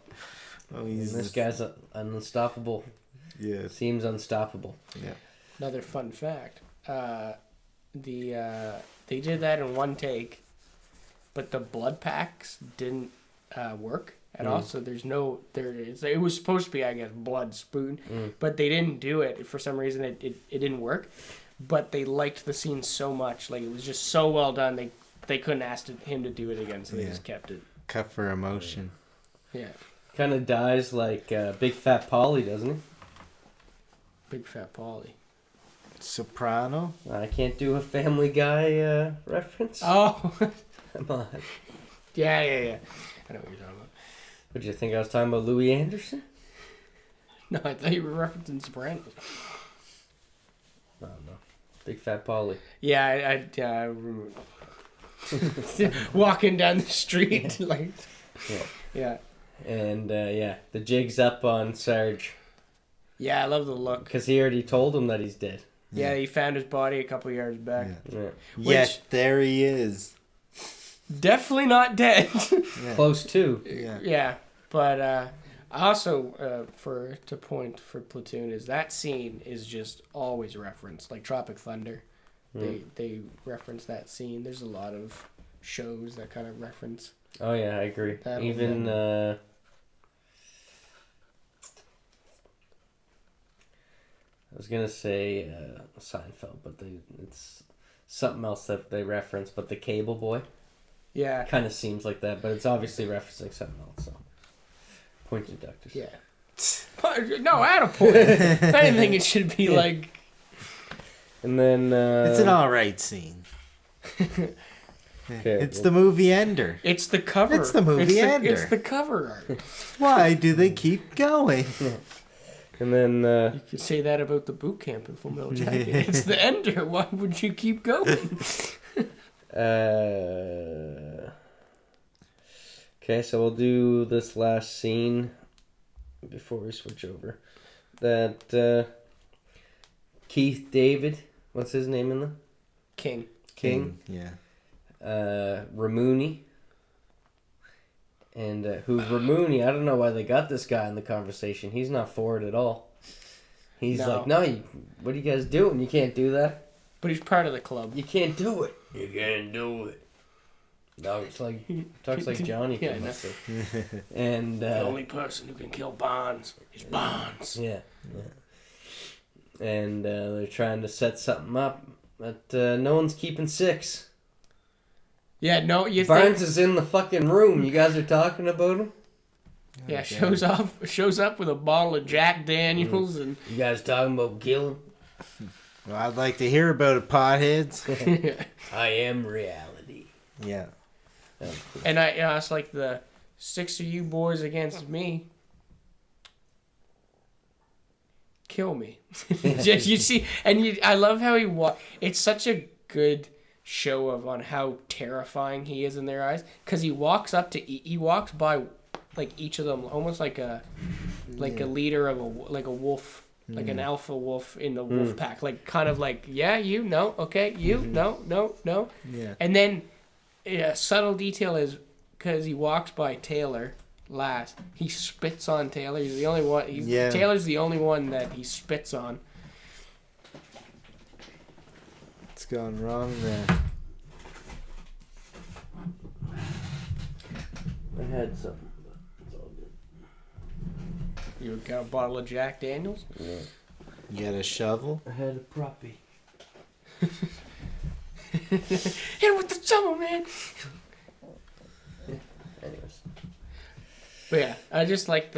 Oh, And he's this guy's unstoppable. Yeah. Seems unstoppable. Yeah. Another fun fact: they did that in one take, but the blood packs didn't work at all. So it was supposed to be, I guess, blood spoon, but they didn't do it for some reason. It didn't work. But they liked the scene so much, like it was just so well done. They couldn't ask him to do it again, so they just kept it. Cut for emotion. Yeah, Kind of dies like Big Fat Polly, doesn't he? Big Fat Polly. Soprano. I can't do a Family Guy reference. Oh, Come on. yeah. I know what you're talking about. What did you think I was talking about, Louis Anderson? No, I thought you were referencing Sopranos. Oh, no. Big Fat Polly. Yeah, I remember. Walking down the street, like, yeah. And, the jig's up on Sarge. Yeah, I love the look. Because he already told him that he's dead. Yeah, he found his body a couple yards back. Yeah. Yeah. Yet there he is. Definitely not dead. Yeah. Close to. Yeah. Yeah, but Also, to point for Platoon is that scene is just always referenced, like Tropic Thunder. They reference that scene. There's a lot of shows that kind of reference. Oh yeah, I agree. That Even I was gonna say Seinfeld, but it's something else that they reference. But the Cable Boy, Yeah. kind of seems like that, but it's obviously referencing something else. So, point deductors. Yeah. No, add a point. If anything, it should be like. And then It's an alright scene. Okay, It's the movie Ender. It's the cover. It's the movie Ender. It's the cover art. Why do they keep going? And then You could say that about the boot camp in Full Metal Jacket. It's the Ender. Why would you keep going? okay, so we'll do this last scene before we switch over. That Keith David, what's his name in the King. Yeah. Ramuni. And who's Ramuni? I don't know why they got this guy in the conversation. He's not for it at all. He's No. like, no, what are you guys doing? You can't do that. But he's part of the club. You can't do it. You can't do it. No, it's like talks like Johnny. Yeah, from I know. us. And The only person who can kill Bonds is Bonds. yeah. And they're trying to set something up, but no one's keeping 6. Yeah, no, you Barnes think... is in the fucking room. You guys are talking about him? Yeah, shows up with a bottle of Jack Daniels and... You guys talking about killing? Well, I'd like to hear about it, potheads. I am reality. Yeah. And I was like, the 6 of you boys against me. Kill me. You see, and I love how it's such a good show on how terrifying he is in their eyes, because he walks up to he walks by like each of them almost like a leader of a wolf, like an alpha wolf in the wolf pack, like kind of like, yeah, you no, okay, you no. Yeah. And then a subtle detail is because he walks by Taylor last, he spits on Taylor. He's the only one. Taylor's the only one that he spits on. What's gone wrong there? I had something, but it's all good. You got a bottle of Jack Daniels? Yeah. You got a shovel? I had a proppy. Hit him with the shovel, man. Anyways. But yeah, I just like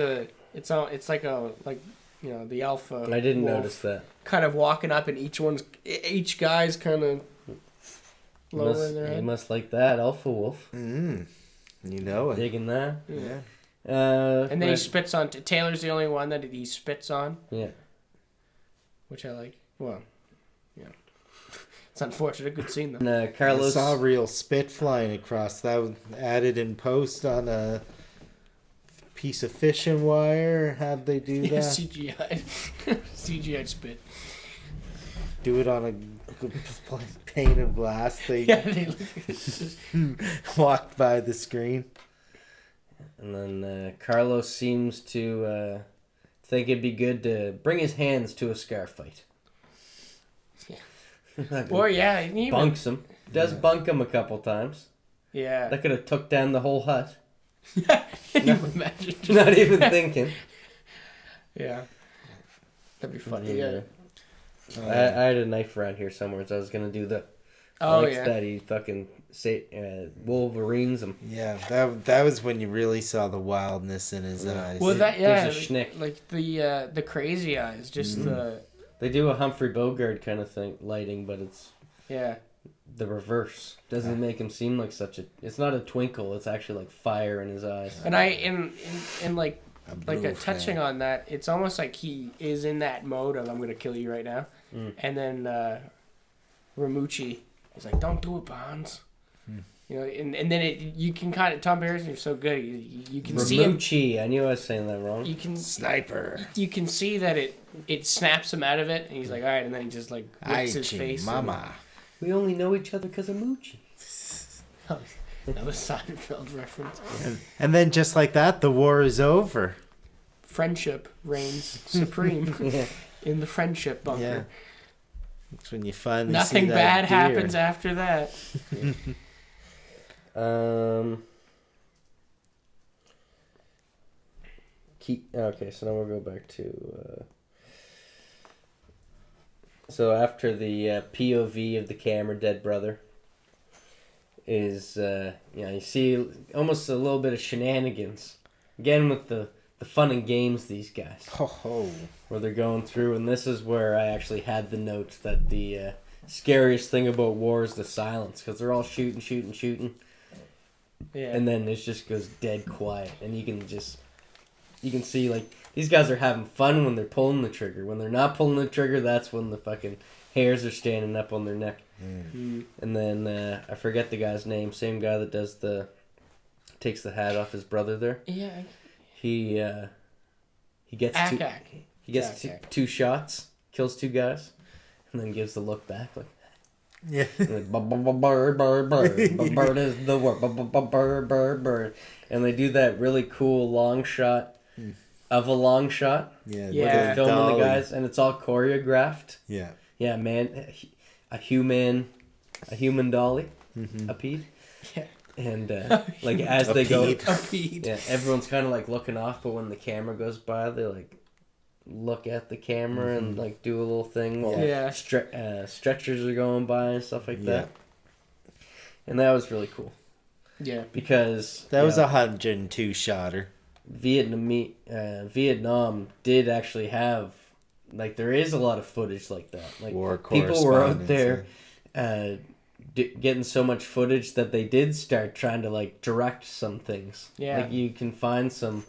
it's like the alpha. I didn't wolf notice that. kind of walking up, and each guy's kind of lowering their He head. must like that alpha wolf. You know it. Digging that. Yeah. And then he spits on. Taylor's the only one that he spits on. Yeah. Which I like. Well, yeah. It's unfortunate. Good scene though. And I Carlos. saw real spit flying across. That was added in post on a piece of fishing wire. How'd they do Yeah, that? CGI. CGI spit. Do it on a pane of glass. They Yeah, they walked by the screen. And then Carlos seems to think it'd be good to bring his hands to a scar fight. Yeah. Or yeah, even, Bunks him. Does bunk him a couple times. yeah. That could have took down the whole hut. Can you imagine? Not even thinking. Yeah. That'd be funny. Yeah. I had a knife around here somewhere, so I was gonna do the. Oh Alex yeah. that he fucking Wolverines him. Yeah, that was when you really saw the wildness in his eyes. Well, that There's a schnick. like the crazy eyes, just the They do a Humphrey Bogart kind of thing, lighting, but it's yeah. the reverse. Doesn't make him seem like such a. It's not a twinkle. It's actually like fire in his eyes. And I in like blue touching fan. on that, it's almost like he is in that mode of I'm gonna kill you right now, and then Ramucci is like, don't do it, Bonds. You know, and then you can kind of Tom Harrison is so good. You can see him. Ramucci. I knew I was saying that wrong. You can Sniper. You can see that it snaps him out of it, and he's like, all right, and then he just like licks his face. Mama. We only know each other because of Moochie. Another Seinfeld reference. And then just like that, the war is over. friendship reigns supreme in the friendship bunker. Yeah. It's when you finally Nothing see that bad deer. happens after that. Okay, so now we'll go back to. So after the POV of the camera, dead brother, is you see almost a little bit of shenanigans again with the fun and games these guys. Oh. Where they're going through, and this is where I actually had the note that the scariest thing about war is the silence, because they're all shooting, Yeah. and then it just goes dead quiet, and you can see like these guys are having fun when they're pulling the trigger. When they're not pulling the trigger, that's when the fucking hairs are standing up on their neck. And then I forget the guy's name. Same guy that takes the hat off his brother there. Yeah. He gets two shots, kills two guys, and then gives the look back like. Yeah. Bird is the word. Bird. And they do that really cool long shot of a long shot. Yeah. Yeah. Filming the guys, and it's all choreographed. Yeah. Yeah, man. A human dolly. A Pete. Yeah. And like as they go, Pete. yeah, everyone's kind of like looking off, but when the camera goes by, they like look at the camera and like do a little thing while stretchers are going by and stuff like that. And that was really cool. Yeah, because that was 102 shotter. Vietnam did actually have like there is a lot of footage like that. Like war people were out there getting so much footage that they did start trying to like direct some things. Yeah, like you can find some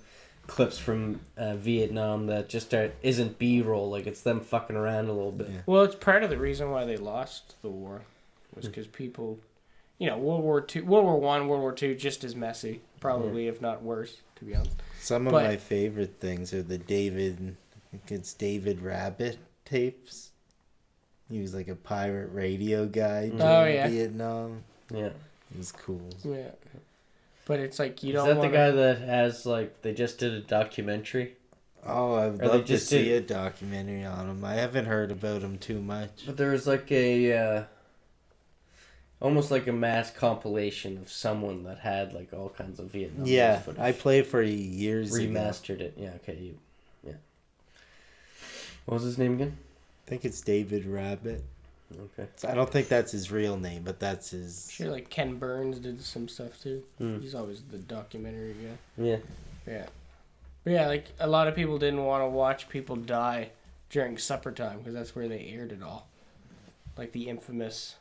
clips from Vietnam that just isn't B-roll, like it's them fucking around a little bit. Yeah. Well, it's part of the reason why they lost the war was because people, World War II, World War I, World War II, just as messy, probably if not worse, to be honest. Some of my favorite things are the David Rabbit tapes. He was like a pirate radio guy during Vietnam. Yeah, it was cool. Yeah. But it's like you don't. Is that the guy that has like they just did a documentary? Oh, I'd love to see a documentary on him. I haven't heard about him too much. But there was like a almost like a mass compilation of someone that had like all kinds of Vietnam. Yeah, footage. I played for years ago. Remastered it. Yeah. Okay. What was his name again? I think it's David Rabbit. Okay. So I don't think that's his real name, but that's his. Sure, like Ken Burns did some stuff too. He's always the documentary guy. Yeah. Yeah. But yeah, like a lot of people didn't want to watch people die during supper time because that's where they aired it all. Like the infamous.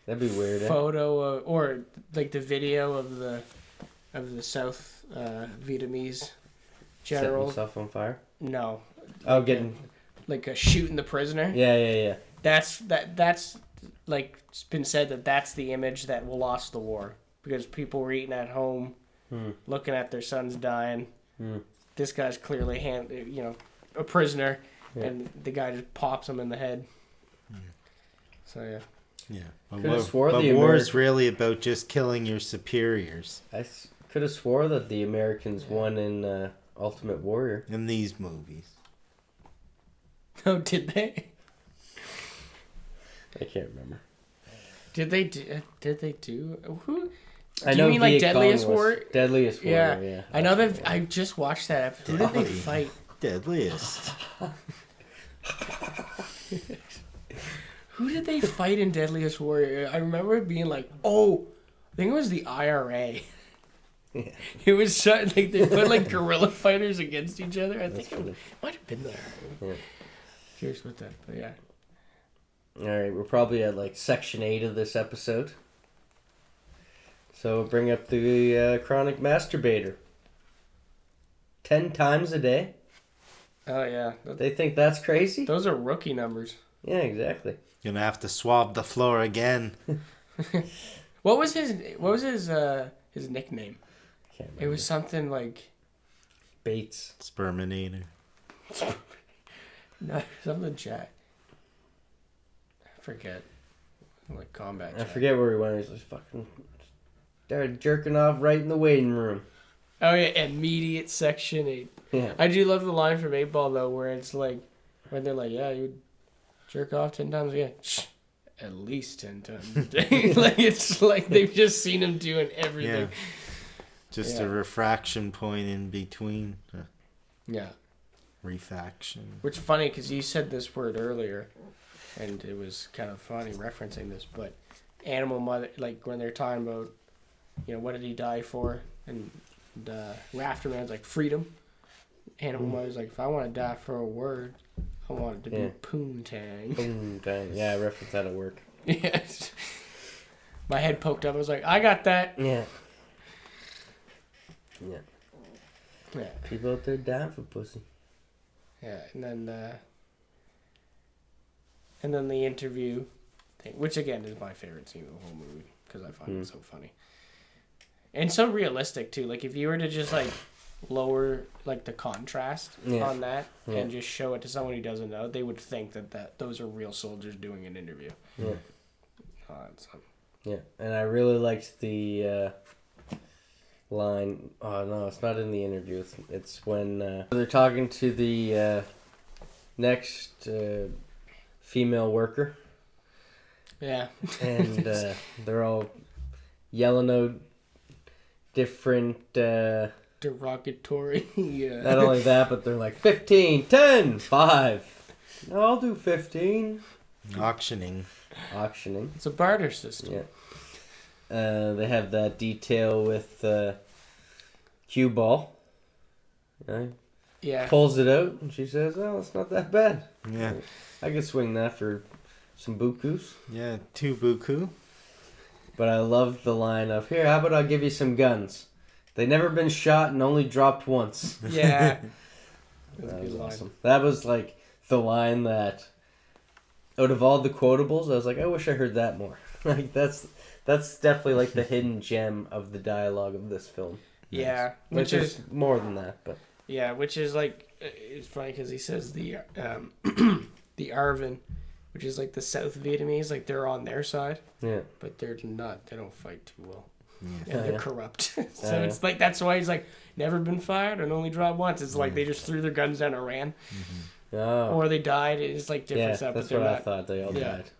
That'd be weird. Photo or like the video of the South Vietnamese general. Setting himself on fire. No. Oh, getting like shooting the prisoner. Yeah. That's like it's been said that's the image that lost the war because people were eating at home, looking at their sons dying. This guy's clearly a prisoner, and the guy just pops him in the head. So yeah. Yeah, but war is really about just killing your superiors. I could have swore that the Americans won in Ultimate Warrior. In these movies. Oh, did they? I can't remember. Did they do? Who? I do know you mean like Viet Deadliest Cong War? Deadliest Warrior, yeah. I know that. I just watched that. Who did they fight? Deadliest. Who did they fight in Deadliest Warrior? I remember it being like, I think it was the IRA. Yeah. It was so, like they put like guerrilla fighters against each other. I think it might have been there. Yeah. Curious about that, but yeah. All right, we're probably at like section 8 of this episode. So we'll bring up the chronic masturbator. 10 times a day. Oh yeah. They think that's crazy? Those are rookie numbers. Yeah, exactly. Gonna have to swab the floor again. What was his nickname? Can't remember. It was something like Bates. Sperminator. No, something Jack. I forget. Like combat. I forget where he went. He's just fucking started jerking off right in the waiting room. Oh yeah, immediate section 8. Yeah. I do love the line from 8 Ball though, where it's like, when they're like, yeah, you jerk off 10 times a day. At least 10 times a day. Like, it's like they've just seen him doing everything. Yeah. Just a refraction point in between. Yeah. Refaction. Which is funny because you said this word earlier, and it was kind of funny referencing this, but animal mother, like when they're talking about, what did he die for? And Rafterman's like, freedom. Animal mother's like, if I want to die for a word, I want it to be poontang. Poontang. Yeah, I referenced that at work. Yes. My head poked up. I was like, I got that. Yeah. Yeah. People out there dying for pussy. Yeah, and then the interview thing, which again is my favorite scene of the whole movie because I find it so funny and so realistic too. Like if you were to just like lower like the contrast on that and just show it to someone who doesn't know, they would think that those are real soldiers doing an interview. Yeah, and I really liked the line. Oh no, it's not in the interview. It's when they're talking to the next female worker. Yeah. And they're all yelling out different. Derogatory. Yeah. Not only that, but they're like 15, 10, 5. No, I'll do 15. Auctioning. It's a barter system. Yeah. They have that detail with cue ball. Yeah. Pulls it out, and she says, "Oh, it's not that bad. Yeah. I could swing that for some bukus." Yeah, 2 buku. But I love the line of, "Here, how about I give you some guns? They never been shot and only dropped once." Yeah. That was awesome. That was like the line that, out of all the quotables, I was like, I wish I heard that more. Like that's definitely like the hidden gem of the dialogue of this film. Yeah, which is more than that, but yeah, which is like it's funny because he says the the Arvin, which is like the South Vietnamese, like they're on their side. Yeah, but they're not. They don't fight too well. Yeah. And they're corrupt. So it's like that's why he's like never been fired and only dropped once. It's like they just threw their guns down and ran. Mm-hmm. Oh. Or they died. It's like different stuff. That's but what not... I thought. They all died.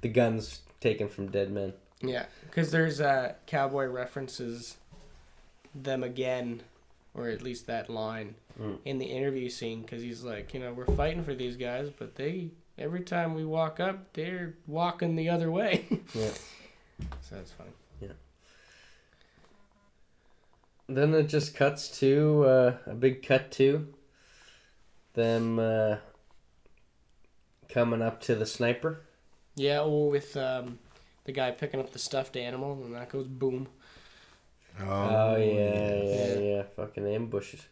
The guns taken from dead men. Yeah, because there's Cowboy references them again, or at least that line in the interview scene, because he's like, we're fighting for these guys, but every time we walk up, they're walking the other way. Yeah. So that's funny. Yeah. Then it just cuts to a big cut to them coming up to the sniper. Yeah, with the guy picking up the stuffed animal, and that goes boom. Oh yeah. Fucking ambushes.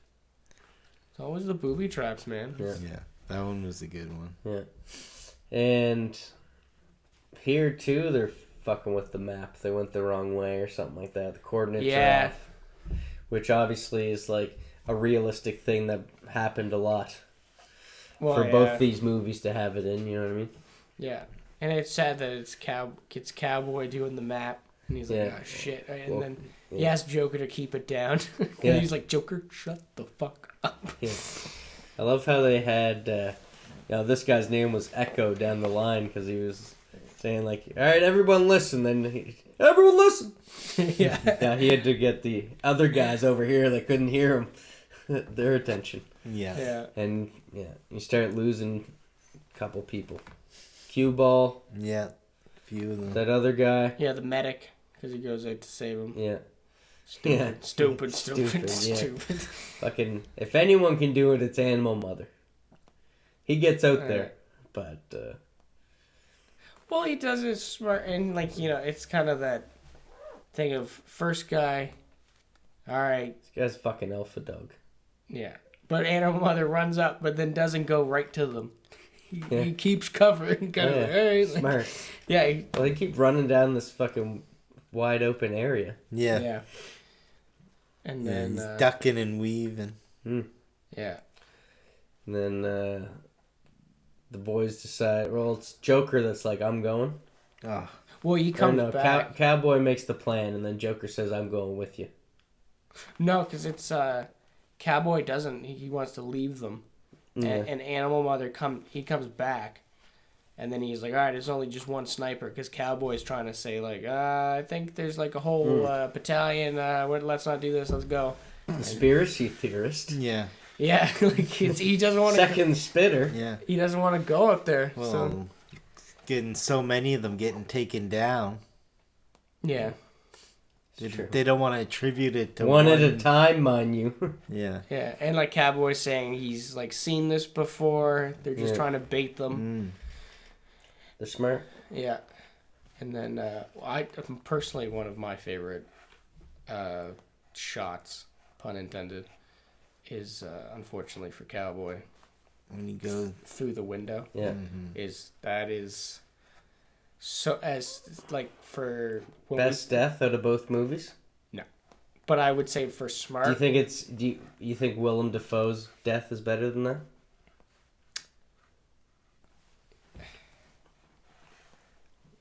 It's always the booby traps, man. Yeah, that one was a good one. Yeah. And here too, they're fucking with the map. They went the wrong way or something like that. The coordinates are off. Which obviously is like a realistic thing that happened a lot for both these movies to have it in, you know what I mean? Yeah. And it's sad that it's Cowboy doing the map, and he's like, oh shit. And then he asks Joker to keep it down. And he's like, Joker, shut the fuck up. Yeah. I love how they had, this guy's name was Echo down the line because he was saying like, all right, everyone listen. Then everyone listen. Yeah, he had to get the other guys over here that couldn't hear him, their attention. Yeah. And you start losing a couple people. Cue ball. Yeah, few of them. That other guy. Yeah, the medic, because he goes out to save him. Yeah. Stupid. Fucking, if anyone can do it, it's Animal Mother. He gets out there, but... Well, he does it smart, and it's kind of that thing of first guy, alright. This guy's fucking alpha dog. Yeah. But Animal Mother runs up, but then doesn't go right to them. He keeps covering, alright. Smart. Yeah. Well, they keep running down this fucking wide open area. Yeah. And then he's ducking and weaving. Yeah. And then the boys decide, well, it's Joker that's like, I'm going. Oh. Well, he comes back. Cowboy makes the plan, and then Joker says, I'm going with you. No, because it's Cowboy doesn't. He wants to leave them. Yeah. And Animal Mother comes back, and then he's like, all right, there's only just one sniper, because Cowboy's trying to say, like, I think there's like a whole battalion. Let's not do this. Let's go. Conspiracy theorist. Yeah. Yeah, like he doesn't want to. Second spitter. Yeah. He doesn't want to go up there. Well, So getting so many of them getting taken down. yeah, They don't want to attribute it to one at a time, mind you. Yeah. yeah, and like Cowboy's saying, he's like seen this before. They're just trying to bait them. They're smart. Yeah, and then personally, one of my favorite shots, pun intended, is unfortunately for Cowboy, When you go through the window. Yeah. Is so as like for Best death out of both movies. but I would say for smart. Do you think you think Willem Dafoe's death is better than that?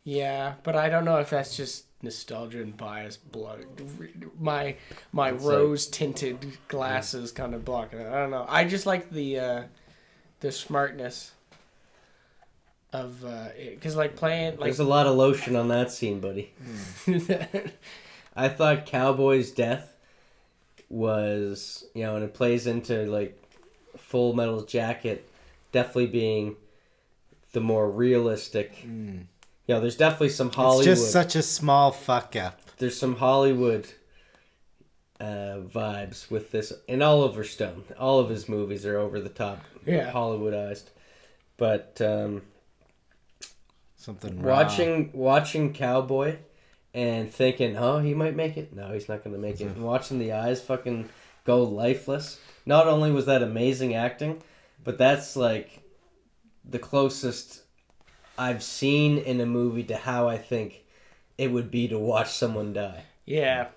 Yeah, but I don't know if that's just nostalgia and bias. My rose tinted glasses kind of blocking it. I don't know. I just like the smartness of because like playing like There's a lot of lotion on that scene, buddy. I thought Cowboy's death was, and it plays into like Full Metal Jacket definitely being the more realistic. There's definitely some Hollywood. It's just such a small fuck up. There's some Hollywood vibes with this. And Oliver Stone, all of his movies are over the top, Hollywoodized. But something raw. watching Cowboy and thinking, oh, he might make it. No, he's not going to make it. And watching the eyes fucking go lifeless. Not only was that amazing acting, but that's like the closest I've seen in a movie to how I think it would be to watch someone die. Yeah,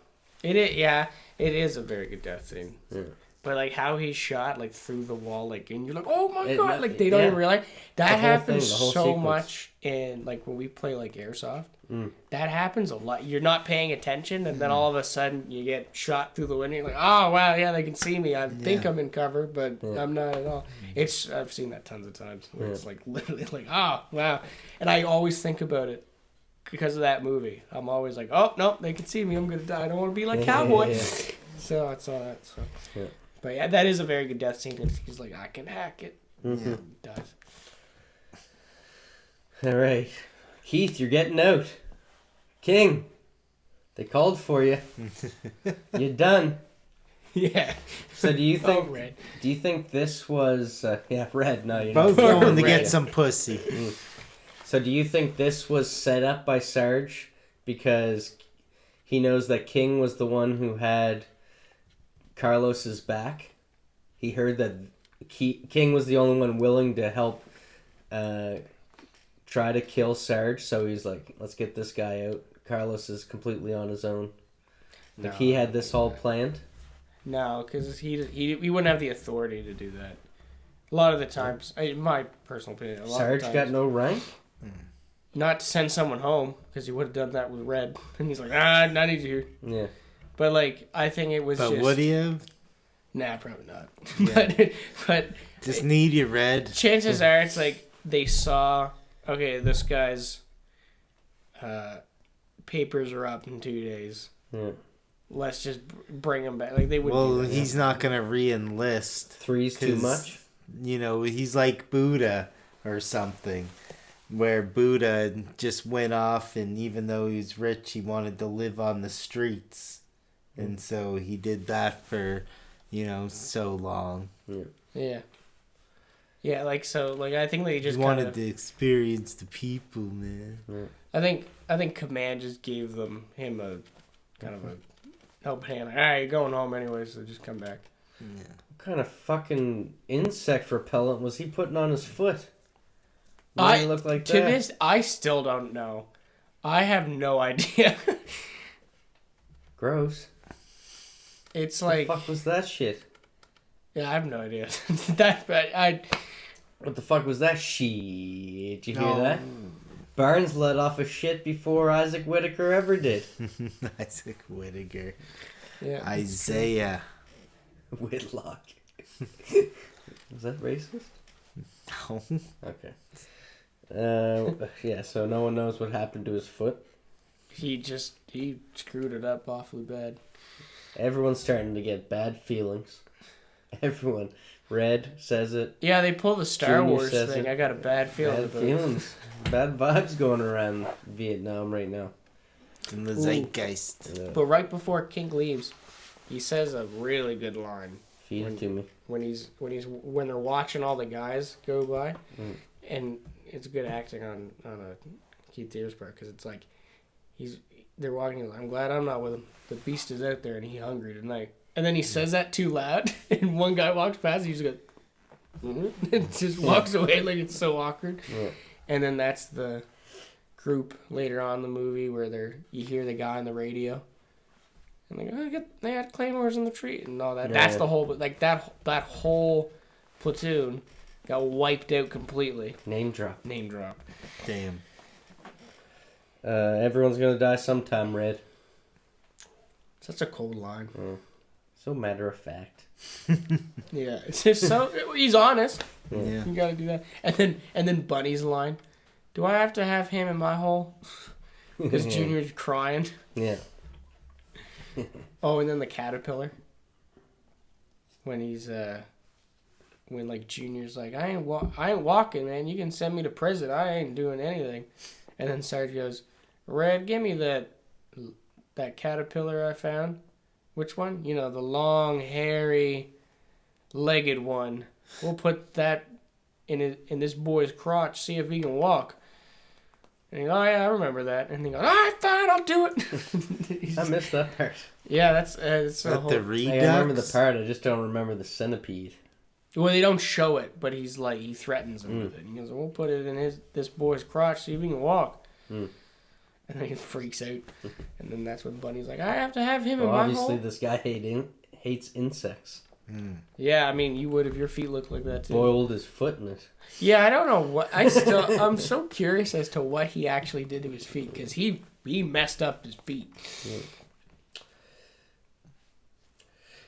it is. Yeah, it is a very good death scene. Yeah. But like how he's shot like through the wall, like and you're like, oh my god, like they don't even realize that happens so sequence. much in like when we play like airsoft. That happens a lot. You're not paying attention, and then all of a sudden you get shot through the window. You're like, oh wow, yeah, they can see me. I think I'm in cover, but I'm not at all. I've seen that tons of times. Where it's like literally like, oh wow, and I always think about it because of that movie. I'm always like, oh no, they can see me. I'm gonna die. I don't want to be like Cowboy. So it's all that. So. Yeah. But yeah, that is a very good death scene. He's like, I can hack it. Mm-hmm. He does. All right. Keith, you're getting out. King, they called for you. You're done. Yeah. So do you think? Red. Do you think this was? Red. No, you're Both not. going to Red. get some pussy. So do you think this was set up by Sarge because he knows that King was the one who had Carlos's back? He heard that King was the only one willing to help try to kill Sarge, so he's like, let's get this guy out. Carlos is completely on his own. Like he had this all planned. No, because he wouldn't have the authority to do that. A lot of the times, in my personal opinion, Sarge got no rank? Not to send someone home, because he would have done that with Red. And he's like, I need you here. Yeah. But like, I think it was But just... would he have? Nah, probably not. Yeah. but Just need you, Red. chances are it's like they saw, okay, this guy's papers are up in 2 days. Yeah. Let's just bring him back. Like they would. Well, he's not going to re-enlist. Three's too 'cause, much? He's like Buddha or something. Where Buddha just went off, and even though he was rich, he wanted to live on the streets. And so he did that for, so long. Yeah. Yeah, like so, like I think they just He wanted to experience the people, man. I think Command just gave him a kind of a helping hand. Like, all right, you're going home anyway, so just come back. Yeah. What kind of fucking insect repellent was he putting on his foot? Why did it look like to that? this, I still don't know. I have no idea. Gross. It's What the like, fuck was that shit? yeah, I have no idea. What the fuck was that shit? Did you hear that? Barnes let off a shit before Isaac Whittaker ever did. Isaac Whittaker. Yeah. Isaiah. Whitlock. Was that racist? No. Okay. Yeah, so no one knows what happened to his foot. He screwed it up awfully bad. Everyone's starting to get bad feelings. Everyone. Red says it. Yeah, they pulled the Star Junior Wars says thing. it. I got a bad feeling Bad about feelings. Bad vibes going around Vietnam right now. In the zeitgeist. Yeah. But right before King leaves, he says a really good line Feed it to me. when they're watching all the guys go by, and it's good acting on Keith Deer's part because it's like they're walking. I'm glad I'm not with him. The beast is out there and he's hungry tonight. And then he says that too loud, and one guy walks past. And he just goes, and just walks away like it's so awkward. Yeah. And then that's the group later on in the movie where you hear the guy on the radio, and they go, they had claymores in the tree and all that. Yeah, That's yeah. the whole that whole platoon got wiped out completely. Name drop. Damn. Everyone's gonna die sometime, Red. Such a cold line. So matter of fact. Yeah, it's just so he's honest. Yeah. You gotta do that. And then Bunny's line. Do I have to have him in my hole? Because Junior's crying. Yeah. Oh, and then the caterpillar. When like Junior's like, I ain't walking, man. You can send me to prison. I ain't doing anything. And then Sarge goes, Red, give me that caterpillar I found. Which one? You know, the long, hairy, legged one. We'll put that in this boy's crotch. See if he can walk. And he goes, oh yeah, I remember that. And he goes, all right, fine, I'll do it. I missed that part. Yeah, that's a But whole... the redux. I remember the part, I just don't remember the centipede. Well, they don't show it, but he's like, he threatens him with it. He goes, we'll put it in this boy's crotch, see if he can walk. And then he freaks out. And then that's when Bunny's like, I have to have him in my Obviously, hole. this guy hates insects. Yeah, I mean, you would if your feet looked like that too. Boiled his foot in it. Yeah, I don't know what... I'm so curious as to what he actually did to his feet, because he messed up his feet. Yeah.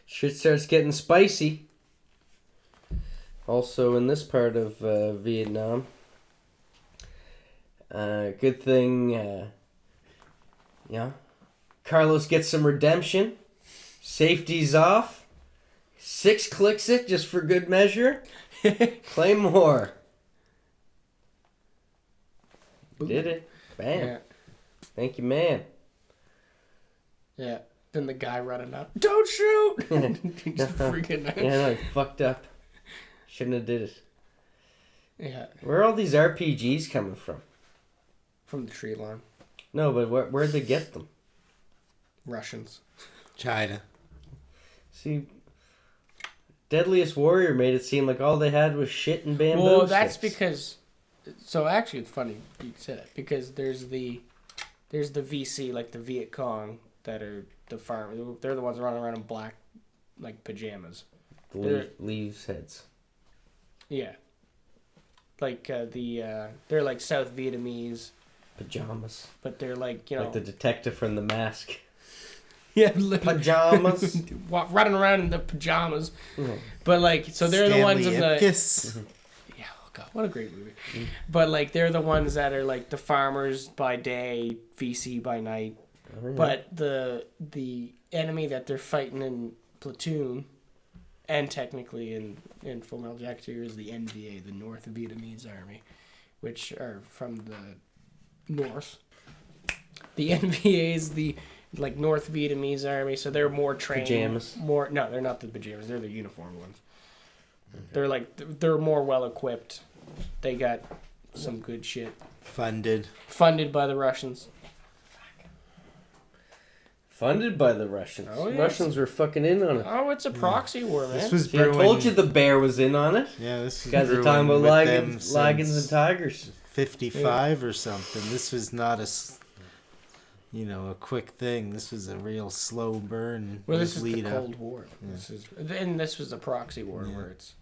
Shit starts getting spicy. Also in this part of Vietnam. Good thing, Carlos gets some redemption. Safety's off. 6 clicks it just for good measure. Claymore. Did it. Bam. Yeah. Thank you, man. Yeah. Then the guy running up, don't shoot! He's freaking out. Yeah, no, he fucked up. Shouldn't have did it. Yeah. Where are all these RPGs coming from? From the tree line. No, but where'd they get them? Russians. China. See, Deadliest Warrior made it seem like all they had was shit and bamboo Well, that's sticks. because... So actually, it's funny you said that, because there's the VC, like the Viet Cong, that are the farm. They're the ones running around in black, like, pajamas. Leaves heads. Yeah. Like, they're like South Vietnamese, Pajamas. but they're like, you know... Like the detective from The Mask. Yeah, Pajamas. running around in the pajamas. But, like, so they're the ones in the... Yeah, oh God, what a great movie. But, like, they're the ones that are, like, the farmers by day, VC by night. Oh, yeah. But the enemy that they're fighting in Platoon, and technically in Full Metal Jacket 2 is the NVA, the North Vietnamese Army, which are from the north. The NVA is the like North Vietnamese Army, so they're more trained. Pajamas. No, they're not the pajamas. They're the uniform ones. Okay. They're more well equipped. They got some good shit. Funded By the Russians. Funded by the Russians. Oh, yeah. Russians were fucking in on it. Oh, it's a proxy war, man. This was See, I brewing. told you the bear was in on it. Yeah, this was You guys are brewing talking about with them lions since and tigers. 55 or something. This was not a quick thing. This was a real slow burn. Well, this is the lead up. Cold War. Yeah. This was a proxy war where it's,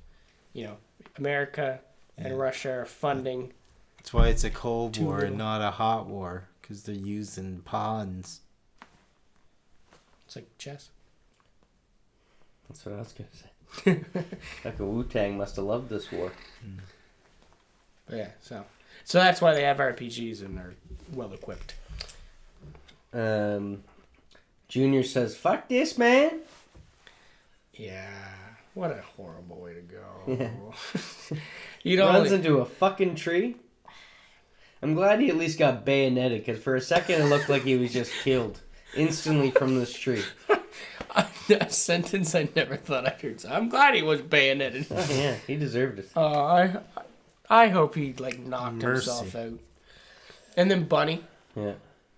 America and Russia are funding. That's why it's a Cold Too War little. and not a hot war, because they're using pawns. It's like chess. That's what I was gonna say. Like a Wu-Tang must have loved this war. But yeah, so that's why they have RPGs and they're well equipped. Junior says, "Fuck this, man." Yeah, what a horrible way to go. Yeah. You know, Runs into a fucking tree. I'm glad he at least got bayoneted, because for a second it looked like he was just killed instantly from this tree. a sentence I never thought I'd heard. So I'm glad he was bayoneted. Oh yeah, he deserved it. I hope he like knocked himself out. And then Bunny. Yeah.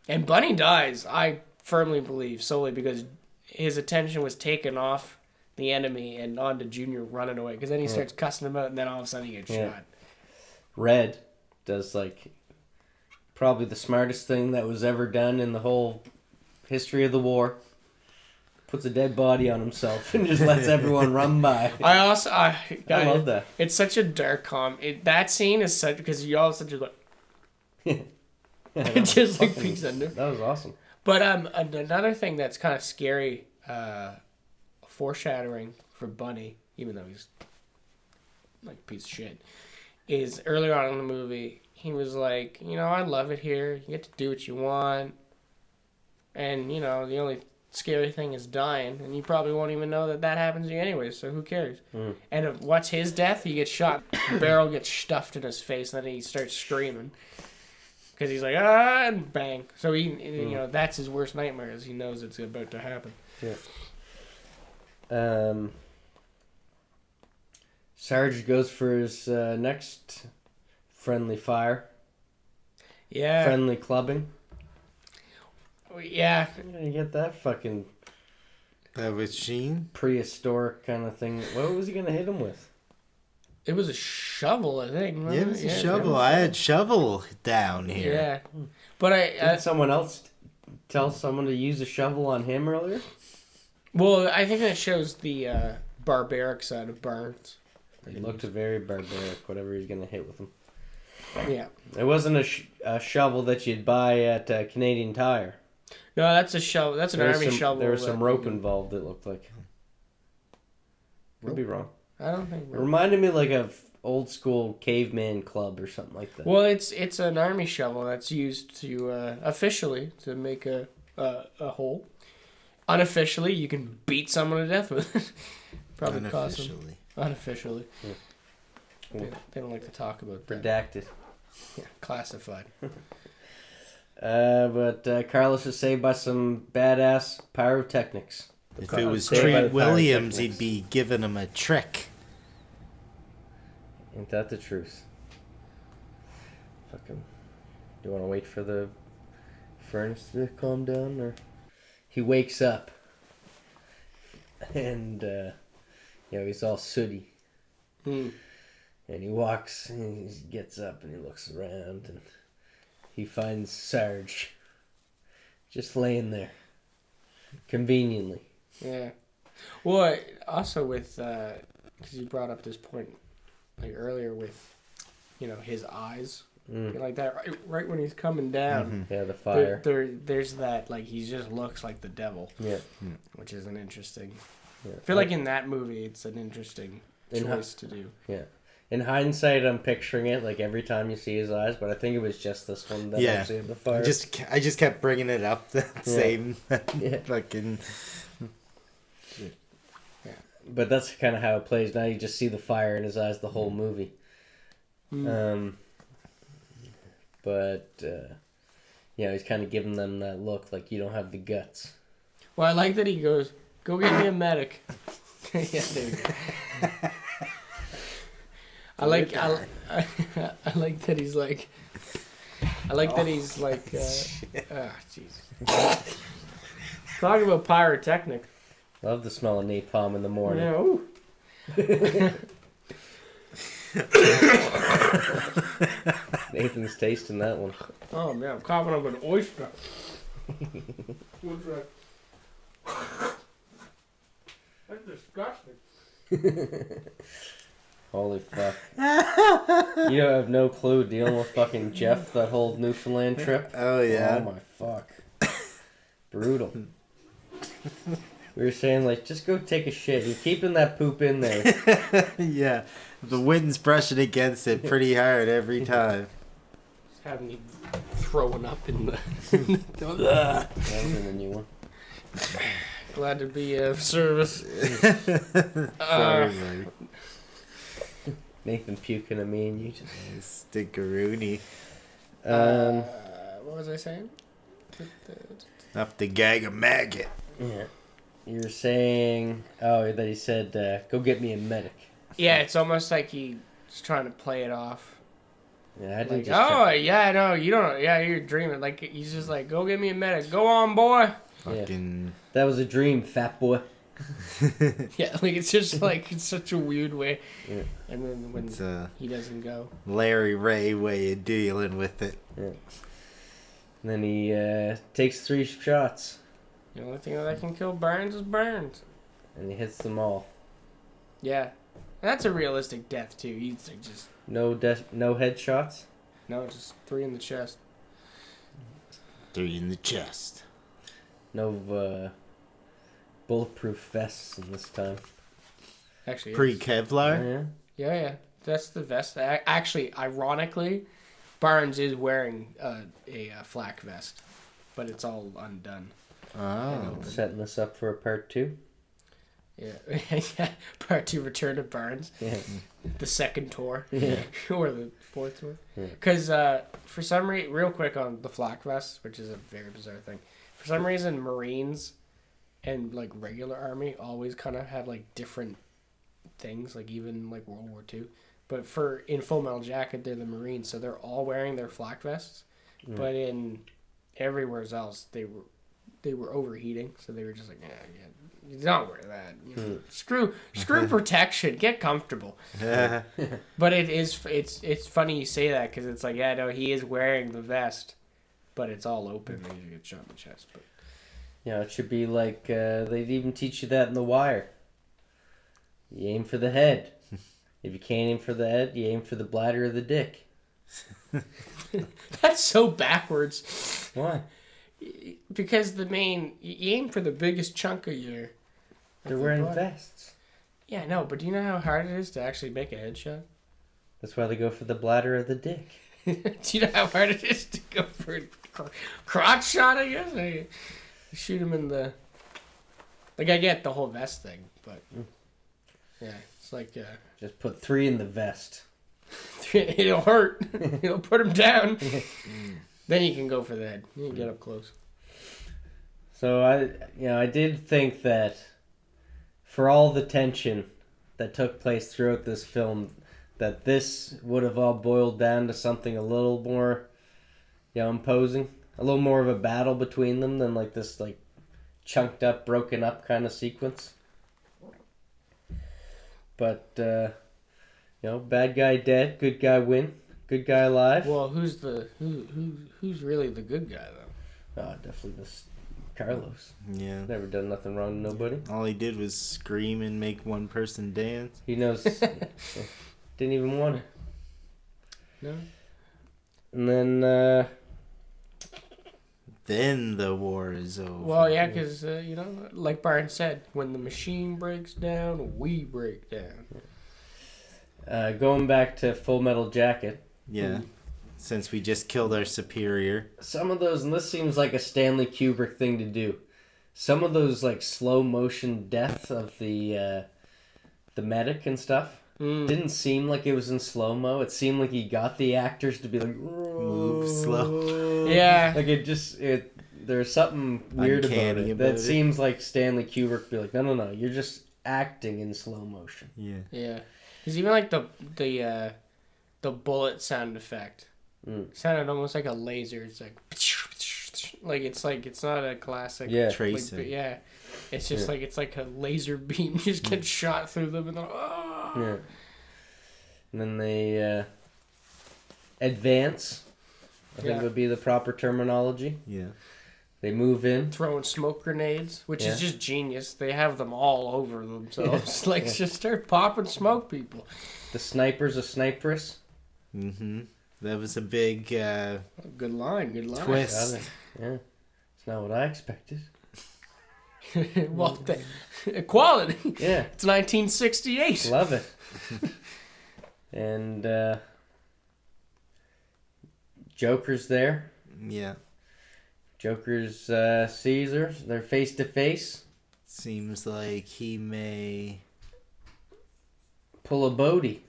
And Bunny dies, I firmly believe, solely because his attention was taken off the enemy and onto Junior running away. Because then he starts cussing him out, and then all of a sudden he gets shot. Red does like probably the smartest thing that was ever done in the whole history of the war. Puts a dead body on himself and just lets everyone run by. I love that. It's such a dark that scene is such, because you all of a sudden just like it just like peeks under. That was awesome. But another thing that's kind of scary, foreshadowing for Bunny, even though he's like a piece of shit, is earlier on in the movie he was like, you know, I love it here. You get to do what you want, and you know the only scary thing is dying, and you probably won't even know that happens to you anyway, so who cares? And what's his death? He gets shot, the barrel gets stuffed in his face, and then he starts screaming because he's like, ah, and bang. So he, you know, that's his worst nightmare, is he knows it's about to happen. Yeah. Sarge goes for his next friendly fire. Yeah. Friendly clubbing. Yeah. You get that fucking That was Sheen? prehistoric kind of thing. What was he gonna hit him with? It was a shovel, I think. Yeah, it was a shovel. I had shovel down here. Yeah. But Did someone else tell someone to use a shovel on him earlier? well, I think that shows the barbaric side of Barnes. He looked very barbaric, whatever he's gonna hit with him. Yeah. It wasn't a shovel that you'd buy at Canadian Tire. No, that's a shovel. That's an army shovel. There was some rope involved, it looked like. Could be wrong. I don't think. It reminded me like of old school caveman club or something like that. Well, it's an army shovel that's used to officially to make a hole. Unofficially, you can beat someone to death with it. Probably cost them. Unofficially. Yeah. They don't like to talk about that. Redacted. Yeah, classified. But Carlos is saved by some badass pyrotechnics. If it was Saved by the Treat Williams, pyrotechnics. he'd be giving him a trick. Ain't that the truth? Fucking. Do you want to wait for the furnace to calm down, or he wakes up and he's all sooty, and he walks and he gets up and he looks around and he finds Sarge just laying there conveniently. Yeah. Well, also with because you brought up this point like earlier with, you know, his eyes. Like that right when he's coming down. Yeah, the fire. There's that, like, he just looks like the devil. Yeah. Which is an interesting. Yeah. I feel like in that movie, it's an interesting choice to do. Yeah. In hindsight, I'm picturing it like every time you see his eyes, but I think it was just this one that actually had the fire. I just kept bringing it up. That same fucking. Yeah. But that's kind of how it plays. Now you just see the fire in his eyes the whole movie. But he's kind of giving them that look like you don't have the guts. Well, I like that he goes, "Go get me a medic." Yeah, there you go. I like that he's like. I like that he's like. Jeez. Talking about pyrotechnic. Love the smell of napalm in the morning. Yeah. Ooh. Nathan's tasting that one. Oh man, I'm coughing up an oyster. What's that? That's disgusting. Holy fuck. You have no clue dealing with fucking Jeff that whole Newfoundland trip. Oh yeah. Oh my fuck. Brutal. We were saying, like, just go take a shit. You're keeping that poop in there. Yeah, the wind's brushing against it pretty hard every time. Just having me throwing up in the. That was in the new one. Glad to be of service. Sorry, buddy. Nathan puking at me and you just... Stickeroonie. What was I saying? Enough to gag a maggot. Yeah. You were saying... Oh, that he said, go get me a medic. Yeah, it's almost like he's trying to play it off. Yeah, I did Like, just... yeah, no, you don't. Yeah, you're dreaming. Like, he's just like, go get me a medic. Go on, boy. Fucking. That was a dream, fat boy. Yeah, like, it's just like, it's such a weird way. Yeah. And then when It's a he doesn't go. Larry Ray way of dealing with it. Yeah. And then he takes 3 shots. The only thing that can kill Burns is Burns. And he hits them all. Yeah. That's a realistic death, too. He's like just... No headshots? No, just 3 in the chest. 3 in the chest. No bulletproof vests in this time. Actually, Pre-Kevlar? Oh, yeah? Yeah. That's the vest. Actually, ironically, Barnes is wearing a flak vest, but it's all undone. Oh. Setting this up for a part 2? Yeah. Part 2 Return of Barnes. Yeah. The second tour. Yeah. Or the 4th tour. Yeah. Because for some reason, real quick on the flak vest, which is a very bizarre thing. For some reason, Marines and like regular Army always kind of have like different things, like even like World War II. But in Full Metal Jacket, they're the Marines, so they're all wearing their flak vests. Mm. But in everywhere else, they were overheating, so they were just like, yeah, you don't wear that. You know, screw protection. Get comfortable. But it's funny you say that because it's like, yeah, no, he is wearing the vest, but it's all open and you get shot in the chest. But Yeah, it should be like, they'd even teach you that in The Wire. You aim for the head. If you can't aim for the head, you aim for the bladder or the dick. that's so backwards. Why? Because you aim for the biggest chunk of your... They're wearing body. vests. Yeah, no, but do you know how hard it is to actually make a headshot? That's why they go for the bladder or the dick. Do you know how hard it is to go for a crotch shot, I guess? You shoot him in the... Like, I get the whole vest thing, but... Yeah, it's like... Just put 3 in the vest. It'll hurt. It'll put him down. Then you can go for the head. You can get up close. So I did think that for all the tension that took place throughout this film, that this would have all boiled down to something a little more, imposing, a little more of a battle between them than like this like chunked up, broken up kind of sequence. But bad guy dead, good guy win, good guy alive. Well, who's really the good guy though? Oh, definitely this Carlos. Yeah. Never done nothing wrong to nobody. All he did was scream and make one person dance. He knows. Didn't even want it. No. And then. Then the war is over. Well, yeah, because like Barnes said, when the machine breaks down, we break down. Going back to Full Metal Jacket. Yeah. Since we just killed our superior. Some of those, and this seems like a Stanley Kubrick thing to do. Some of those like slow motion deaths of the medic and stuff didn't seem like it was in slow mo. It seemed like he got the actors to be like move slow. Yeah. Like there's something weird Uncanny about it. That seems like Stanley Kubrick be like, no, you're just acting in slow motion. Yeah. Yeah. Because even like the bullet sound effect sounded almost like a laser. It's like it's not a classic tracing. Like, yeah. It's just like it's like a laser beam just gets shot through them and then Yeah. And then they advance. I think would be the proper terminology. Yeah. They move in. throwing smoke grenades, which is just genius. They have them all over themselves. Just start popping smoke people. The sniper's a sniperess. Mm-hmm. That was a big Good line. twist. Yeah. It's not what I expected. Well, equality. Yeah. It's 1968. Love it. And Joker's there. Yeah. Joker's Caesar. They're face to face. Seems like he may Pull a Bodie.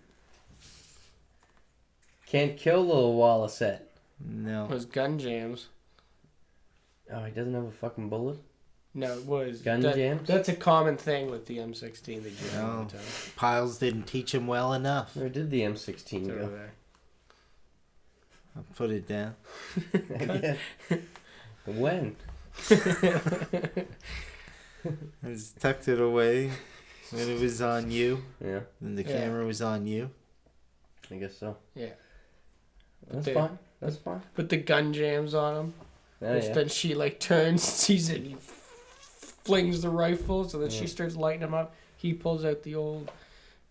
Can't kill little Wallacette. no. It was gun jams. Oh, he doesn't have a fucking bullet? No, it was Gun jams? That's a common thing with the M16. They do it all No. the time. Piles didn't teach him well enough. Where did the M16 It's go? over there. I'll put it down. Again. When? I just tucked it away when it was on you. Yeah, And the Yeah. camera was on you. I guess so. Yeah. That's They- fine. That's fine. Put the gun jams on him. Oh, Which yeah. then she like turns, sees it, he flings the rifle, so then Yeah. she starts lighting him up. He pulls out the old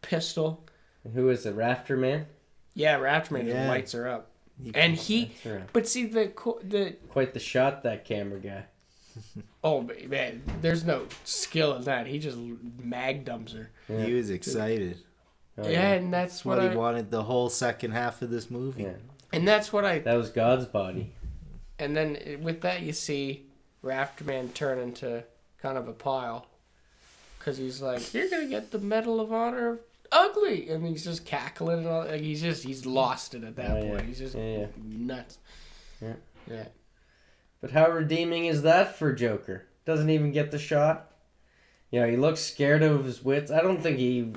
pistol. And who is it? Rafter Man? Yeah, Raptorman just Yeah. lights her up. You And can- he, That's right. but see the Quite the shot, that camera guy. oh man, there's no skill in that. He just mag dumps her. Yeah. He was excited. Oh, Yeah, and that's That's what what I, he wanted the whole second half of this movie. Yeah. and that's what I, That was God's body. and then with that you see Raptorman turn into kind of a pile, because he's like, you're gonna get the Medal of Honor of Ugly, and he's just cackling and all. Like he's lost it at that Oh, point. yeah. He's just Yeah. nuts. Yeah. Yeah. But how redeeming is that for Joker? Doesn't even get the shot. You know, he looks scared of his wits. I don't think he, you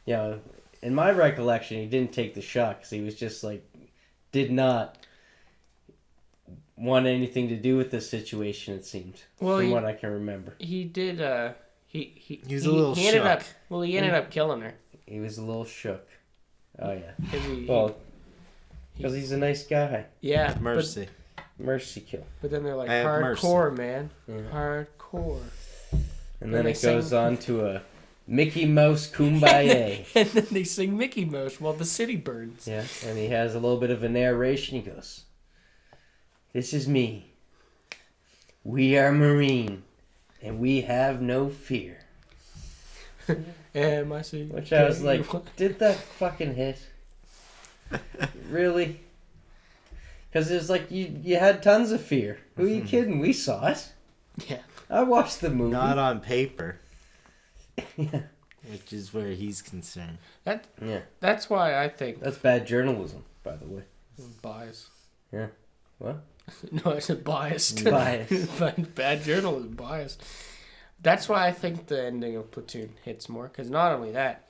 know, in my recollection, he didn't take the shot because he was just like, did not want anything to do with this situation, it seemed. Well, from he- what I can remember. He did. He was a little he ended up. shook. Well, he ended up killing her. He was a little shook. Oh, yeah. 'Cause Well, because he's a nice guy. yeah. Mercy. Mercy kill. But then they're like I have hardcore, man. Yeah. Hardcore. And then they it goes sing- on to a Mickey Mouse Kumbaya. And then they sing Mickey Mouse while the city burns. Yeah, and he has a little bit of a narration. He goes, "This is me. We are Marine, and we have no fear." M-I-C. Which I was like, did that fucking hit? Really? Because it's like, you had tons of fear. Who are you kidding? We saw it. Yeah. I watched the movie. Not on paper. Yeah. Which is where he's concerned. Yeah, That's why I think that's bad journalism, by the way. bias. Yeah. What? No, I said biased. Biased. Bad journalism, biased. That's why I think the ending of Platoon hits more. Because not only that,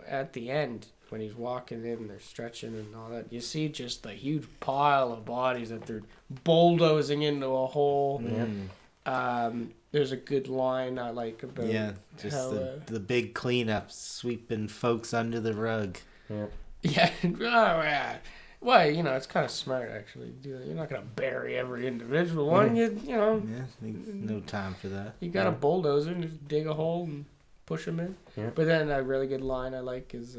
at the end, when he's walking in, they're stretching and all that, you see just the huge pile of bodies that they're bulldozing into a hole. Yeah. There's a good line I like about Yeah, just how, the big cleanup, sweeping folks under the rug. Yeah. yeah, oh, yeah. Well, you know, it's kind of smart actually. to do that. You're not gonna bury every individual one. You know, Yeah, no time for that. you got a bulldozer and just dig a hole and push them in. Yeah. But then a really good line I like is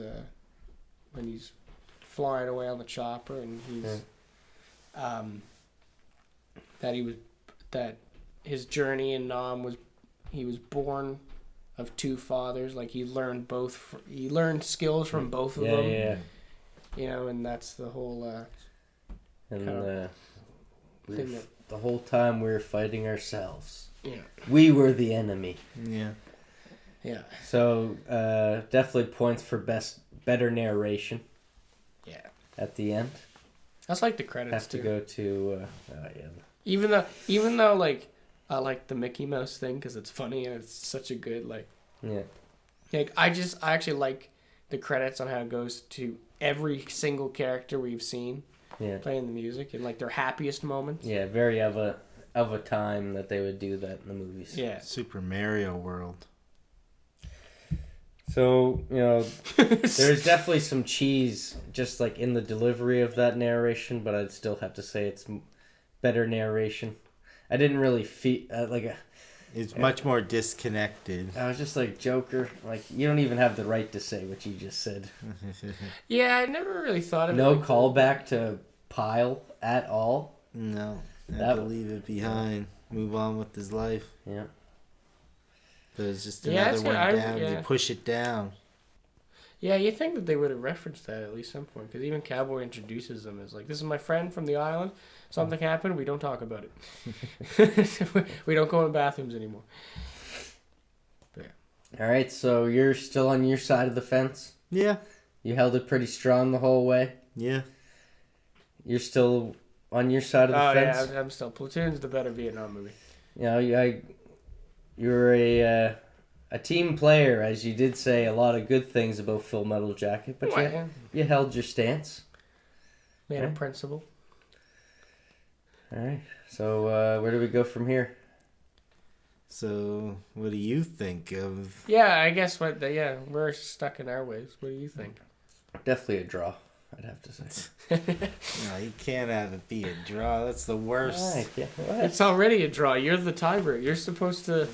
when he's flying away on the chopper and he's that his journey in Nam was he was born of two fathers. Like he learned he learned skills from both of them. Yeah. You know, and that's the whole And Kind thing the whole time we were fighting ourselves. yeah. We were the enemy. Yeah. Yeah. So definitely points for better narration Yeah. at the end. That's like the credits Have to too. go to yeah. Even though like I like the Mickey Mouse thing because it's funny and it's such a good like I actually like the credits on how it goes to every single character we've seen playing the music and like their happiest moments. Yeah, very of a time that they would do that in the movies. Yeah. Super Mario World. So, you know, there's definitely some cheese just like in the delivery of that narration, but I'd still have to say it's better narration. I didn't really feel It's much more disconnected. I was just like, Joker, like you don't even have the right to say what you just said. Yeah, I never really thought of No it. Like callback to Pyle at all. No. That- Have to leave it behind. Move on with his life. Yeah. There's just Yeah, another one down. yeah. You push it down. Yeah, you think that they would have referenced that at least some point, because even Cowboy introduces them as like, "This is my friend from the island. Something happened. We don't talk about it. We don't go in bathrooms anymore." But, All right, so you're still on your side of the fence. Yeah. You held it pretty strong the whole way. Yeah. You're still on your side of the fence. Yeah, I'm still. Platoon's the better Vietnam movie. You know, you're a team player, as you did say a lot of good things about Full Metal Jacket, but you held your stance. Man of principle. All right, so where do we go from here? So, what do you think of... Yeah, I guess we're stuck in our ways. What do you think? Definitely a draw, I'd have to say. No, you can't have it be a draw. That's the worst. Right, yeah. It's already a draw. You're the tiebreaker. You're supposed to...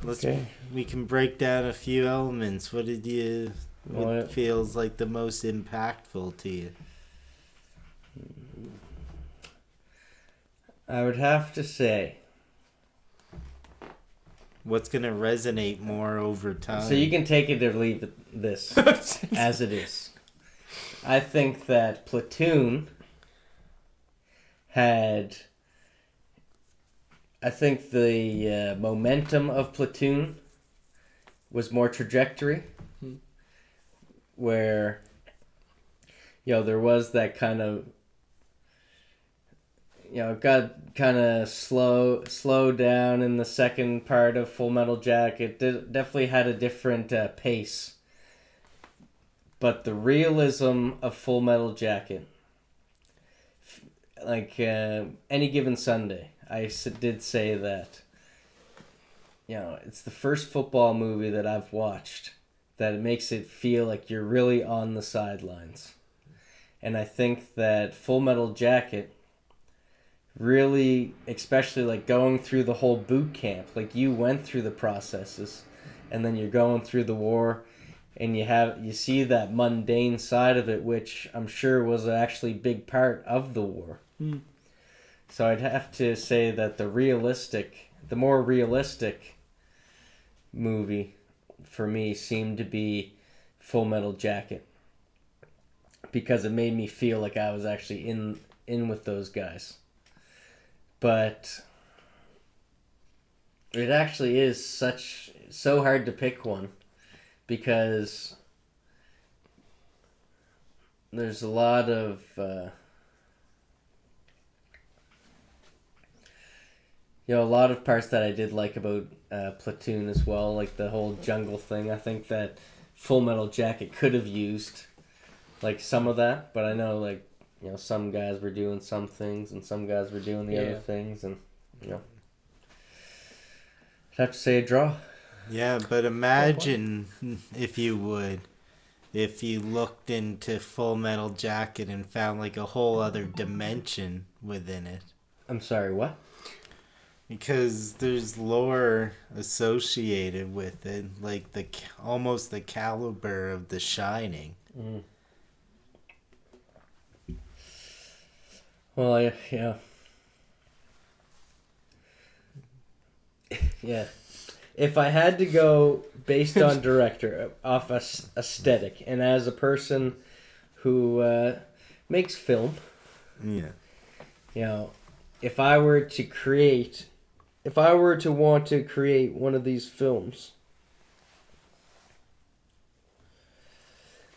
Yeah. We can break down a few elements. What feels like the most impactful to you? I would have to say... What's going to resonate more over time? So you can take it or leave this as it is. I think that Platoon had... I think the momentum of Platoon was more trajectory, where, there was that kind of, it got kind of slow down in the second part of Full Metal Jacket. It definitely had a different pace. But the realism of Full Metal Jacket, like Any Given Sunday, I did say that, it's the first football movie that I've watched that it makes it feel like you're really on the sidelines. And I think that Full Metal Jacket really, especially like going through the whole boot camp, like you went through the processes and then you're going through the war and you see that mundane side of it, which I'm sure was actually a big part of the war. So I'd have to say that the more realistic movie for me seemed to be Full Metal Jacket, because it made me feel like I was actually in with those guys. But it actually is so hard to pick one, because there's a lot of a lot of parts that I did like about Platoon as well, like the whole jungle thing. I think that Full Metal Jacket could have used like some of that, but I know some guys were doing some things and some guys were doing the other things, and I'd have to say a draw. Yeah, but imagine if you looked into Full Metal Jacket and found like a whole other dimension within it. I'm sorry, what? Because there's lore associated with it, like almost the caliber of The Shining. Well, yeah. Yeah. If I had to go based on director, off aesthetic, and as a person who makes film, if I were to want to create one of these films,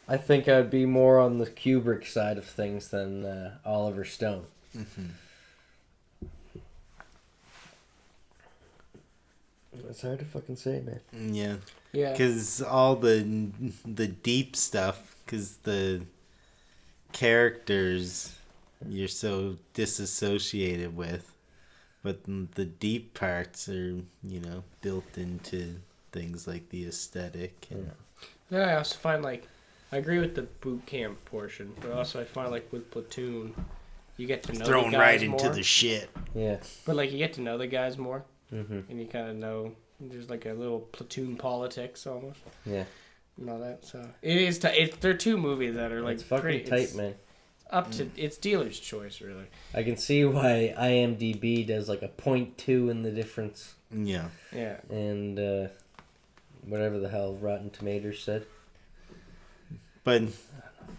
I think I'd be more on the Kubrick side of things than Oliver Stone. Mm-hmm. It's hard to fucking say, man. Yeah. Yeah. Because all the deep stuff, because the characters you're so disassociated with. But the deep parts are, built into things like the aesthetic. And... Yeah, I also find, I agree with the boot camp portion, but also I find, with Platoon, you get to know the guys right more. into the shit. Yeah. But, you get to know the guys more, mm-hmm. and you kind of know there's, a little platoon politics almost. Yeah. And all that, so. It is, they're two movies that are, it's fucking tight, man. Up to it's dealer's choice, really. I can see why IMDb does a 0.2 in the difference. Yeah. Yeah. And whatever the hell Rotten Tomatoes said. But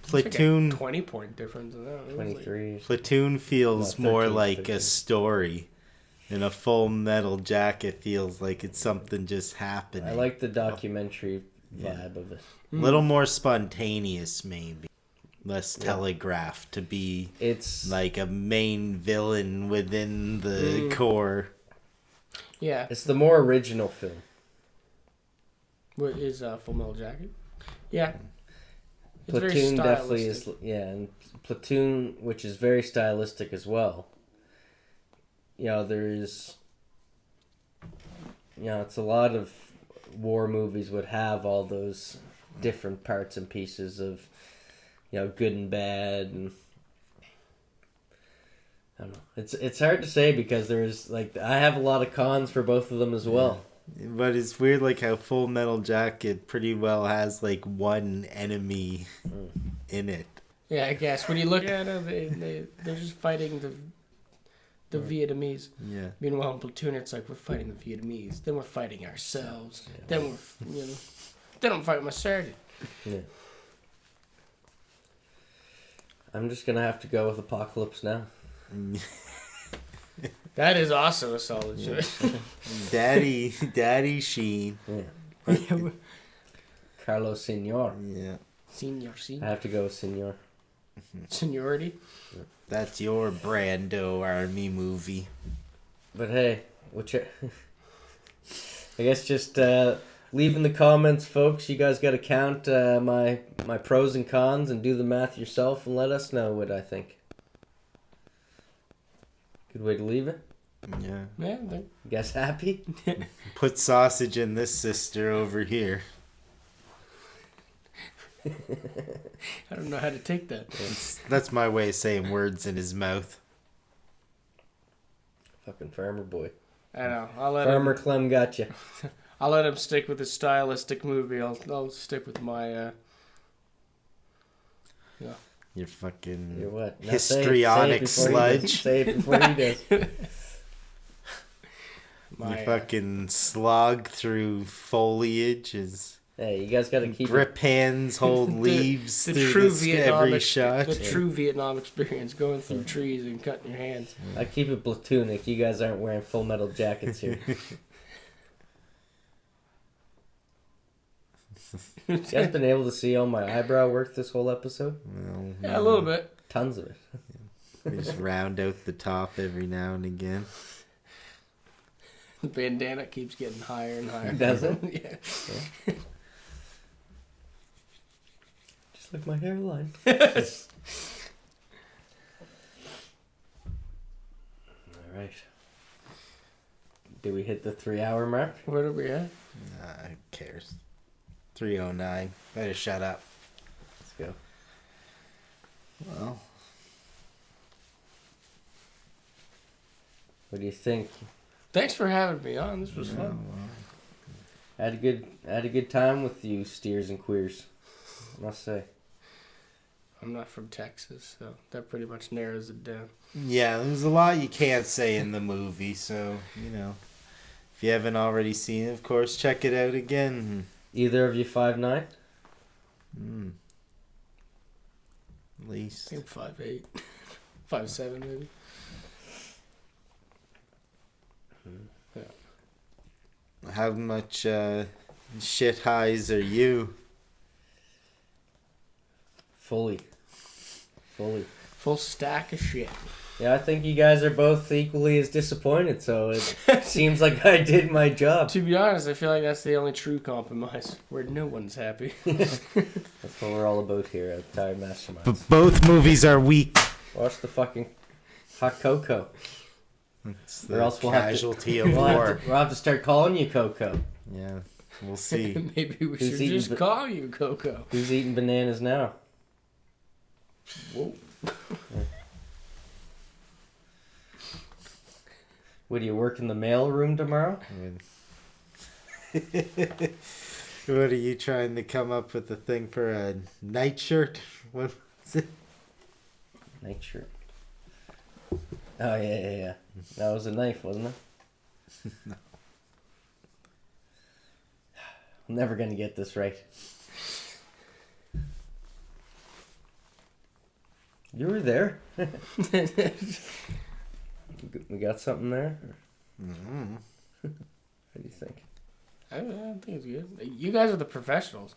Platoon. Platoon, 20-point difference in that. 23. Platoon feels No, more 13, like 13. a story. And a Full Metal Jacket feels like it's something just happening. I like the documentary vibe of it. A little more spontaneous, maybe. Less telegraphed to be It's like a main villain within the core. Yeah. It's the more original film. What is Full Metal Jacket? Yeah. It's very Platoon definitely is, stylistic. and Platoon, which is very stylistic as well. You know, there's, you know, it's a lot of war movies would have all those different parts and pieces of, you know, good and bad, and I don't know. It's hard to say because there's like I have a lot of cons for both of them as well. But it's weird like how Full Metal Jacket pretty well has like one enemy in it. Yeah, I guess. When you look at it, they're just fighting the Vietnamese. Yeah. Meanwhile, in Platoon, it's like we're fighting the Vietnamese. Then we're fighting ourselves. Then then I'm fighting my sergeant. Yeah. I'm just gonna have to go with Apocalypse Now. That is also a solid choice. Daddy Sheen. Yeah. Carlos Senor. Yeah. Senior. I have to go with Senor. Seniority. That's your Brando Army movie. But hey, I guess just leave in the comments, folks. You guys got to count my pros and cons and do the math yourself and let us know what I think. Good way to leave it. Yeah. Yeah. You guys happy? Put sausage in this sister over here. I don't know how to take that. That's my way of saying words in his mouth. Fucking farmer boy. I know. I'll let Farmer Clem got you. I'll let him stick with his stylistic movie. I'll stick with my. You're fucking You're what? Now histrionic sludge. Say it before he does. You fucking slog through foliage as Hey, you guys got to keep grip hands hold leaves the through true this Vietnam every shot. The true Vietnam experience, going through trees and cutting your hands. I keep it platonic. You guys aren't wearing Full Metal Jackets here. You guys been able to see all my eyebrow work this whole episode? Well, Yeah, a little bit. Tons of it. we just round out the top every now and again. The bandana keeps getting higher and higher. Does it? Yeah. Just like my hairline. Alright. Did we hit the 3-hour mark? Where are we at? Who cares? 3:09. Better shut up. Let's go. Well, What do you think? Thanks for having me on. This was yeah, fun. well, I had a good time with you steers and queers. I must say. I'm not from Texas, so that pretty much narrows it down. yeah, there's a lot you can't say in the movie, so, you know. If you haven't already seen it, of course, check it out again. Either of you 5'9"? At least. I think 5'8", 5'7", maybe. How much shit highs are you? Fully. Full stack of shit. Yeah, I think you guys are both equally as disappointed, so it seems like I did my job. To be honest, I feel like that's the only true compromise where no one's happy. That's what we're all about here at Tired Masterminds. But both movies are weak. Watch the fucking hot cocoa. It's Or the else we'll have to- casualty of war. We'll have to start calling you Coco. Yeah, we'll see. Maybe we Who's should eating just call you Coco. Who's eating bananas now? Whoa. What, do you work in the mail room tomorrow? What are you trying to come up with a thing for a nightshirt? What was it? Night shirt. Oh, yeah. That was a knife, wasn't it? No. I'm never gonna get this right. You were there. We got something there? Mm-hmm. What do you think? I think it's good. You guys are the professionals.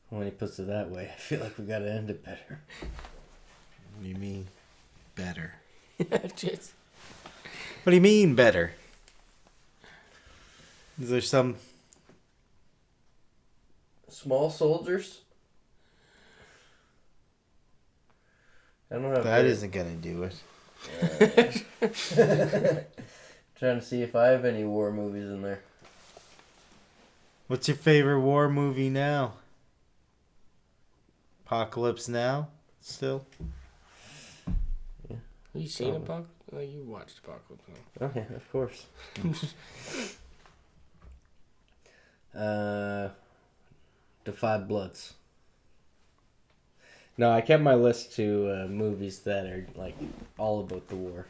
When he puts it that way, I feel like we gotta end it better. What do you mean, better? Just What do you mean, better? Is there some... Small soldiers? I don't have That isn't gonna do it. Trying to see if I have any war movies in there. What's your favorite war movie now? Apocalypse Now? Still? have you seen Apocalypse? Oh, you watched Apocalypse. Oh yeah, of course. The Five Bloods. No, I kept my list to movies that are like all about the war.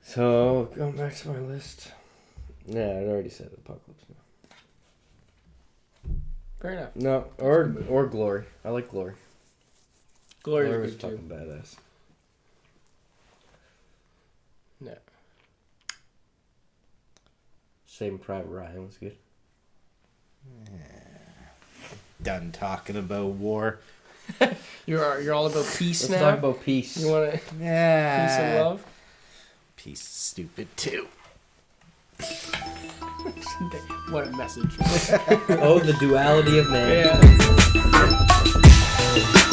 So going back to my list. Yeah, I'd already said Apocalypse Now. Fair enough. No, or Glory. I like Glory. Glory was is good fucking too. badass. No. Saving Private Ryan was good. Done talking about war. You're all about peace Let's now. talk about peace. You want to Yeah. peace and love? Peace is stupid too. What a message. Oh, the duality of man. Yeah.